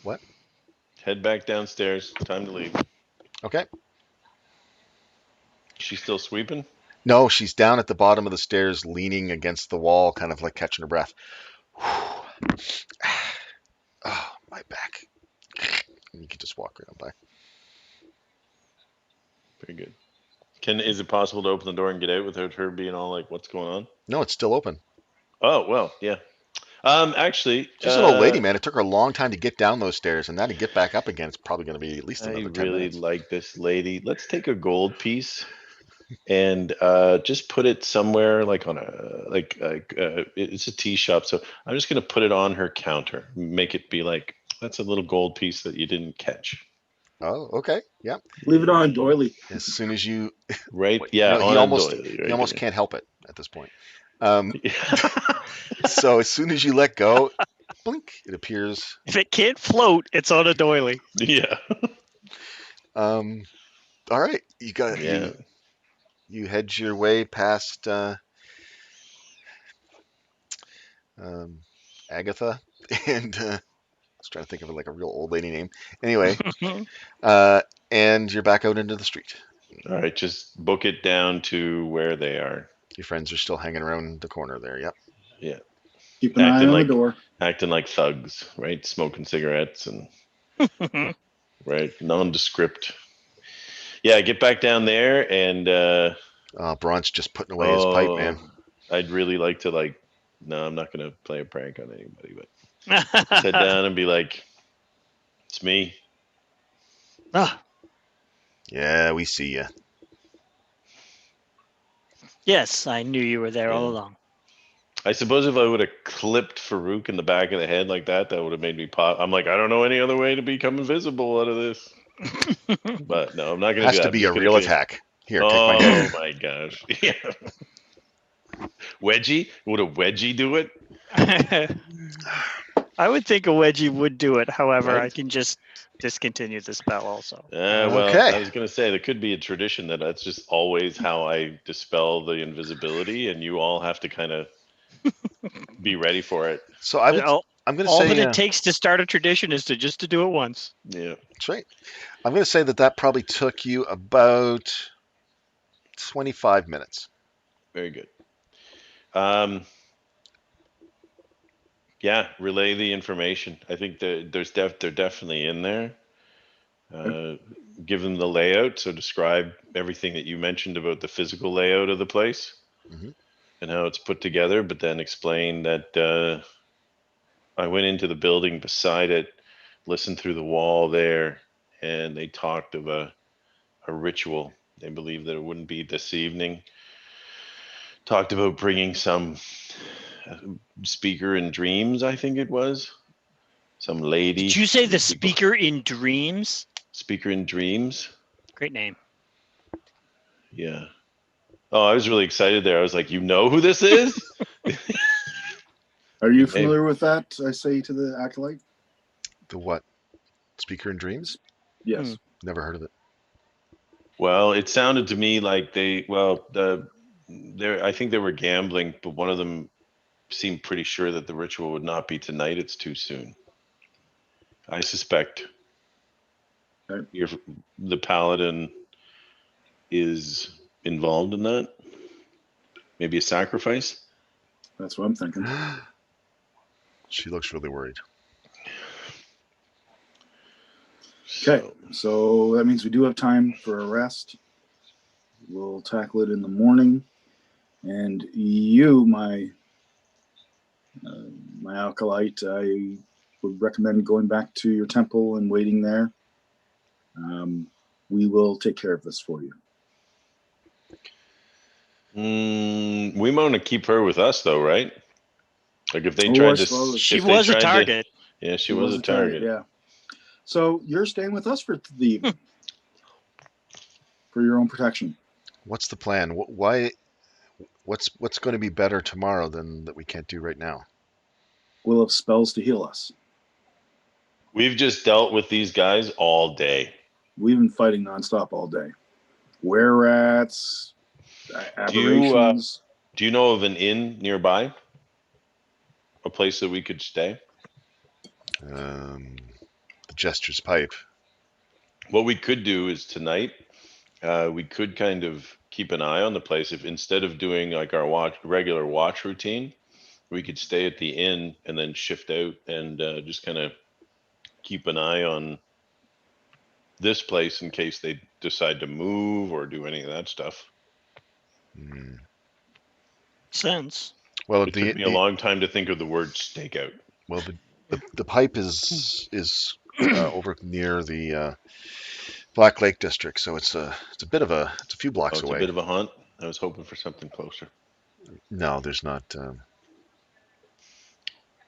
What? Head back downstairs. Time to leave. Okay. She's still sweeping? No, she's down at the bottom of the stairs, leaning against the wall, kind of like catching her breath. Oh, my back. And you can just walk right on by. Very good. Is it possible to open the door and get out without her being all like, "What's going on"? No, it's still open. Oh well, yeah. Actually, she's an old lady, man. It took her a long time to get down those stairs, and now to get back up again, it's probably going to be at least another 10 minutes. I really like this lady. Let's take a gold piece and just put it somewhere like on it's a tea shop. So I'm just going to put it on her counter, make it be like That's a little gold piece that you didn't catch. Oh, okay. Yeah. Leave it on a doily. As soon as you, Right? you Yeah, know, on a doily he right almost there. can't help it at this point. So as soon as you let go, blink, it appears. If it can't float, it's on a doily. Yeah. All right, you got Yeah. you hedge your way past Agatha, and I was trying to think of like a real old lady name. Anyway, uh, and you're back out into the street. All right, just book it down to where they are. Your friends are still hanging around the corner there. Yep. Yeah. Keep an eye on the door. Acting like thugs, right? Smoking cigarettes and right, nondescript. Yeah, get back down there and Braun's just putting away his pipe, man. I'd really like to no, I'm not gonna play a prank on anybody, but sit down and be like, it's me. Ah, Yeah, we see you. yes, I knew you were there all Yeah. along. I suppose if I would have clipped Farouk in the back of the head like that, that would have made me pop. I'm like, I don't know any other way to become invisible out of this. But no, I'm not gonna Has do that. to I'm be a just gonna real finish. attack. Here, take my Oh head. my gosh. Yeah. Wedgie? Would a wedgie do it? I would think a wedgie would do it. However, Right? I can just discontinue the spell also. Well, Okay. I was gonna say there could be a tradition that's just always how I dispel the invisibility, and you all have to kind of be ready for it. So You know, I'm going to all say that it takes to start a tradition is to do it once. Yeah. that's right. I'm going to say that probably took you about 25 minutes. Very good. Yeah, relay the information. I think that they're definitely in there. Give them the layout. So describe everything that you mentioned about the physical layout of the place Mhm. and how it's put together, but then explain that I went into the building beside it, listened through the wall there, and they talked of a ritual. They believed that it wouldn't be this evening. Talked about bringing some speaker in dreams, I think it was. Some lady. Did you say the People- speaker in dreams? Speaker in dreams. Great name. Yeah. Oh, I was really excited there. I was like, you know who this is? Are you Good name. familiar with that? I say to the acolyte. The what? Speaker in Dreams? Yes. Never heard of it. Well, it sounded to me like I think they were gambling, but one of them seemed pretty sure that the ritual would not be tonight. It's too soon. I suspect Okay. the paladin is involved in that. Maybe a sacrifice. That's what I'm thinking. She looks really worried. Okay, so that means we do have time for a rest. We'll tackle it in the morning. And you, my acolyte, I would recommend going back to your temple and waiting there. We will take care of this for you. We want to keep her with us, though, right? Like if they Oh, I tried to, suppose. She if they was a tried to- target. yeah, she was a target. Yeah. So you're staying with us for the evening for your own protection. What's the plan? Why? What's going to be better tomorrow than that we can't do right now? We'll have spells to heal us. We've just dealt with these guys all day. We've been fighting nonstop all day. Were rats, Do you, aberrations. Do you know of an inn nearby? A place that we could stay? The Jester's Pipe. What we could do is tonight, we could kind of keep an eye on the place. If instead of doing like our regular watch routine, we could stay at the inn and then shift out and just kind of keep an eye on this place in case they decide to move or do any of that stuff. Hmm. Sense. Well, It took me a long time to think of the word stakeout. well, the pipe is over near the Black Lake district, so it's a few blocks It's away. a bit of a hunt. I was hoping for something closer. No, there's not.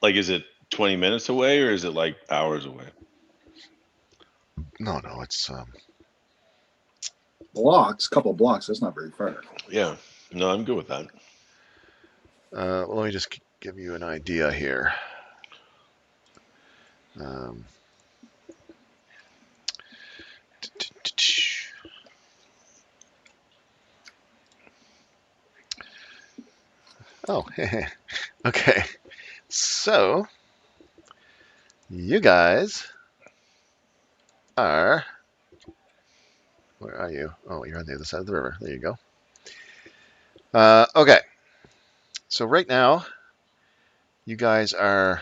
Like, is it 20 minutes away, or is it like hours away? No, it's Blocks, couple blocks. That's not very far. Yeah. No, I'm good with that. let me just give you an idea here. Um, oh, okay. So you guys are. Where are you? Oh, you're on the other side of the river. There you go. Okay. So right now, you guys are.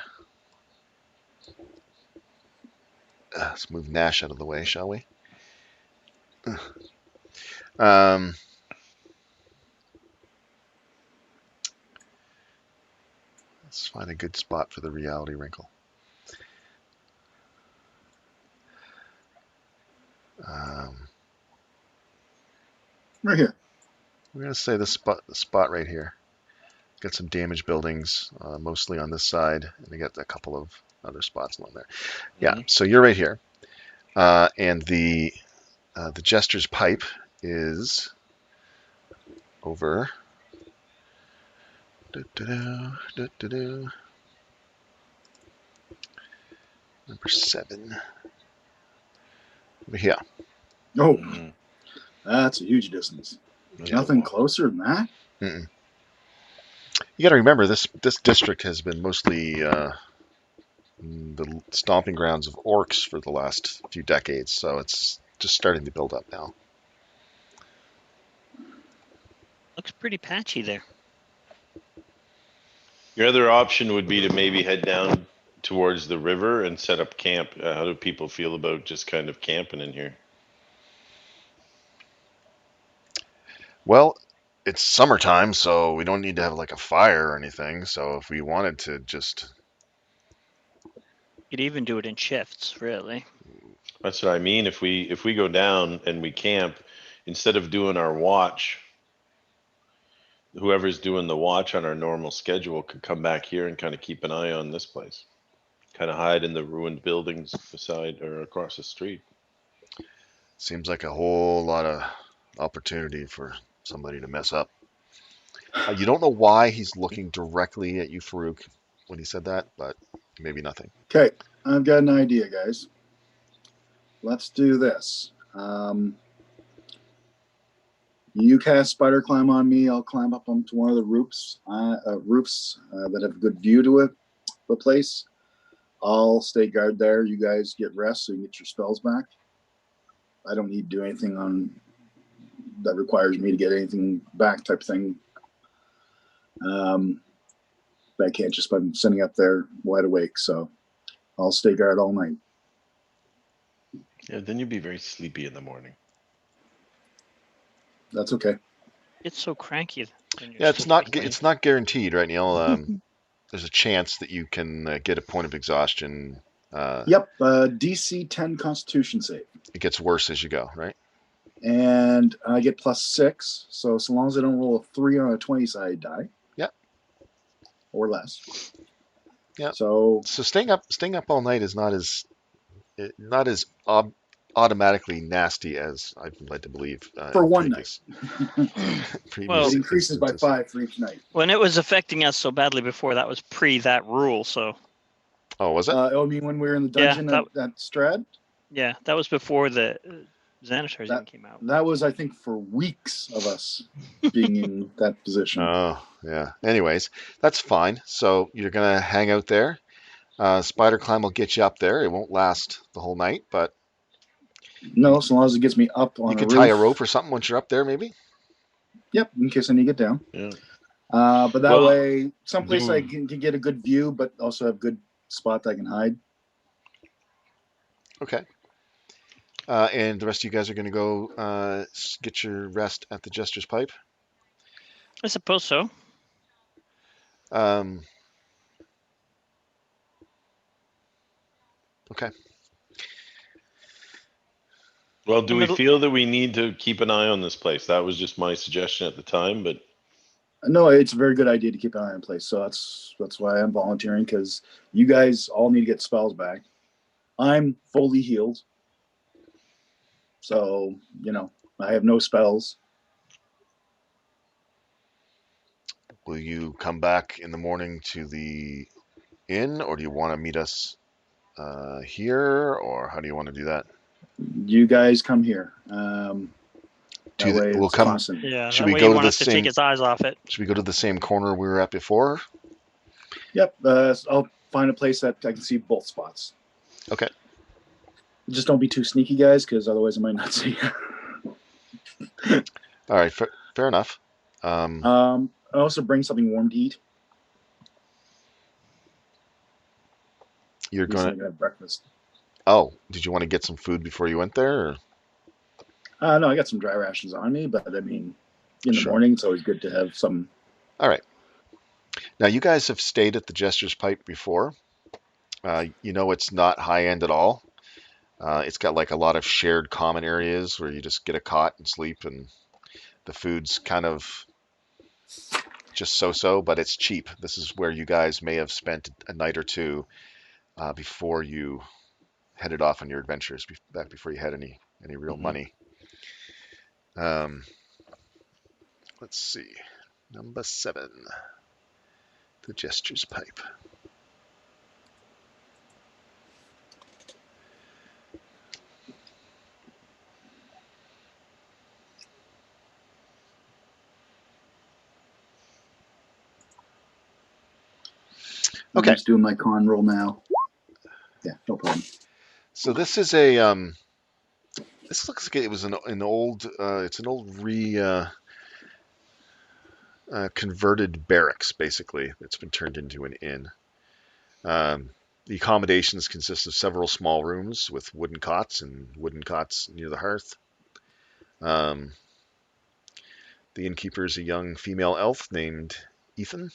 Let's move Nash out of the way, shall we? Um, let's find a good spot for the reality wrinkle. Right here. We're gonna say the spot right here. Got some damaged buildings, mostly on this side, and we got a couple of other spots along there. Yeah, so you're right here, and the jester's pipe is over. Number 7. Over here. Oh, Mhm. that's a huge distance. There's Yeah, nothing well, closer than that. Mm-mm. You got to remember this district has been mostly the stomping grounds of orcs for the last few decades, so it's just starting to build up now. Looks pretty patchy there. Your other option would be to maybe head down towards the river and set up camp. How do people feel about just kind of camping in here? Well, it's summertime, so we don't need to have like a fire or anything. So if we wanted to just, You'd even do it in shifts, really. That's what I mean. If we go down and we camp, instead of doing our watch, whoever's doing the watch on our normal schedule could come back here and kind of keep an eye on this place. Kind of hide in the ruined buildings beside or across the street. seems like a whole lot of opportunity for somebody to mess up. You don't know why he's looking directly at you, Farouk, when he said that, but maybe nothing. Okay, I've got an idea, guys. Let's do this. You cast spider climb on me. I'll climb up onto one of the roofs that have a good view to it, the place. I'll stay guard there. You guys get rest so you can get your spells back. I don't need to do anything on that requires me to get anything back type thing. I can't just by sitting up there wide awake. So I'll stay guard all night. Yeah, then you'd be very sleepy in the morning. That's okay. It's so cranky when you're Yeah, it's not sleeping. it's not guaranteed, right, Neil? There's a chance that you can get a point of exhaustion. Yep, DC 10 Constitution save. It gets worse as you go, right? And I get +6. So long as I don't roll a 3 on a 20 side die. Yep. Or less. Yeah. So staying up all night is not as automatically nasty as I've led to believe. For one previous, night. Well, It increases by 5 for each night. When it was affecting us so badly before, that was pre that rule. So Oh, was it? I mean, when we were in the dungeon at Strad? Yeah, that was before the Xanatars even came out. That was, I think, for weeks of us being in that position. Oh, yeah. Anyways, that's fine. So you're going to hang out there. Spider climb will get you up there. It won't last the whole night, but... No, so long as it gets me up on a roof. You could tie a rope or something once you're up there, maybe? Yep, in case I need to get down. Yeah. But that way, someplace I can get a good view, but also have good spot that I can hide. Okay. And the rest of you guys are going to go get your rest at the Jester's Pipe? I suppose so. Okay. Well, do we feel that we need to keep an eye on this place? That was just my suggestion at the time, but No, it's a very good idea to keep an eye on place. So that's why I'm volunteering, because you guys all need to get spells back. I'm fully healed, so I have no spells. Will you come back in the morning to the inn, or do you want to meet us here, or how do you want to do that? You guys come here. Do That way we'll it's come. constant. Yeah, Should that we way go you to won't the have to take same? his eyes off it. Should we go to the same corner we were at before? Yep. I'll find a place that I can see both spots. Okay. Just don't be too sneaky, guys, because otherwise I might not see you. All right. Fair enough. I also bring something warm to eat. You're At least gonna. I can have breakfast. Oh, did you want to get some food before you went there? Or? No, I got some dry rations on me, but I mean, in the Sure. morning it's always good to have some. All right. Now you guys have stayed at the Jester's Pipe before. It's not high end at all. It's got like a lot of shared common areas where you just get a cot and sleep, and the food's kind of just so-so, but it's cheap. This is where you guys may have spent a night or two before you headed off on your adventures, back before you had any real Mhm. money. Let's see. Number 7, the Jester's Pipe. I'm Okay, just doing my con roll now. Yeah, no problem. so this is a this looks like it was an old it's an old converted barracks, basically. It's been turned into an inn. The accommodations consist of several small rooms with wooden cots near the hearth. Um, the innkeeper is a young female elf named Ethan.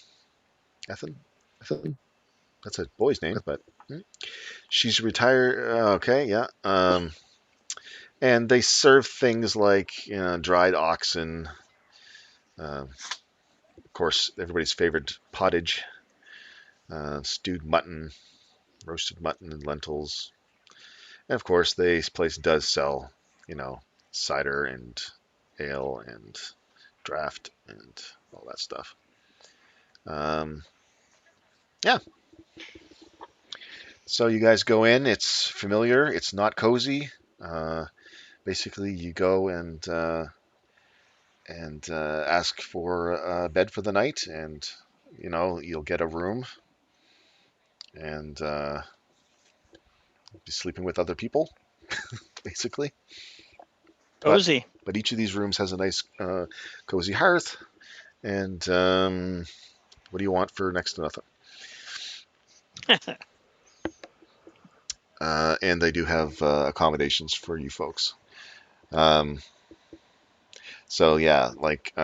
Ethan? Ethan? That's a boy's name, but she's retired. Okay, yeah. And they serve things like dried oxen, of course, everybody's favorite pottage, stewed mutton, roasted mutton and lentils. And of course, this place does sell, cider and ale and draft and all that stuff. Um, yeah. So you guys go in. It's familiar. It's not cozy. Uh, Basically, you go and ask for a bed for the night, and you'll get a room and be sleeping with other people, basically. But Cozy. but each of these rooms has a nice cozy hearth. And what do you want for next to nothing? And they do have accommodations for you folks. Um, so yeah, like 2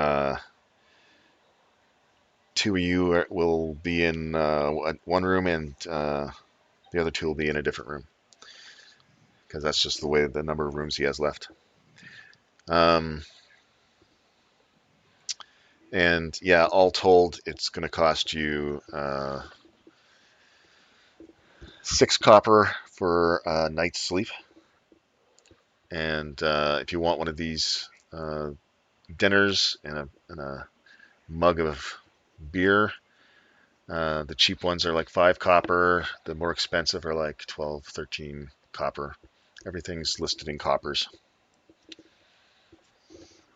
of you will be in one room, and the other 2 will be in a different room, because that's just the way the number of rooms he has left. Um, and yeah, all told, it's going to cost you 6 copper for a night's sleep. And if you want one of these dinners and a mug of beer, the cheap ones are like 5 copper. The more expensive are like 12, 13 copper. Everything's listed in coppers.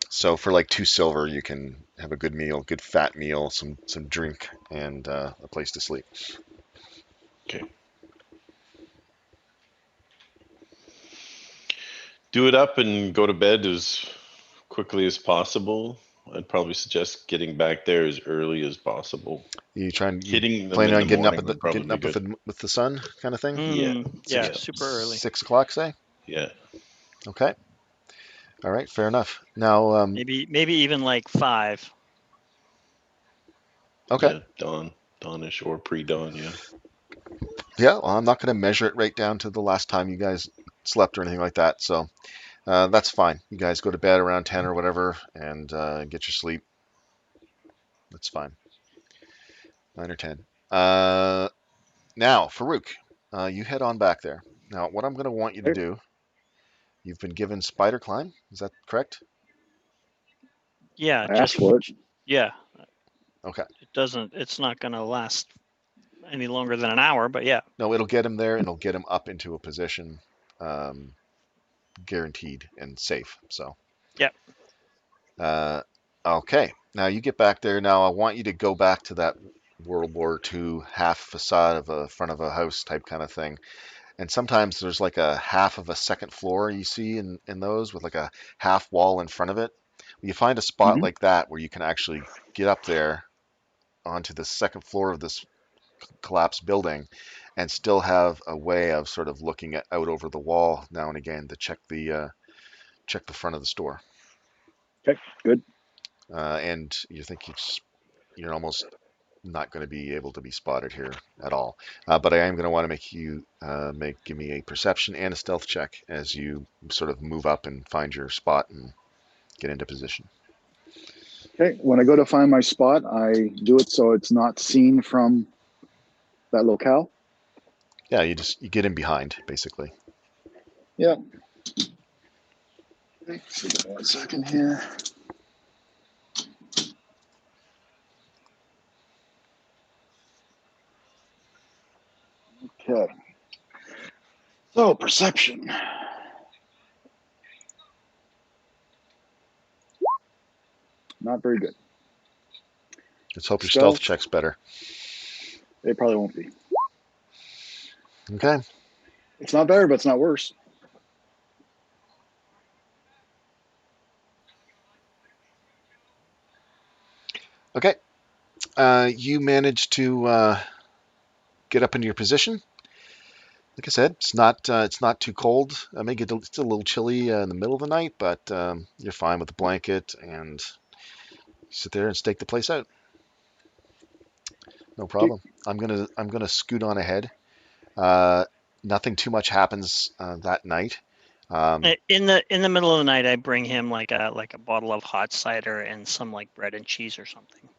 So for like 2 silver, you can have a good meal, good fat meal, some drink, and a place to sleep. Okay. Do it up and go to bed as quickly as possible. I'd probably suggest getting back there as early as possible. You Hitting them planning in on the morning would probably getting be up good. with the sun kind of thing? Yeah. Yeah, Yeah. super early. 6 o'clock, say? Yeah. Okay. All right, fair enough. Now, Maybe even like 5. okay. Yeah. Dawnish or pre-dawn. Yeah. Yeah, well, I'm not going to measure it right down to the last time you guys slept or anything like that. So that's fine. You guys go to bed around 10 or whatever and get your sleep. That's fine. 9 or 10. Now, Farouk, you head on back there. Now, what I'm going to want you to Okay. do, you've been given spider climb. Is that correct? Yeah, I asked for it. yeah. Okay. It's not going to last any longer than an hour, but yeah. No, it'll get him there, and it'll get him up into a position, um, guaranteed and safe. So. Yep. Okay. Now you get back there. Now I want you to go back to that World War II half facade of a front of a house type kind of thing. And sometimes there's like a half of a second floor you see in those with like a half wall in front of it. You find a spot Mhm. like that where you can actually get up there onto the second floor of this collapsed building and still have a way of sort of looking out over the wall now and again to check the front of the store. Okay, good. And you think you're almost not going to be able to be spotted here at all. But I am going to want to make you give me a perception and a stealth check as you sort of move up and find your spot and get into position. Okay, when I go to find my spot, I do it so it's not seen from that locale. Yeah, you get in behind basically. Yeah. Let's see, 1 second here. Okay. So perception. Not very good. Let's hope your stealth Stealth. check's better. It probably won't be. Okay. It's not better, but it's not worse. Okay. You managed to get up into your position. Like I said, it's not too cold. Maybe it's a little chilly in the middle of the night, but you're fine with the blanket and sit there and stake the place out. No Okay. problem. I'm gonna scoot on ahead. Uh, Nothing too much happens that night. In the middle of the night, I bring him like a bottle of hot cider and some like bread and cheese or something.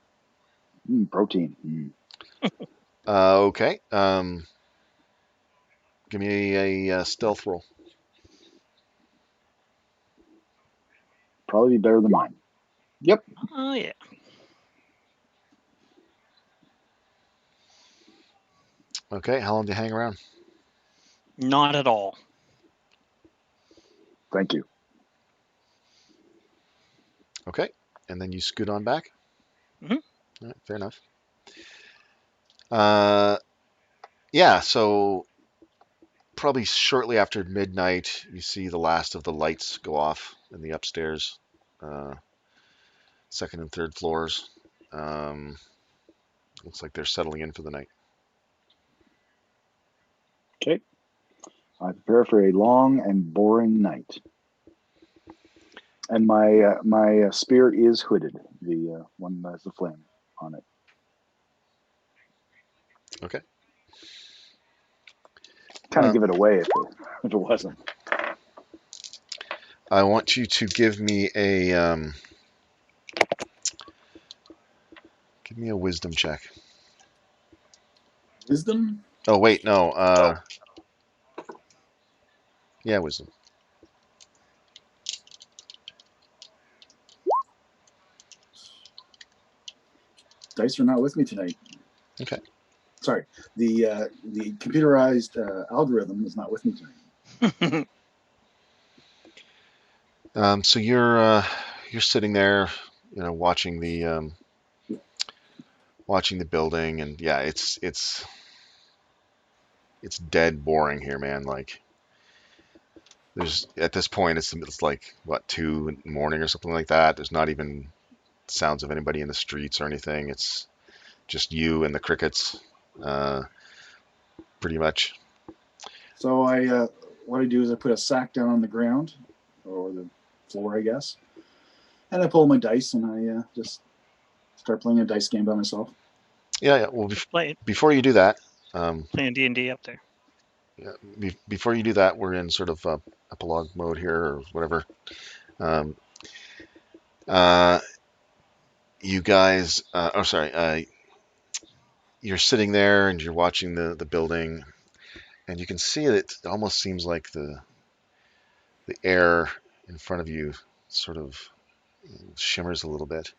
Protein. Okay. Give me a stealth roll. Probably be better than mine. Yep. Oh yeah. Okay. How long do you hang around? Not at all. Thank you. Okay. And then you scoot on back. Mhm. All right, fair enough. Uh, yeah. So probably shortly after midnight, you see the last of the lights go off in the upstairs, uh, second and third floors. Um, Looks like they're settling in for the night. Okay. I prepare for a long and boring night. And my spear is hooded. The one that has the flame on it. Okay. Kind of Uh, give it away if it wasn't. I want you to give me a wisdom check. Wisdom. Oh wait, no. Yeah, wisdom. Dice are not with me tonight. Okay. Sorry, the computerized algorithm is not with me tonight. So you're sitting there, watching the building, and yeah, it's dead boring here, man. Like there's at this point it's like what 2 in the morning or something like that. There's not even sounds of anybody in the streets or anything. It's just you and the crickets, uh, pretty much. So what I do is I put a sack down on the ground or the floor, I guess, and I pull my dice and I just start playing a dice game by myself. Yeah. Well, playing before you do that, um, D&D up there. yeah, before you do that, we're in sort of epilogue mode here or whatever. Um, uh, you guys, you're sitting there and you're watching the building, and you can see that it almost seems like the air in front of you sort of shimmers a little bit.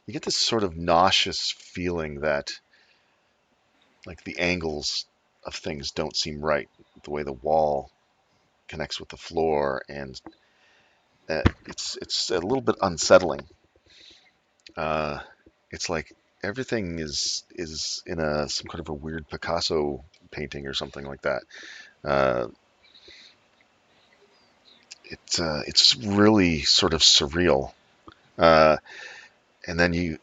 You get this sort of nauseous feeling that like the angles of things don't seem right, the way the wall connects with the floor, and it's a little bit unsettling. Uh, it's like everything is in some kind of a weird Picasso painting or something like that. Uh, it's really sort of surreal. Uh, and then you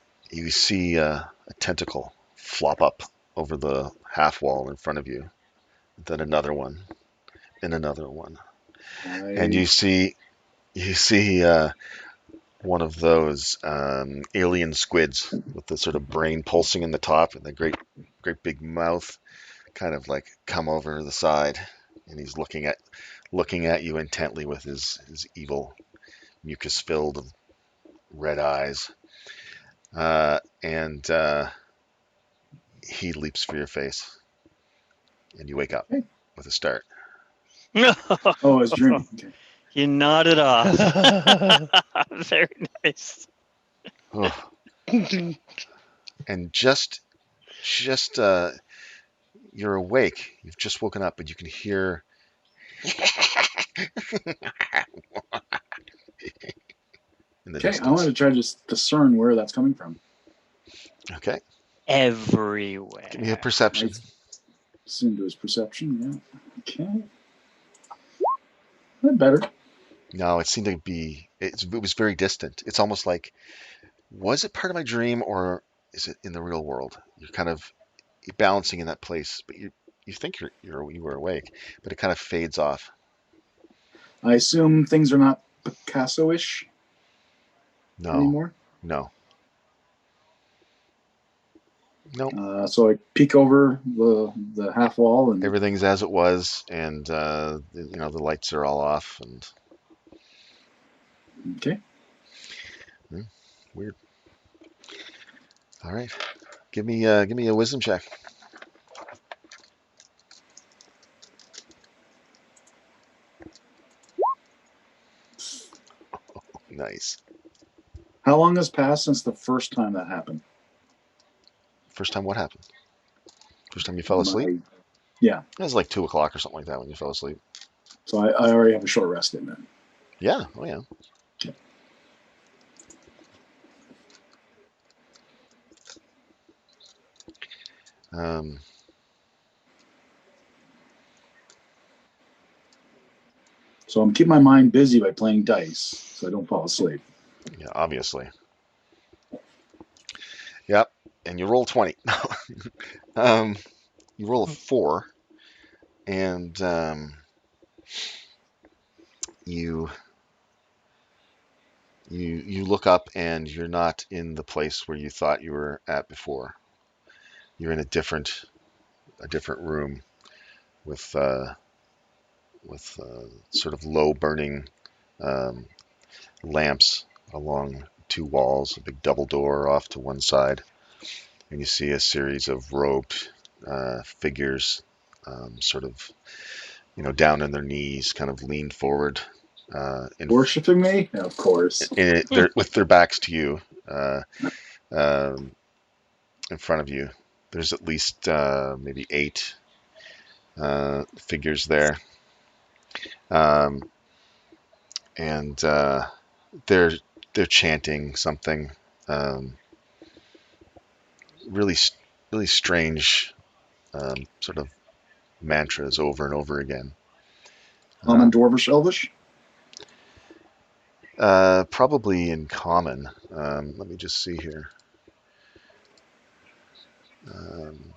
see a tentacle flop up over the half wall in front of you, then another one, and another one, and I you see one of those alien squids with the sort of brain pulsing in the top and the great big mouth kind of like come over the side, and he's looking at you intently with his evil mucus filled red eyes, and he leaps for your face, and you wake up Okay. with a start. Oh, I was dreaming. Okay. You nodded off. Very nice. Oh, and just you're awake. You've just woken up, but you can hear in the Okay, I want distance. to try to just discern where that's coming from. Okay, Everywhere. give me a perception. I assumed it was perception. Yeah. Okay. That better. No, it seemed to be. It was very distant. It's almost like, was it part of my dream or is it in the real world? You're kind of balancing in that place, but you think you were awake, but it kind of fades off. I assume things are not Picasso-ish No, anymore. no, no. So I peek over the half wall and Everything's as it was, and the lights are all off, and okay. weird. All right, give me a wisdom check. Nice. How long has passed since the first time that happened? First time what happened? First time you fell asleep? Yeah. It was like 2 o'clock or something like that when you fell asleep. So I already have a short rest in then. Yeah. Oh yeah. Okay. Um, So I'm keeping my mind busy by playing dice so I don't fall asleep. yeah, obviously. Yep. And you roll 20. um, you roll a 4, and you you look up, and you're not in the place where you thought you were at before. You're in a different room with sort of low burning um, lamps along 2 walls, a big double door off to one side, and you see a series of robed figures, sort of down on their knees, kind of leaned forward, in Worshipping me? Of course. with their backs to you, uh, um, in front of you. There's at least maybe 8 figures there, um, and they're chanting something, um, really really strange, sort of mantras over and over again. Common Dwarvish Elvish? Probably in common. Let me just see here. Um,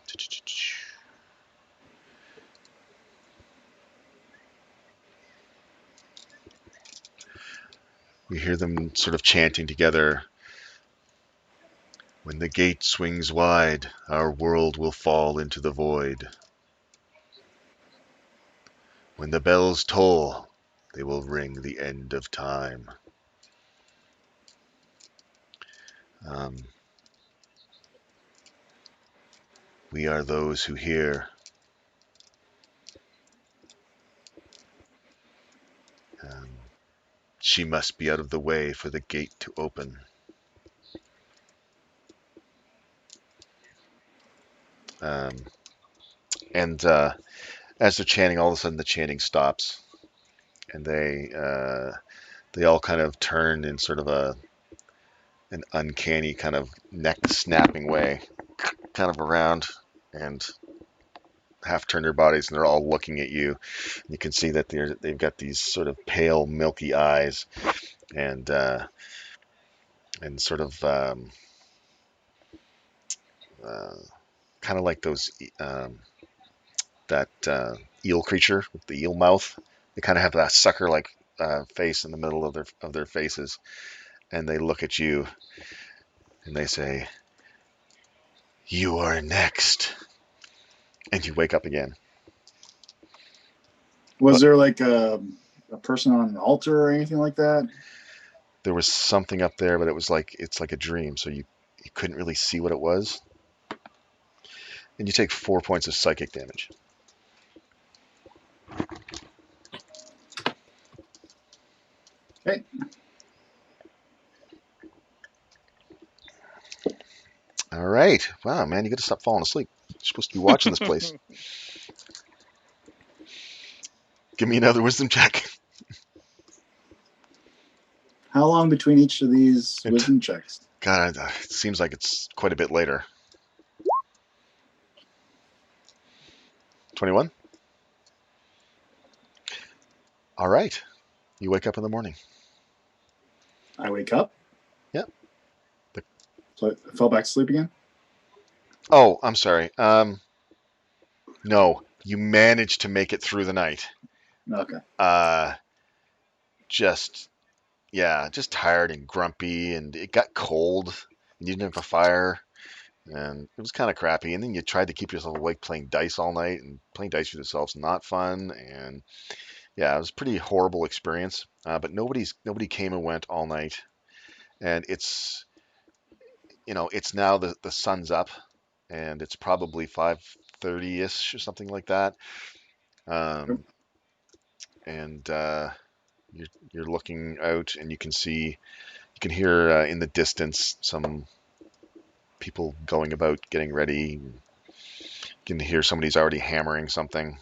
you hear them sort of chanting together. When the gate swings wide, our world will fall into the void. When the bells toll, they will ring the end of time. Um, We are those who hear. Um, she must be out of the way for the gate to open. Um, and as they're chanting, all of a sudden the chanting stops, and they all kind of turn in sort of an uncanny kind of neck snapping way, kind of around, and half turn their bodies, and they're all looking at you. You can see that they've got these sort of pale, milky eyes, and sort of uh, kind of like those that eel creature with the eel mouth. They kind of have that sucker like face in the middle of their faces, and they look at you and they say, "You are next," and you wake up again. Was there like a person on an altar or anything like that? There was something up there, but it's like a dream, so you couldn't really see what it was. And you take 4 points of psychic damage. Okay. All right. Wow, man, you got to stop falling asleep. You're supposed to be watching this place. Give me another wisdom check. How long between each of these wisdom checks? God, it seems like it's quite a bit later. 21? All right. You wake up in the morning. I wake up. Yeah. So I fell back to sleep again. Oh, I'm sorry. No, you managed to make it through the night. Okay. Just tired and grumpy, and it got cold. And you didn't have a fire, and it was kind of crappy. And then you tried to keep yourself awake playing dice all night, and playing dice with yourself's not fun. And yeah, it was a pretty horrible experience. But nobody came and went all night, and it's now the sun's up, and it's probably 5:30 ish or something like that. Um, and you're looking out, and you can hear in the distance some people going about getting ready. You can hear somebody's already hammering something,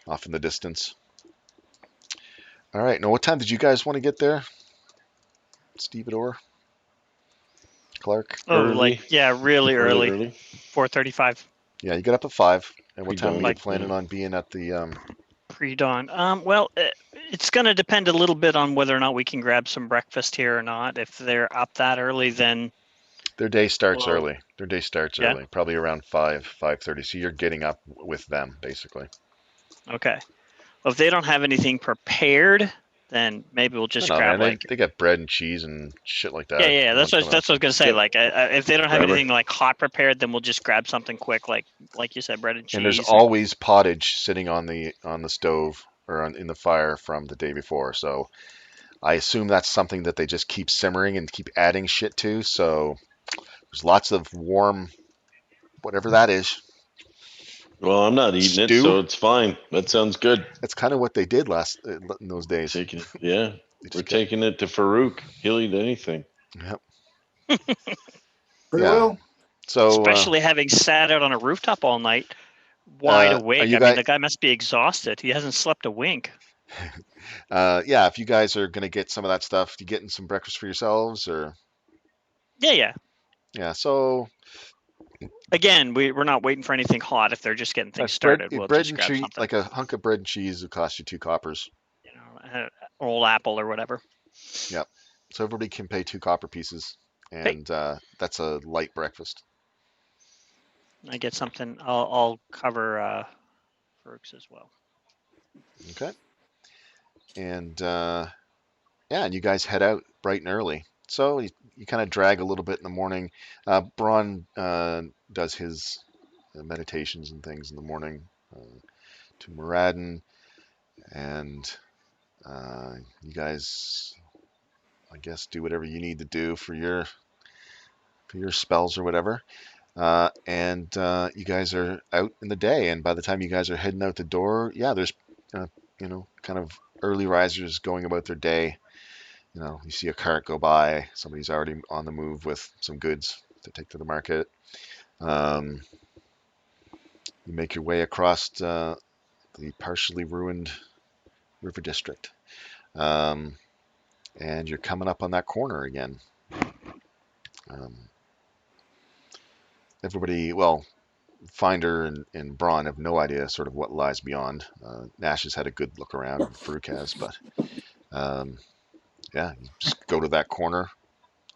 off in the distance. All right. Now, what time did you guys want to get there? Stevedore? Clark? Oh, like, Early, yeah, really really early. early. 4:35 Yeah, you got up at 5. And what time were you Pre-dawn, planning yeah. on being at the? pre-dawn. Well, it's going to depend a little bit on whether or not we can grab some breakfast here or not. If they're up that early, then Their day starts well, early. Their day starts yeah. early, probably around 5:30. So you're getting up with them, basically. Okay. Well, if they don't have anything prepared, then maybe we'll just No, grab man, like they got bread and cheese and shit like that. yeah. That's what I was gonna say. Yep. Like, if they don't have Grab her. anything like hot prepared, then we'll just grab something quick, like you said, bread and cheese. And there's always pottage sitting on the stove or in the fire from the day before. So I assume that's something that they just keep simmering and keep adding shit to. So there's lots of warm, whatever that is, Well, I'm not eating it, stew. so it's fine. That sounds good. That's kind of what they did in those days. Taking it, yeah. They We're just kept, taking it to Farouk. He'll eat anything. yep, Pretty yeah. well. So especially having sat out on a rooftop all night, wide are awake. you I mean, guys? the guy must be exhausted. He hasn't slept a wink. Yeah, if you guys are gonna get some of that stuff, you getting some breakfast for yourselves, or Yeah. yeah. So Again, we're not waiting for anything hot. If they're just getting things started, we'll bread just and grab cheese, something. like a hunk of bread and cheese, will cost you 2 coppers. An old apple or whatever. Yep. So everybody can pay 2 copper pieces, Okay. and that's a light breakfast. I get something. I'll cover Fergs as well. Okay. And yeah, and you guys head out bright and early. So you kind of drag a little bit in the morning. Braun does his meditations and things in the morning to Muradin, and you guys, I guess, do whatever you need to do for your spells or whatever. And you guys are out in the day. And by the time you guys are heading out the door, yeah, there's kind of early risers going about their day. You see a cart go by. Somebody's already on the move with some goods to take to the market. You make your way across the partially ruined river district. And you're coming up on that corner again. Um, everybody, well, Finder and Braun have no idea sort of what lies beyond. Nash has had a good look around, and Farouk has, but yeah, you just go to that corner,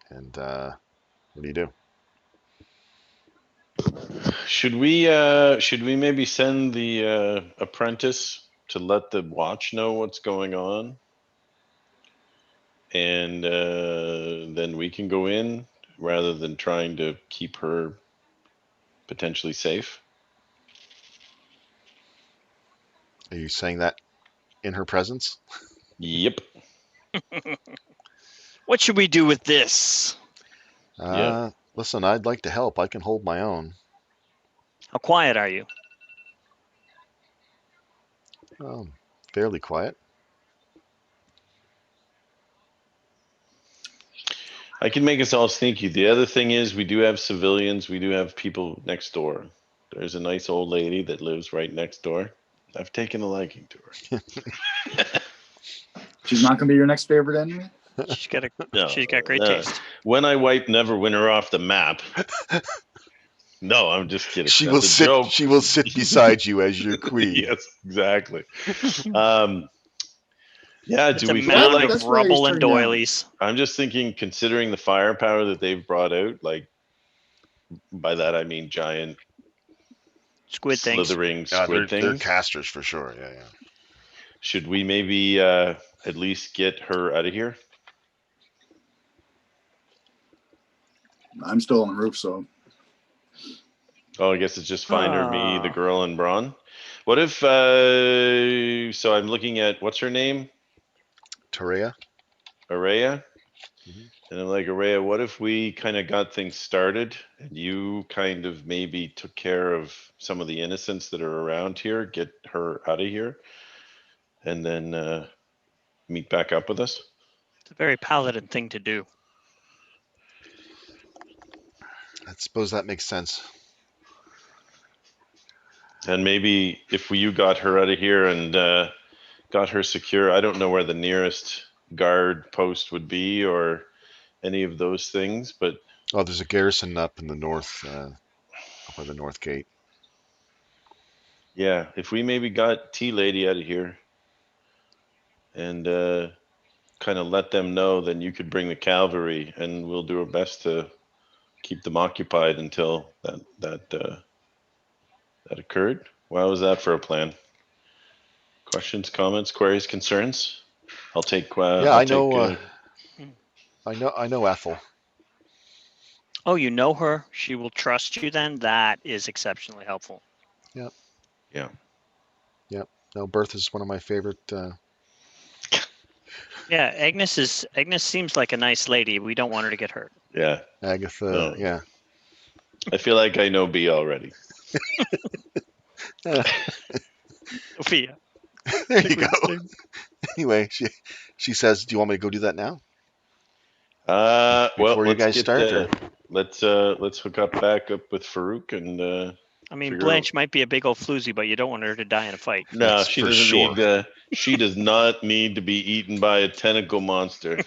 and what do you do? Should we maybe send the apprentice to let the watch know what's going on, and then we can go in rather than trying to keep her potentially safe? Are you saying that in her presence? Yep. What should we do with this? Yeah. Listen, I'd like to help. I can hold my own. How quiet are you? Fairly quiet. I can make us all sneaky. The other thing is we do have civilians. We do have people next door. There's a nice old lady that lives right next door. I've taken a liking to her. She's not going to be your next favorite enemy? She's got No, great taste. When I wipe Neverwinter off the map. No, I'm just kidding. She That's will a sit. joke. She will sit beside you as your queen. Yes, exactly. Yeah, It's do a we feel mound like of rubble and doilies. I'm just thinking, considering the firepower that they've brought out, like by that I mean giant Squid things. slithering squid They're things. casters for sure. Yeah. Should we maybe at least get her out of here? I'm still on the roof, so. Oh, I guess it's just Finder, me, the girl, and Braun. What if? So I'm looking at what's her name? Torreya. Araya. Mhm. And I'm like, Araya, what if we kind of got things started and you kind of maybe took care of some of the innocents that are around here, get her out of here, and then meet back up with us? It's a very paladin thing to do. I suppose that makes sense. And maybe if you got her out of here and got her secure, I don't know where the nearest guard post would be or any of those things, but Oh, there's a garrison up in the north, up by the north gate. yeah, if we maybe got T Lady out of here and kind of let them know, then you could bring the cavalry, and we'll do our best to keep them occupied until that occurred. Wow, was that for a plan? Questions, comments, queries, concerns? I'll take. Yeah, I'll I know. take. I know Ethel. Oh, you know her? She will trust you then? That is exceptionally helpful. Yeah. Yeah. Yep. No, Bertha's one of my favorite. Yeah, Agnes seems like a nice lady. We don't want her to get hurt. Yeah. Agatha. No. Yeah. I feel like I know B already. Sophia. There you go. Anyway, she says, "Do you want me to go do that now? Well, Before you let's guys get start, or let's hook up back up with Farouk and I mean, figure Blanche might be a big old floozy, but you don't want her to die in a fight. No, That's she for doesn't sure. need. She does not need to be eaten by a tentacle monster.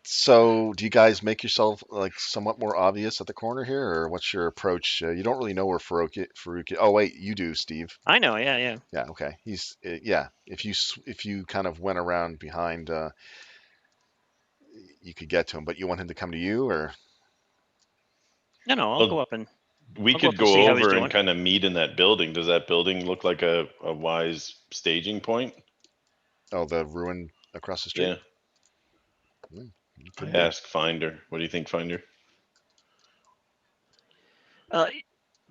So, do you guys make yourself like somewhat more obvious at the corner here, or what's your approach? You don't really know where Farouk is. Oh, wait, you do, Steve. I know, yeah. Yeah, okay. He's yeah. If you kind of went around behind, you could get to him. But you want him to come to you, or No, I'll go up and We I'll go could up and go see how he's over and doing. kind of meet in that building. Does that building look like a wise staging point? oh, the ruin across the street? Yeah. It I could be. asked Finder. What do you think, Finder?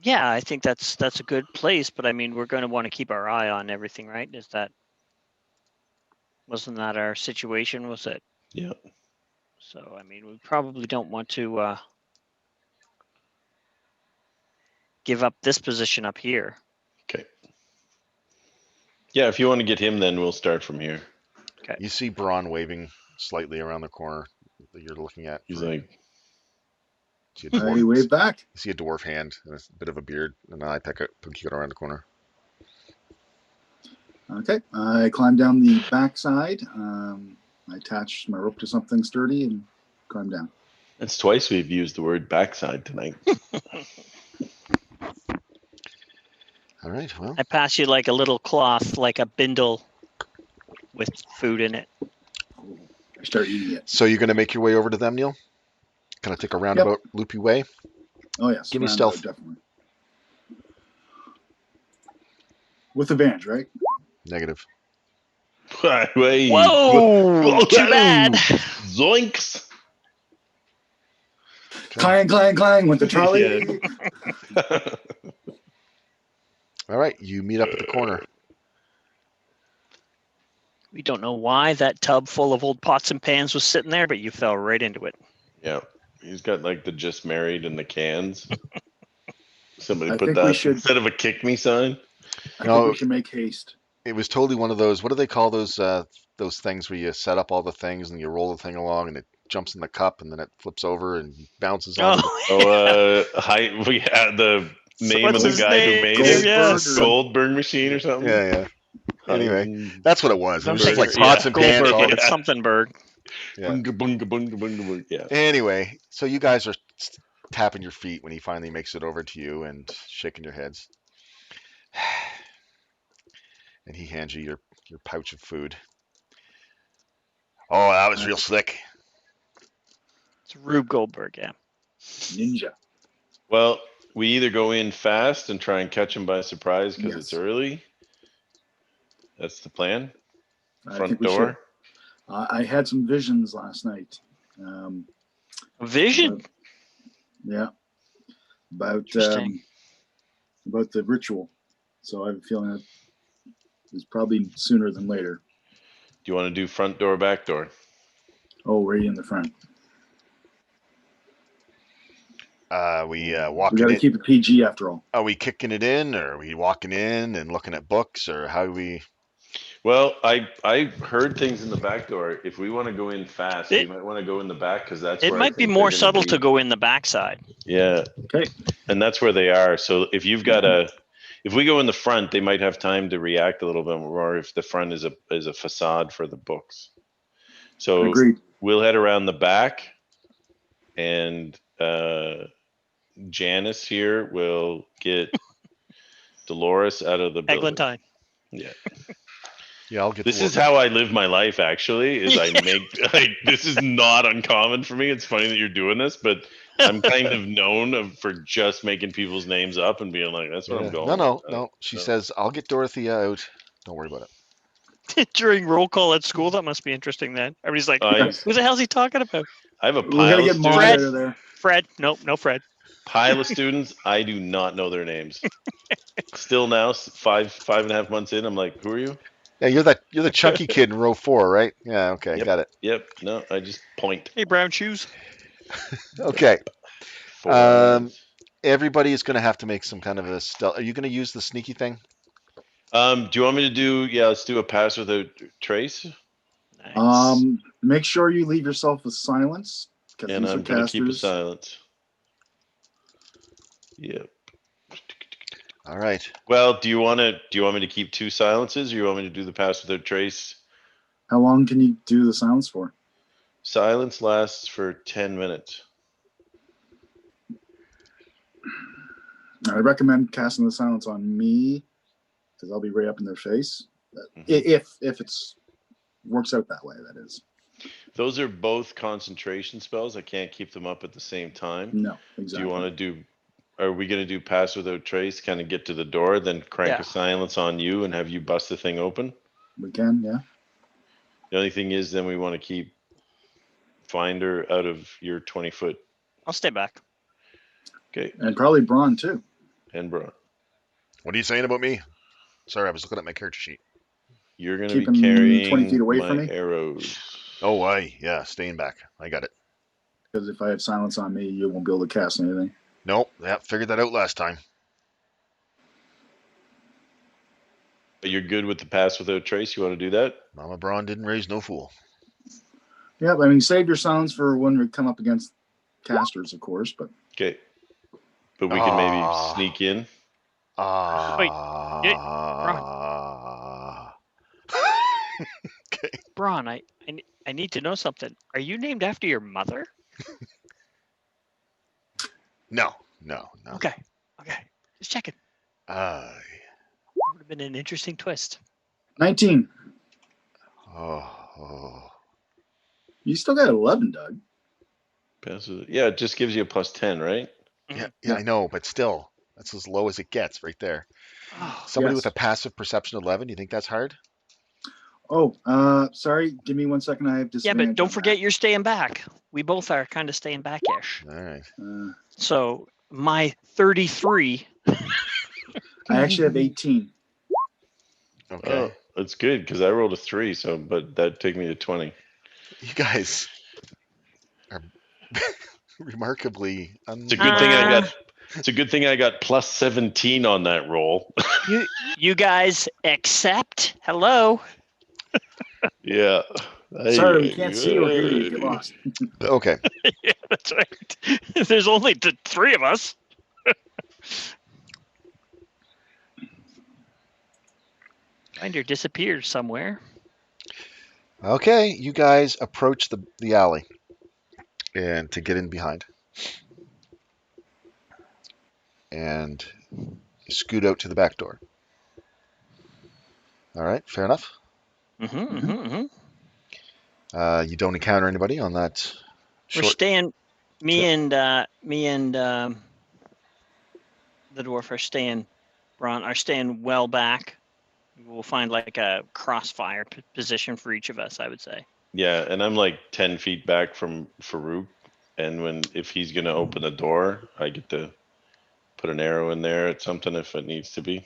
Yeah, I think that's a good place, but I mean, we're going to want to keep our eye on everything, right? Wasn't that our situation? Was it? Yeah. So I mean, we probably don't want to give up this position up here. Okay. Yeah, if you want to get him, then we'll start from here. You see Braun waving slightly around the corner that you're looking at. He's for- like, see a I dwarf, wave back. you see a dwarf hand and a bit of a beard, and an eye poking around the corner. Okay, I climb down the backside. I attach my rope to something sturdy and climb down. it's twice we've used the word backside tonight. All right, well, I pass you like a little cloth, like a bindle with food in it. I start eating it. so you're going to make your way over to them, Neil? Kind of take a roundabout, loopy way? Oh yes, Give me roundabout, stealth. definitely. With advantage, right? Negative. Wait. Whoa! Too bad. Zoinks. Okay. Clang, clang, clang with the trolley. All right, you meet up at the corner. We don't know why that tub full of old pots and pans was sitting there, but you fell right into it. Yeah. He's got like the just married in the cans. Somebody I put think we that should- instead of a kick me sign. I No. think we should make haste. It was totally one of those. What do they call those things where you set up all the things and you roll the thing along and it jumps in the cup and then it flips over and bounces on. Oh, We had the name what's of the his guy who name? made Goldberg it. Yes. Goldberg machine or something. Yeah. Anyway, Heisen- that's what it was. It was just Something- like pots yeah. and pans. Goldberg, All but it's something bird. Yeah. Bunga, bunga, bunga, bunga, bunga. Yeah. Anyway, so you guys are tapping your feet when he finally makes it over to you and shaking your heads. And he hands you your pouch of food. Oh, that was real slick. It's Rube Goldberg, yeah. Ninja. Well, we either go in fast and try and catch him by surprise because it's Yes. early. That's the plan. I Front think we door. should. I had some visions last night. A vision. Yeah. About Interesting. the ritual. So I have a feeling that it's probably sooner than later. Do you want to do front door, back door? Oh, right in the front. We We walking got to in. keep it PG after all. Are we kicking it in, or are we walking in and looking at books, or how do we? Well, I heard things in the back door. If we want to go in fast, we It- might want to go in the back because that's It where I might be think more they're gonna subtle be. to go in the backside. Yeah, Okay. and that's where they are. So if you've got if we go in the front, they might have time to react a little bit more. If the front is a facade for the books, so Agreed. we'll head around the back, and Janice here will get Dolores out of the building. Eglantine. Yeah. Yeah, I'll get. This is how I live my life. Actually, is I make this is not uncommon for me. It's funny that you're doing this, but I'm kind of known for just making people's names up and being like, "That's what I'm going." No. She says, "I'll get Dorothea out. Don't worry about it." During roll call at school, that must be interesting then. Everybody's like, I who the hell's he talking about? have a We pile got to of get Maud students. out of there. Fred. Nope, no Fred. Pile of students. I do not know their names. Still now, 5.5 months in, I'm like, "Who are you?" Yeah, you're the chunky kid in row 4, right? Yeah. Okay, Yep. got it. Yep. No, I just point. Hey, brown shoes. Okay. For Everybody is going to have to make some kind of a stealth. Are you going to use the sneaky thing? Do you want me to do? Yeah, let's do a pass without trace. Nice. Make sure you leave yourself with silence. Because And these are I'm gonna keep a casters. silence. Yep. All right. Well, do you want me to keep 2 silences, or you want me to do the pass without trace? How long can you do the silence for? Silence lasts for 10 minutes. I recommend casting the silence on me because I'll be right up in their face. Mhm. If it's works out that way, that is. Those are both concentration spells. I can't keep them up at the same time. No, Do exactly. you want to do? Are we going to do pass without trace? Kind of get to the door, then crank Yeah. a silence on you and have you bust the thing open. We can, yeah. The only thing is, then we want to keep Finder out of your 20-foot. I'll stay back. Okay, And probably Braun too. and Braun, What are you saying about me? Sorry, I was looking at my character sheet. you're going to Keep be him 20 carrying feet away my from me? arrows. Oh, yeah, staying back. I got it. Because if I have silence on me, you won't be able to cast anything. Nope, yeah, figured that out last time. But you're good with the pass without trace. You want to do that? Mama Braun didn't raise no fool. Yeah, I mean, save your sounds for when we come up against casters, of course. But Okay. But we can maybe Ah. sneak in. Okay. Braun, I need to know something. Are you named after your mother? No. Okay. Just checking. Uh, Would have been an interesting twist. 19. oh. You still got 11, Doug. Yeah, it just gives you a +10, right? Yeah, Yeah. I know, but still, that's as low as it gets right there. Oh, Somebody with a Yes. passive perception 11, you think that's hard? Oh, sorry. Give me 1 second. I have yeah, disadvantage. but don't on forget you're staying back. We both are kind of staying back-ish. All right. that. So my 33. I actually have 18. Okay. Oh, that's good because I rolled a 3. So, but that take me to 20. You guys are remarkably. It's a good thing I got. It's a good thing I got +17 on that roll. You guys accept? Hello. Yeah. Sorry, we can't see you or hear you. Get lost. Okay. Yeah, that's right. There's only the three of us. Finder disappears somewhere. Okay. You guys approach the alley and to get in behind. And scoot out to the back door. All right. Fair enough. You don't encounter anybody on that We're short. staying. Me trip. and the dwarf are staying. Braun are staying well back. We'll find like a crossfire position for each of us, I would say. Yeah, and I'm like 10 feet back from Farouk, and if he's gonna open the door, I get to put an arrow in there at something if it needs to be.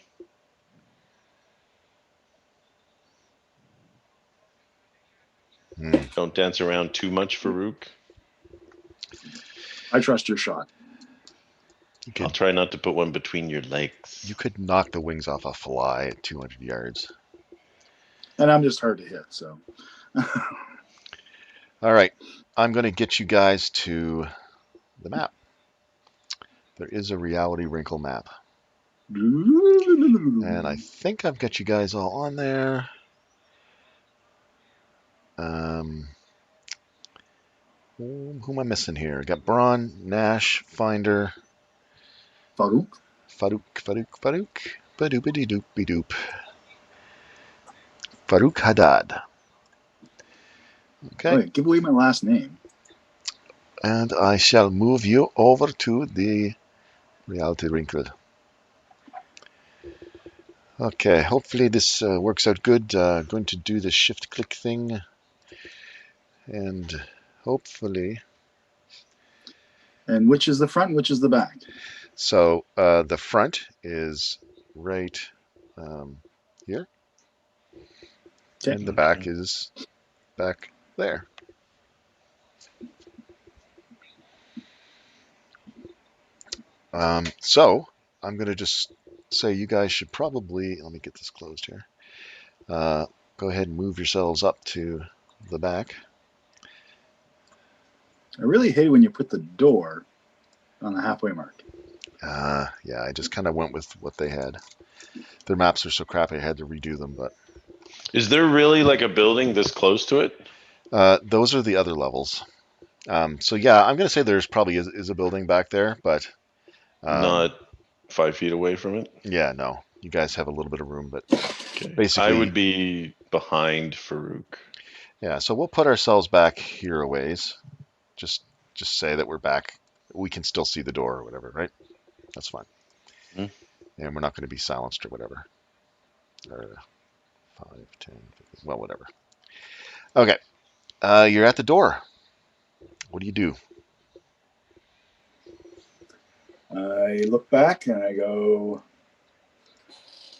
Hmm. Don't dance around too much, Farouk. I trust your shot. I'll try not to put one between your legs. You could knock the wings off a fly at 200 yards. And I'm just hard to hit, so. All right. I'm going to get you guys to the map. There is a Reality Wrinkle map. And I think I've got you guys all on there. Who am I missing here? I got Braun, Nash, Finder, Farouk. Farouk. Badoop-a-dee-doop-be-doop. Farouk Haddad. Okay. Oh, yeah, give away my last name. And I shall move you over to the Reality Wrinkle. Okay, hopefully this works out good. Going to do the shift click thing. And hopefully... And which is the front, which is the back? So the front is right here. Okay. And the back is back there. So I'm going to just say you guys should probably, let me get this closed here. Go ahead and move yourselves up to the back. I really hate when you put the door on the halfway mark. Yeah, I just kind of went with what they had. Their maps are so crappy I had to redo them, but Is there really like a building this close to it? those are the other levels. So yeah, I'm going to say there's probably is a building back there, but Not 5 feet away from it? yeah, no. You guys have a little bit of room, but Okay. basically... I would be behind Farouk. Yeah, so we'll put ourselves back here a ways. Just say that we're back. We can still see the door or whatever, right? That's fine. Hmm. And we're not going to be silenced or whatever. Or 5, 10, 15, well, whatever. Okay, you're at the door. What do? I look back and I go,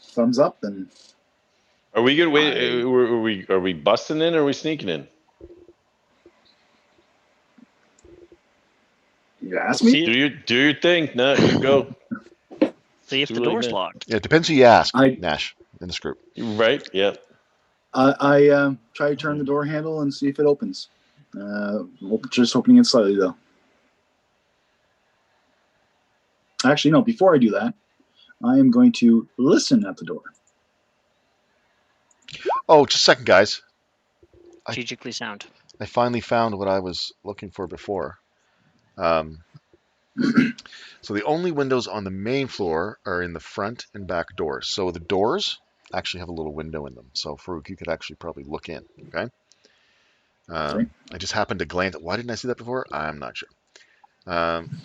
thumbs up, and Are we good? Wait, I- are we busting in or are we sneaking in? you ask me? Do your thing. No, you go. See if Too the late door's now. locked. Yeah, it depends who you ask, I- Nash. in this group. Right? Yep. I try to turn the door handle and see if it opens. Just opening it slightly, though. Actually, no, before I do that, I am going to listen at the door. Oh, just a second, guys. Strategically sound. I finally found what I was looking for before. So the only windows on the main floor are in the front and back doors. So the doors actually have a little window in them. So Farouk, you could actually probably look in. Okay. Okay. I just happened to glance. Why didn't I see that before? I'm not sure. Um,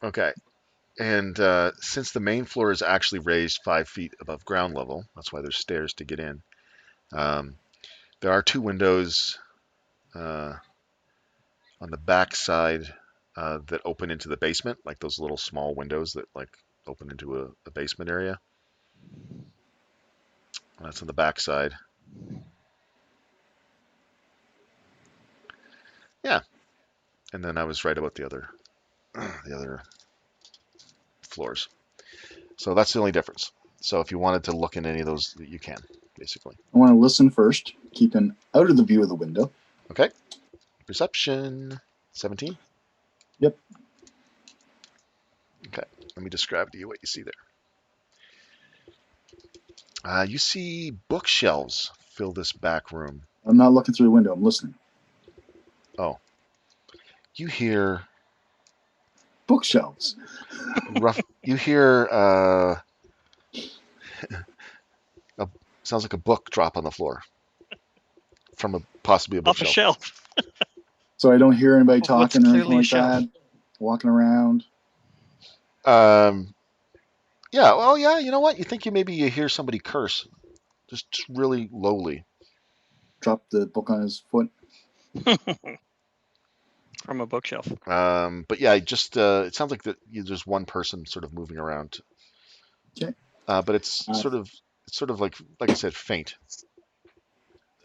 okay. And since the main floor is actually raised 5 feet above ground level, that's why there's stairs to get in. Um, there are two windows uh, on the back side that open into the basement, like those little small windows that like open into a basement area. That's on the back side. Yeah, and then I was right about the other the other floors. So that's the only difference. So if you wanted to look in any of those, you can basically. I want to listen first, keeping out of the view of the window. Okay. Perception 17. Yep. Okay. Let me describe to you what you see there. You see bookshelves fill this back room. I'm not looking through the window. I'm listening. Oh, you hear Bookshelves. rough. You hear sounds like a book drop on the floor from possibly a Off a bookshelf. shelf. So I don't hear anybody Of what's talking or anything clearly a like shelf. that. Walking around. Yeah. Well, yeah. You know what? You think you hear somebody curse, just really lowly. Drop the book on his foot. From a bookshelf. But yeah, just it sounds like that there's one person sort of moving around. Okay. But it's sort of like I said, faint.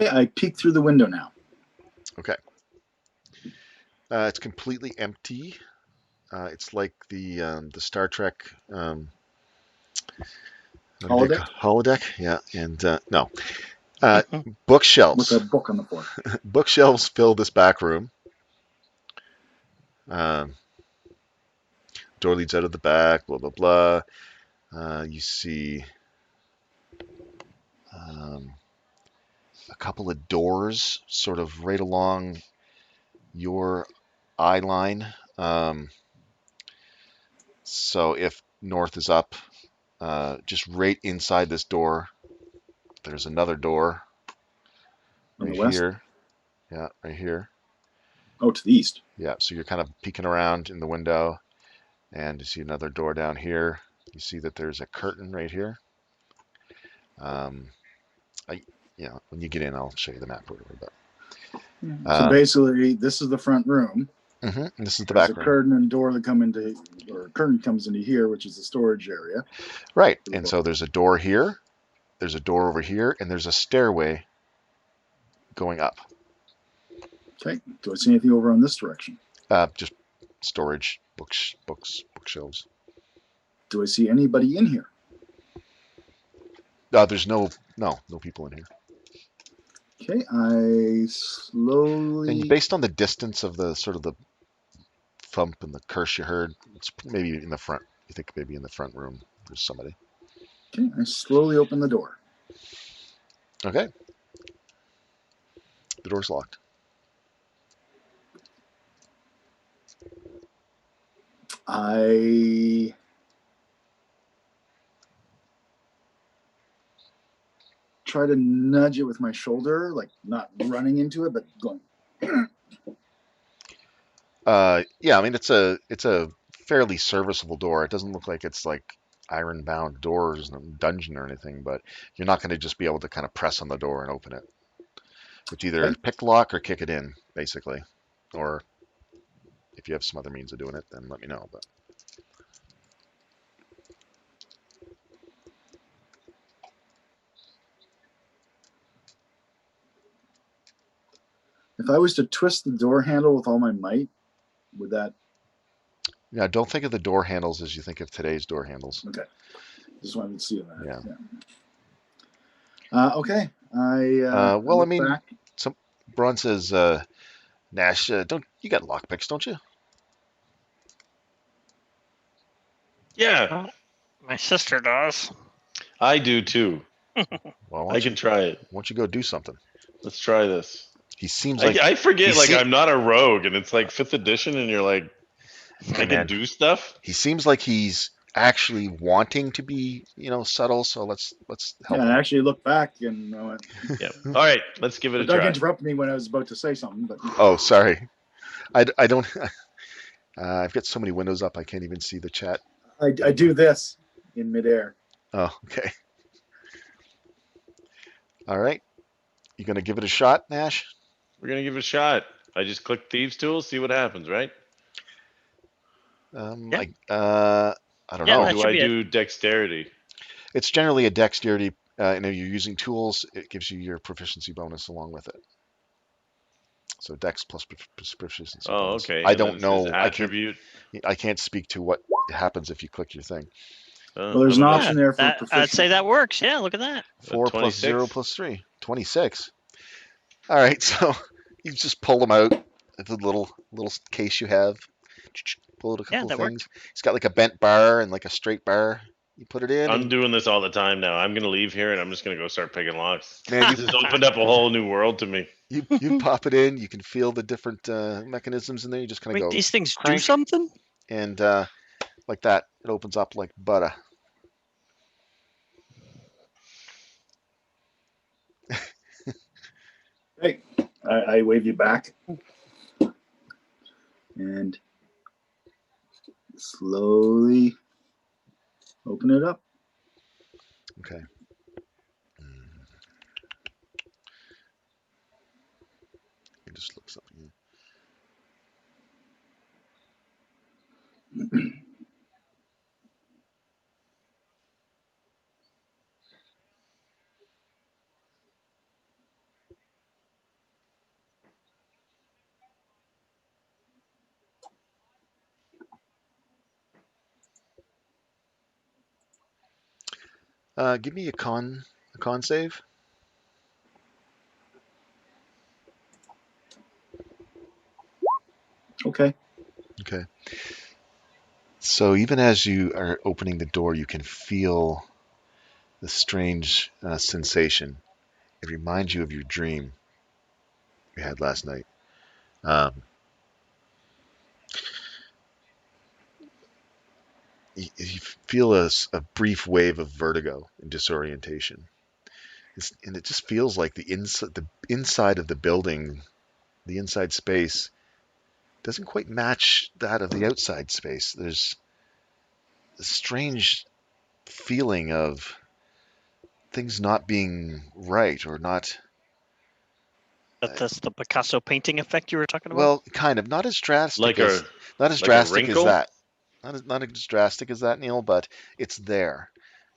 Okay, I peek through the window now. Okay. It's completely empty. It's like the Star Trek what do they Holodeck call holodeck? Yeah, and no with bookshelves. a book on the floor. Bookshelves fill this back room. Um, Door leads out of the back. Blah blah blah. You see um, a couple of doors, sort of right along your eye line. So if north is up, just right inside this door, there's another door On right the west. here. Yeah, right here. Oh, to the east. Yeah, so you're kind of peeking around in the window, and you see another door down here. You see that there's a curtain right here. Um, when you get in, I'll show you the map or whatever. But So basically, this is the front room. and this is the There's back a room. curtain and door that come into, or curtain comes into here, which is the storage area. Right, and so there's a door here, there's a door over here, and there's a stairway going up. Okay. Do I see anything over on this direction? Just storage, bookshelves. Do I see anybody in here? There's no people in here. Okay. I And slowly. based on the distance of the sort of the thump and the curse you heard, it's maybe in the front. You think maybe in the front room there's somebody. Okay. I slowly open the door. Okay. The door's locked. I try to nudge it with my shoulder, like not running into it, but going. Yeah, I mean it's a fairly serviceable door. It doesn't look like it's like iron bound doors in a dungeon or anything, but you're not going to just be able to kind of press on the door and open it. It's either Okay. pick the lock or kick it in, basically. Or if you have some other means of doing it, then let me know. But If I was to twist the door handle with all my might, would that? Yeah, don't think of the door handles as you think of today's door handles. Okay. Just wanted to see that. Yeah. Okay. I Well, I look mean, back. Braun says, Nash, don't you got lockpicks, don't you? Yeah, My sister does. I do too. Well, why I don't can you, try it. why don't you go do something? Let's try this. He seems I, like I forget, like, se- I'm not a rogue, and it's like 5th edition, and you're like, I Hey, can man, do stuff. he seems like he's actually wanting to be, subtle. So let's help Yeah, him. I actually looked back and I went, Yeah. All right, let's give it a but Doug try. interrupted me when I was about to say something. But Oh, sorry. I don't. I've got so many windows up, I can't even see the chat. I do this in midair. Oh, okay. All right. You gonna give it a shot, Nash? We're gonna give it a shot. I just click Thieves Tools, see what happens, right? Yeah. I don't Yeah, know. Or that do should I be it. do dexterity? It's generally a dexterity. And if you're using tools, it gives you your proficiency bonus along with it. So dex plus proficiency Oh, bonus. okay. I And then don't it says know. attribute. I can't speak to what happens if you click your thing. Well, there's How an about Yeah, option there for that, I'd say proficient. that works. Yeah, look at that. a 4 plus 0 26? plus 3. 26. All right, so you just pull them out of the little case you have. Pull out a Yeah, couple of that things. worked. It's got like a bent bar and like a straight bar. You put it in, I'm and doing this all the time now. I'm gonna leave here and I'm just gonna go start picking locks. man, This has opened up a whole new world to me. you pop it in. You can feel the different mechanisms in there. You just kind of Wait, go these things do crank, something? and like that, it opens up like butter. Hey, I wave you back and slowly open it up. Okay. It just looks up here. Give me a con save. Okay. Okay. So even as you are opening the door, you can feel the strange sensation. It reminds you of your dream you had last night. Um, you feel a brief wave of vertigo and disorientation. And it just feels like the inside of the building, the inside space, doesn't quite match that of the outside space. There's a strange feeling of things not being right or not. That's the Picasso painting effect you were talking about? Well, kind of not as drastic Like as a not as like a drastic as wrinkle? that. Not as drastic as that, Neil, but it's there,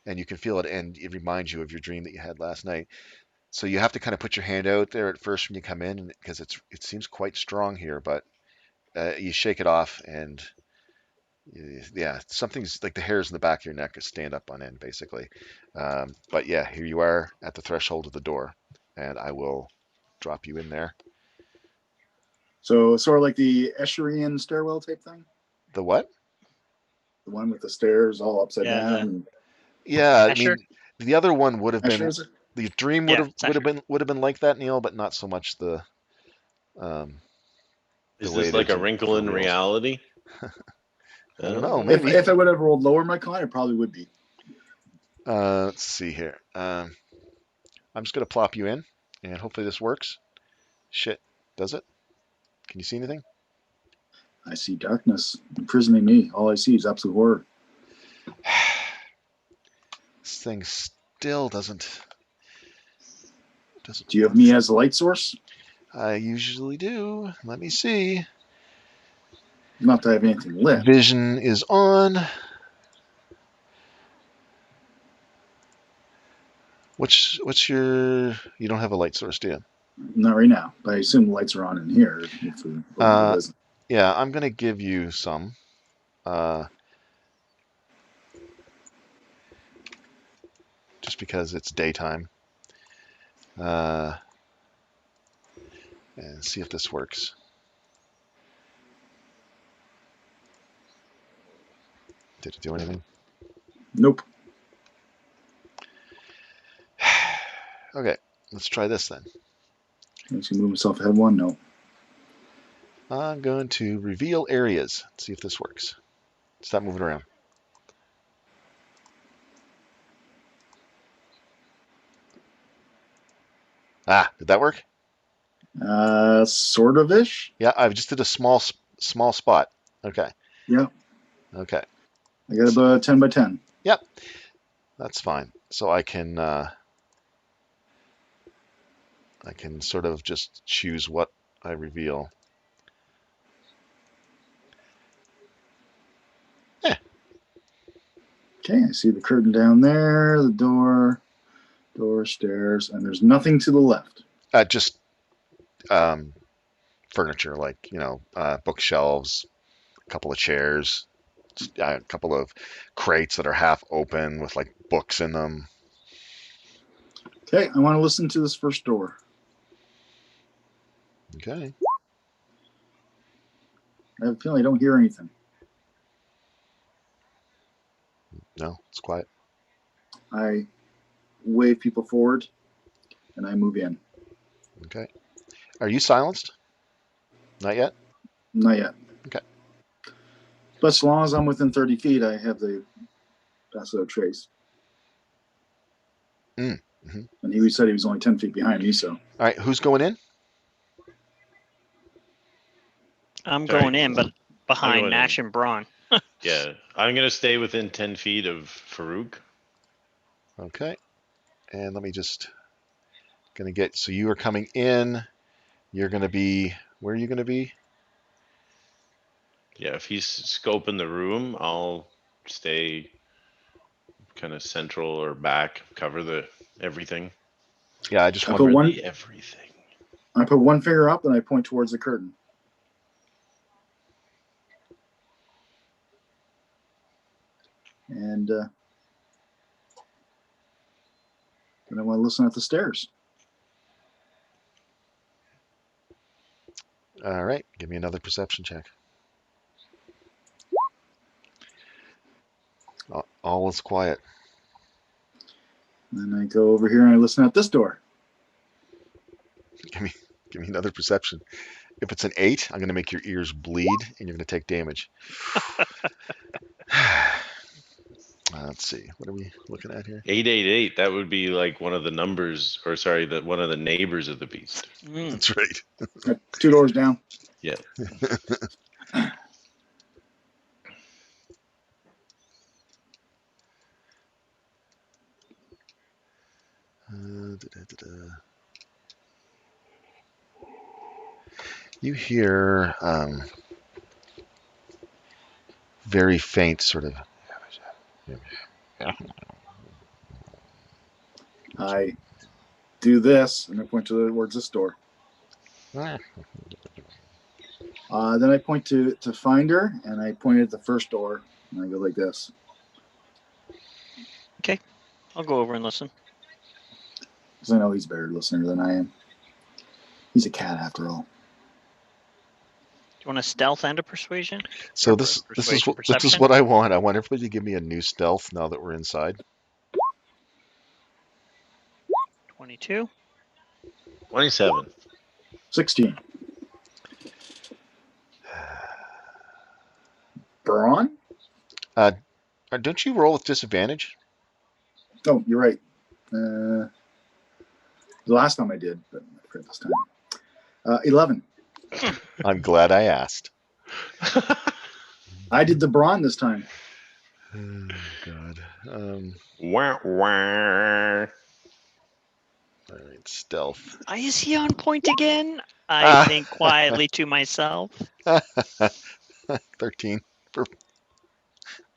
and you can feel it, and it reminds you of your dream that you had last night. So you have to kind of put your hand out there at first when you come in, because it seems quite strong here, but you shake it off, and yeah, something's like the hairs in the back of your neck stand up on end, basically. But yeah, here you are at the threshold of the door, and I will drop you in there. So sort of like the Escherian stairwell type thing, The what? the one with the stairs all upside Yeah, the down. Yeah, I Asher? mean, the other one would have Escher been is it? the dream Yeah, it's Asher. would have been like that, Neil, but not so much um, the Is way this it like is a wrinkle for in reals. reality? I don't know, maybe. If I would have rolled lower in my con, it probably would be. Let's see here. I'm just gonna plop you in, and hopefully this works. Shit, does it? Can you see anything? I see darkness imprisoning me. All I see is absolute horror. This thing still doesn't Do you have work. me as a light source? I usually do. Let me see. Not that I have anything lit. Vision is on. What's your? You don't have a light source, do you? Not right now, but I assume the lights are on in here if we open the business. Yeah, I'm gonna give you some. just because it's daytime. And see if this works. Did it do anything? Nope. Okay, let's try this then. Makes you move himself ahead one. No. I'm going to reveal areas. See if this works. Stop moving around. Ah, did that work? Sort of ish. Yeah, I just did a small spot. Okay. Yeah. Okay. I got about 10 by 10. Yep. That's fine. So I can sort of just choose what I reveal. Okay, I see the curtain down there, the door, stairs, and there's nothing to the left. Just furniture, like, bookshelves, a couple of chairs, a couple of crates that are half open with like books in them. Okay, I want to listen to this first door. Okay. I have a feeling I don't hear anything. No, it's quiet. I wave people forward, and I move in. Okay. Are you silenced? Not yet? Not yet. Okay. But as long as I'm within 30 feet, I have the passive trace. Mm-hmm. And he said he was only 10 feet behind me, so. All right, who's going in? I'm Sorry? going in, but behind going Nash in. and Braun. Yeah, I'm gonna stay within 10 feet of Farouk. Okay. And let me just gonna get, so you are coming in. You're gonna be, where are you gonna be? Yeah, if he's scoping the room, I'll stay kind of central or back, cover the everything. Yeah, I just I want put one. The everything. I put one finger up and I point towards the curtain. And then I want to listen at the stairs. All right, give me another perception check. All is quiet. And then I go over here and I listen at this door. Give me another perception. If it's an 8, I'm gonna make your ears bleed and you're gonna take damage. Let's see. What are we looking at here? 888. That would be like one of the numbers, or sorry, one of the neighbors of the beast. Mm. That's right. 2 doors down. Yeah. You hear very faint sort of. I do this and I point towards this door. Then I point to Finder and I point at the first door and I go like this. Okay, I'll go over and listen. Because I know he's a better listener than I am. He's a cat after all. Do you want a stealth and a persuasion? So Or this is persuasion, what this is perception? what I want. I want everybody to give me a new stealth now that we're inside. 22. 27. 16. Braun? Don't you roll with disadvantage? Oh, you're right. The last time I did, but I forgot this time. 11. I'm glad I asked. I did the Braun this time. Oh, God. Wah, wah. All right, stealth. Is he on point again? I think quietly to myself. 13 for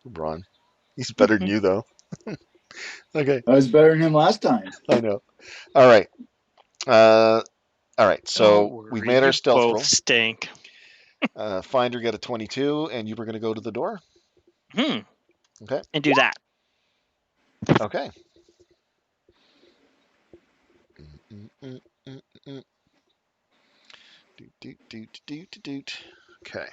Braun. He's better than you, though. Okay, I was better than him last time. I know. All right. All right, so we've made our stealth both roll. stink. Finder got a 22, and you were going to go to the door? Hmm. Okay. And do that. Okay. Mm. Doot. Okay.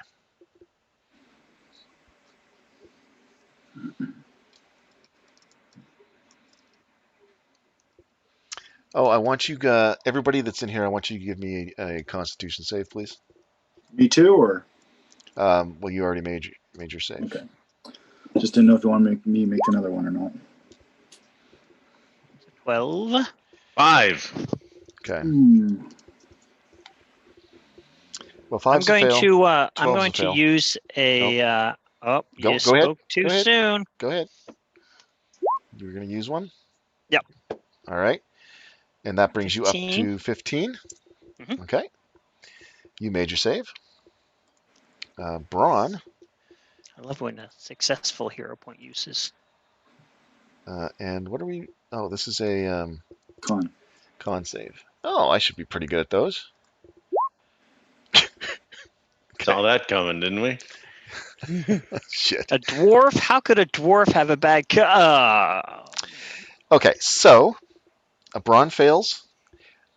Oh, I want you, everybody that's in here, I want you to give me a Constitution save, please. Me too, or Well, you already made your save. okay. Just didn't know if you want to make me make another one or not. 12. 5. Okay. Hmm. Well, I'm five's a going fail. to I'm 12's going a to fail. use a oh, Go you ahead. spoke too Go ahead. soon. Go ahead. You're going to use one? Yep. All right. And that brings you up 15. to 15. Mhm. Okay. You made your save. Braun, I love when a successful hero point uses. and what are we? Oh, this is a Con. save. Oh, I should be pretty good at those. Saw that coming, didn't we? Shit. A dwarf? How could a dwarf have a bad? Okay, so a Braun fails.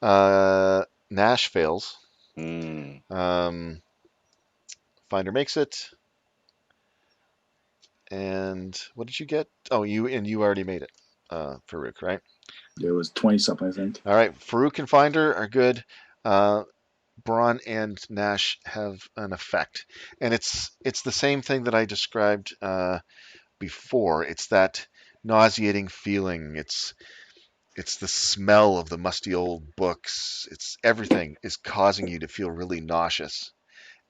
Nash fails. Mm. Finder makes it. And what did you get? Oh, you already made it, Farouk, right? It was 20 something, I think. All right, Farouk and Finder are good. Braun and Nash have an effect, and it's the same thing that I described before. It's that nauseating feeling. It's the smell of the musty old books. It's everything is causing you to feel really nauseous,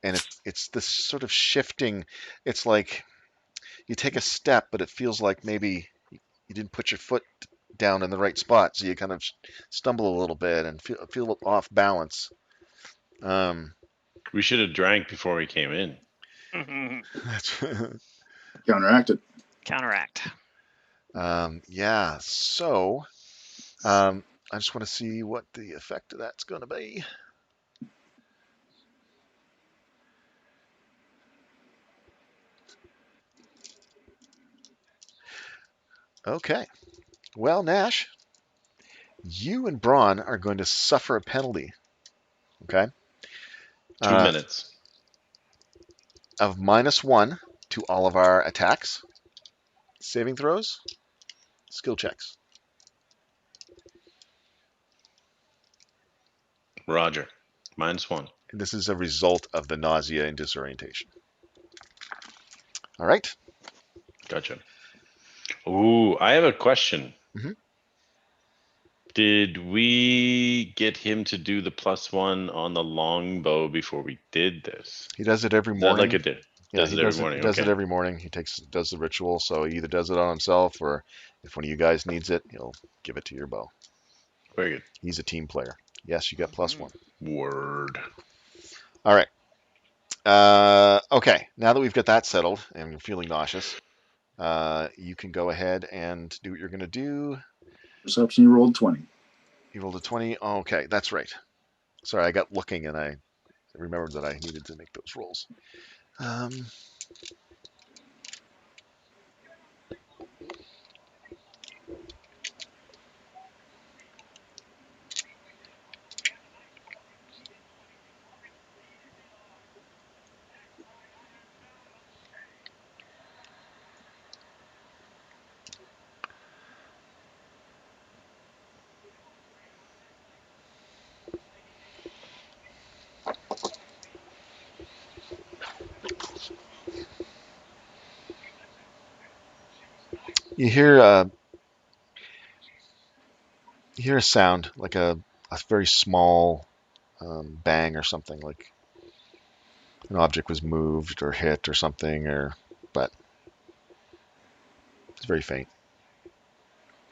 and it's this sort of shifting. It's like you take a step, but it feels like maybe you didn't put your foot down in the right spot, so you kind of stumble a little bit and feel off balance. Um, We should have drank before we came in. that's, Counteract it. Counteract. yeah. So I just want to see what the effect of that's going to be. Okay. Well, Nash, you and Braun are going to suffer a penalty. Okay. 2 minutes. Of -1 to all of our attacks, saving throws, skill checks. Roger. -1. And this is a result of the nausea and disorientation. All right. Gotcha. Ooh, I have a question. Mhm. Did we get him to do the +1 on the longbow before we did this? He does it every Is that like morning. a did? Yeah, Does he it every does it. morning? Does it Okay. every morning. He does the ritual. So he either does it on himself, or if one of you guys needs it, he'll give it to your bow. Very good. He's a team player. Yes, you got +1. Word. All right. Okay. Now that we've got that settled and you're feeling nauseous, you can go ahead and do what you're going to do. Perception, you rolled 20. You rolled a 20. Oh, okay, that's right. Sorry, I got looking and I remembered that I needed to make those rolls. You hear a sound like a very small bang or something, like an object was moved or hit or something, but it's very faint.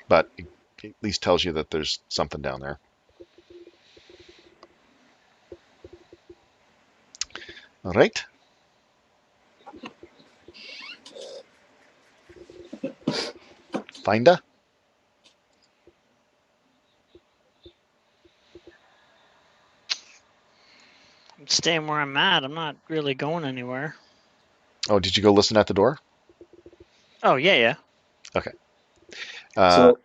But it at least tells you that there's something down there. All right. Finda. I'm staying where I'm at. I'm not really going anywhere. Oh, did you go listen at the door? Oh yeah. So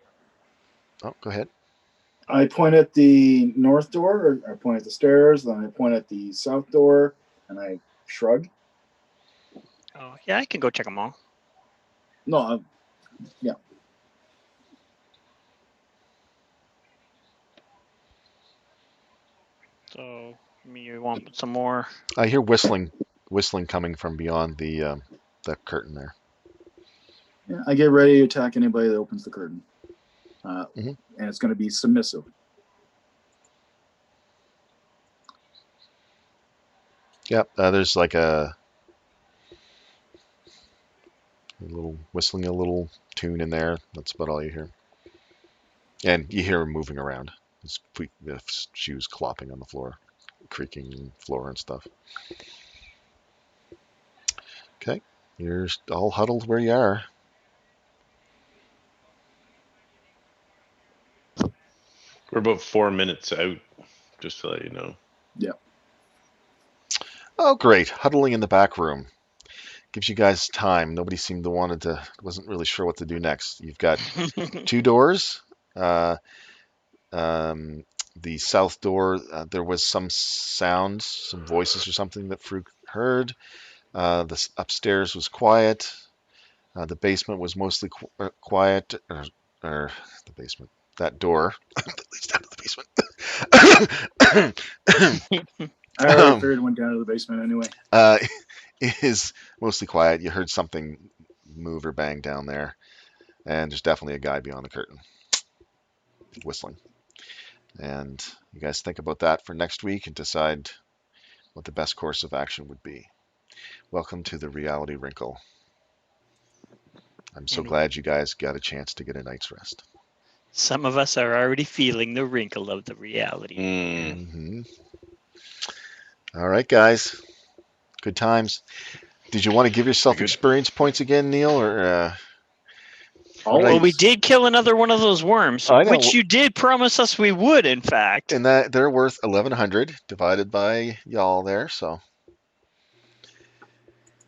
Oh, go ahead. I point at the north door, or I point at the stairs, then I point at the south door, and I shrug. Oh yeah, I can go check them all. No, So you want some more? I hear whistling coming from beyond the curtain there. yeah, I get ready to attack anybody that opens the curtain. Mhm. And it's going to be submissive. Yep. There's like a little whistling, a little tune in there. That's about all you hear. And you hear him moving around. His shoes clopping on the floor, creaking floor and stuff. Okay. You're all huddled where you are. We're about 4 minutes out, just to let you know. Oh, great. Huddling in the back room. Gives you guys time. Nobody seemed to wasn't really sure what to do next. You've got 2 doors. Uh, the south door, there was some sound, some voices or something that Frug heard. The upstairs was quiet. The basement was mostly quiet. Or the basement. That door that leads down to the basement. I already figured it went down to the basement anyway. Is mostly quiet. You heard something move or bang down there, and there's definitely a guy beyond the curtain whistling. And you guys think about that for next week and decide what the best course of action would be. Welcome to the Reality Wrinkle. I'm so And- glad you guys got a chance to get a night's rest. Some of us are already feeling the wrinkle of the reality. Mm-hmm. All right, guys. Good times. Did you want to give yourself Good. experience points again, Neil, or? Well, we did kill another one of those worms, I know. which you did promise us we would, in fact. And that they're worth 1,100 divided by y'all there, so.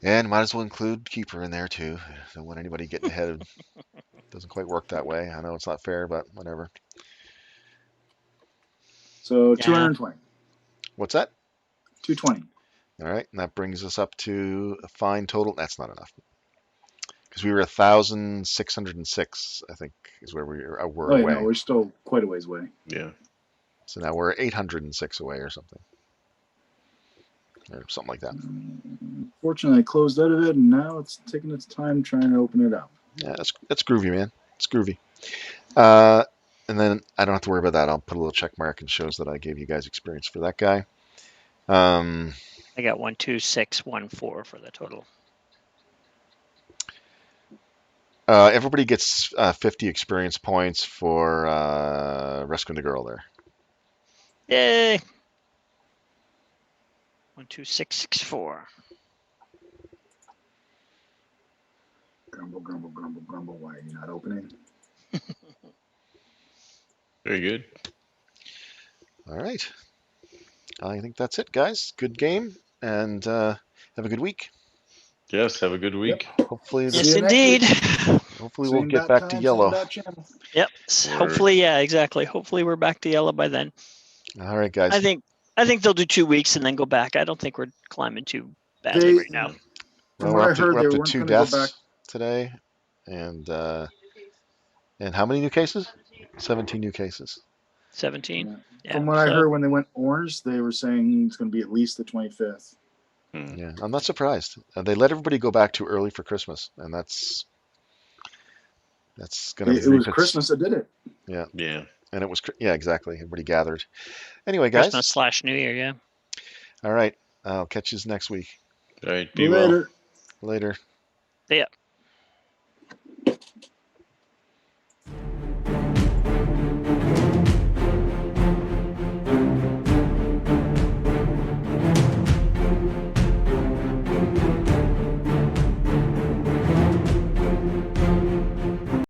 And might as well include Keeper in there too. Don't want anybody getting ahead of. Doesn't quite work that way. I know it's not fair, but whatever. So Yeah. 220. What's that? 220. All right, and that brings us up to a fine total. That's not enough because we were 1,606. I think is where we're Oh, yeah, away. no, we're still quite a ways away. Yeah. So now we're 806 away or something. Or something like that. Fortunately, I closed out of it, and now it's taking its time trying to open it up. Yeah, that's groovy, man. It's groovy. And then I don't have to worry about that. I'll put a little check mark and shows that I gave you guys experience for that guy. I got 12614 for the total. Everybody gets 50 experience points for rescuing the girl there. Yay! 12664. Grumble, grumble, grumble, grumble. Why are you not opening? Very good. All right. I think that's it, guys. Good game, and have a good week. Yes, have a good week. Hopefully, See Yes, you next indeed. hopefully we'll Same get bat back to time, yellow. same bat channel. Yep. Word. Hopefully, yeah, exactly. Hopefully, we're back to yellow by then. All right, guys. I think they'll do 2 weeks and then go back. I don't think we're climbing too badly They- right now. From Well, what I heard, we're they up to weren't 2 going to go deaths back. today, and how many new cases? 17 new cases. 17. Yeah. Yeah. From what I heard, when they went orange, they were saying it's going to be at least the 25th. Yeah, I'm not surprised. They let everybody go back too early for Christmas, and that's going to It was Christmas that did it. Yeah, Yeah. and it was exactly. Everybody gathered. Anyway, guys. Christmas / New Year, yeah. All right, I'll catch you next week. All right. Be well. Later. Later. Yeah.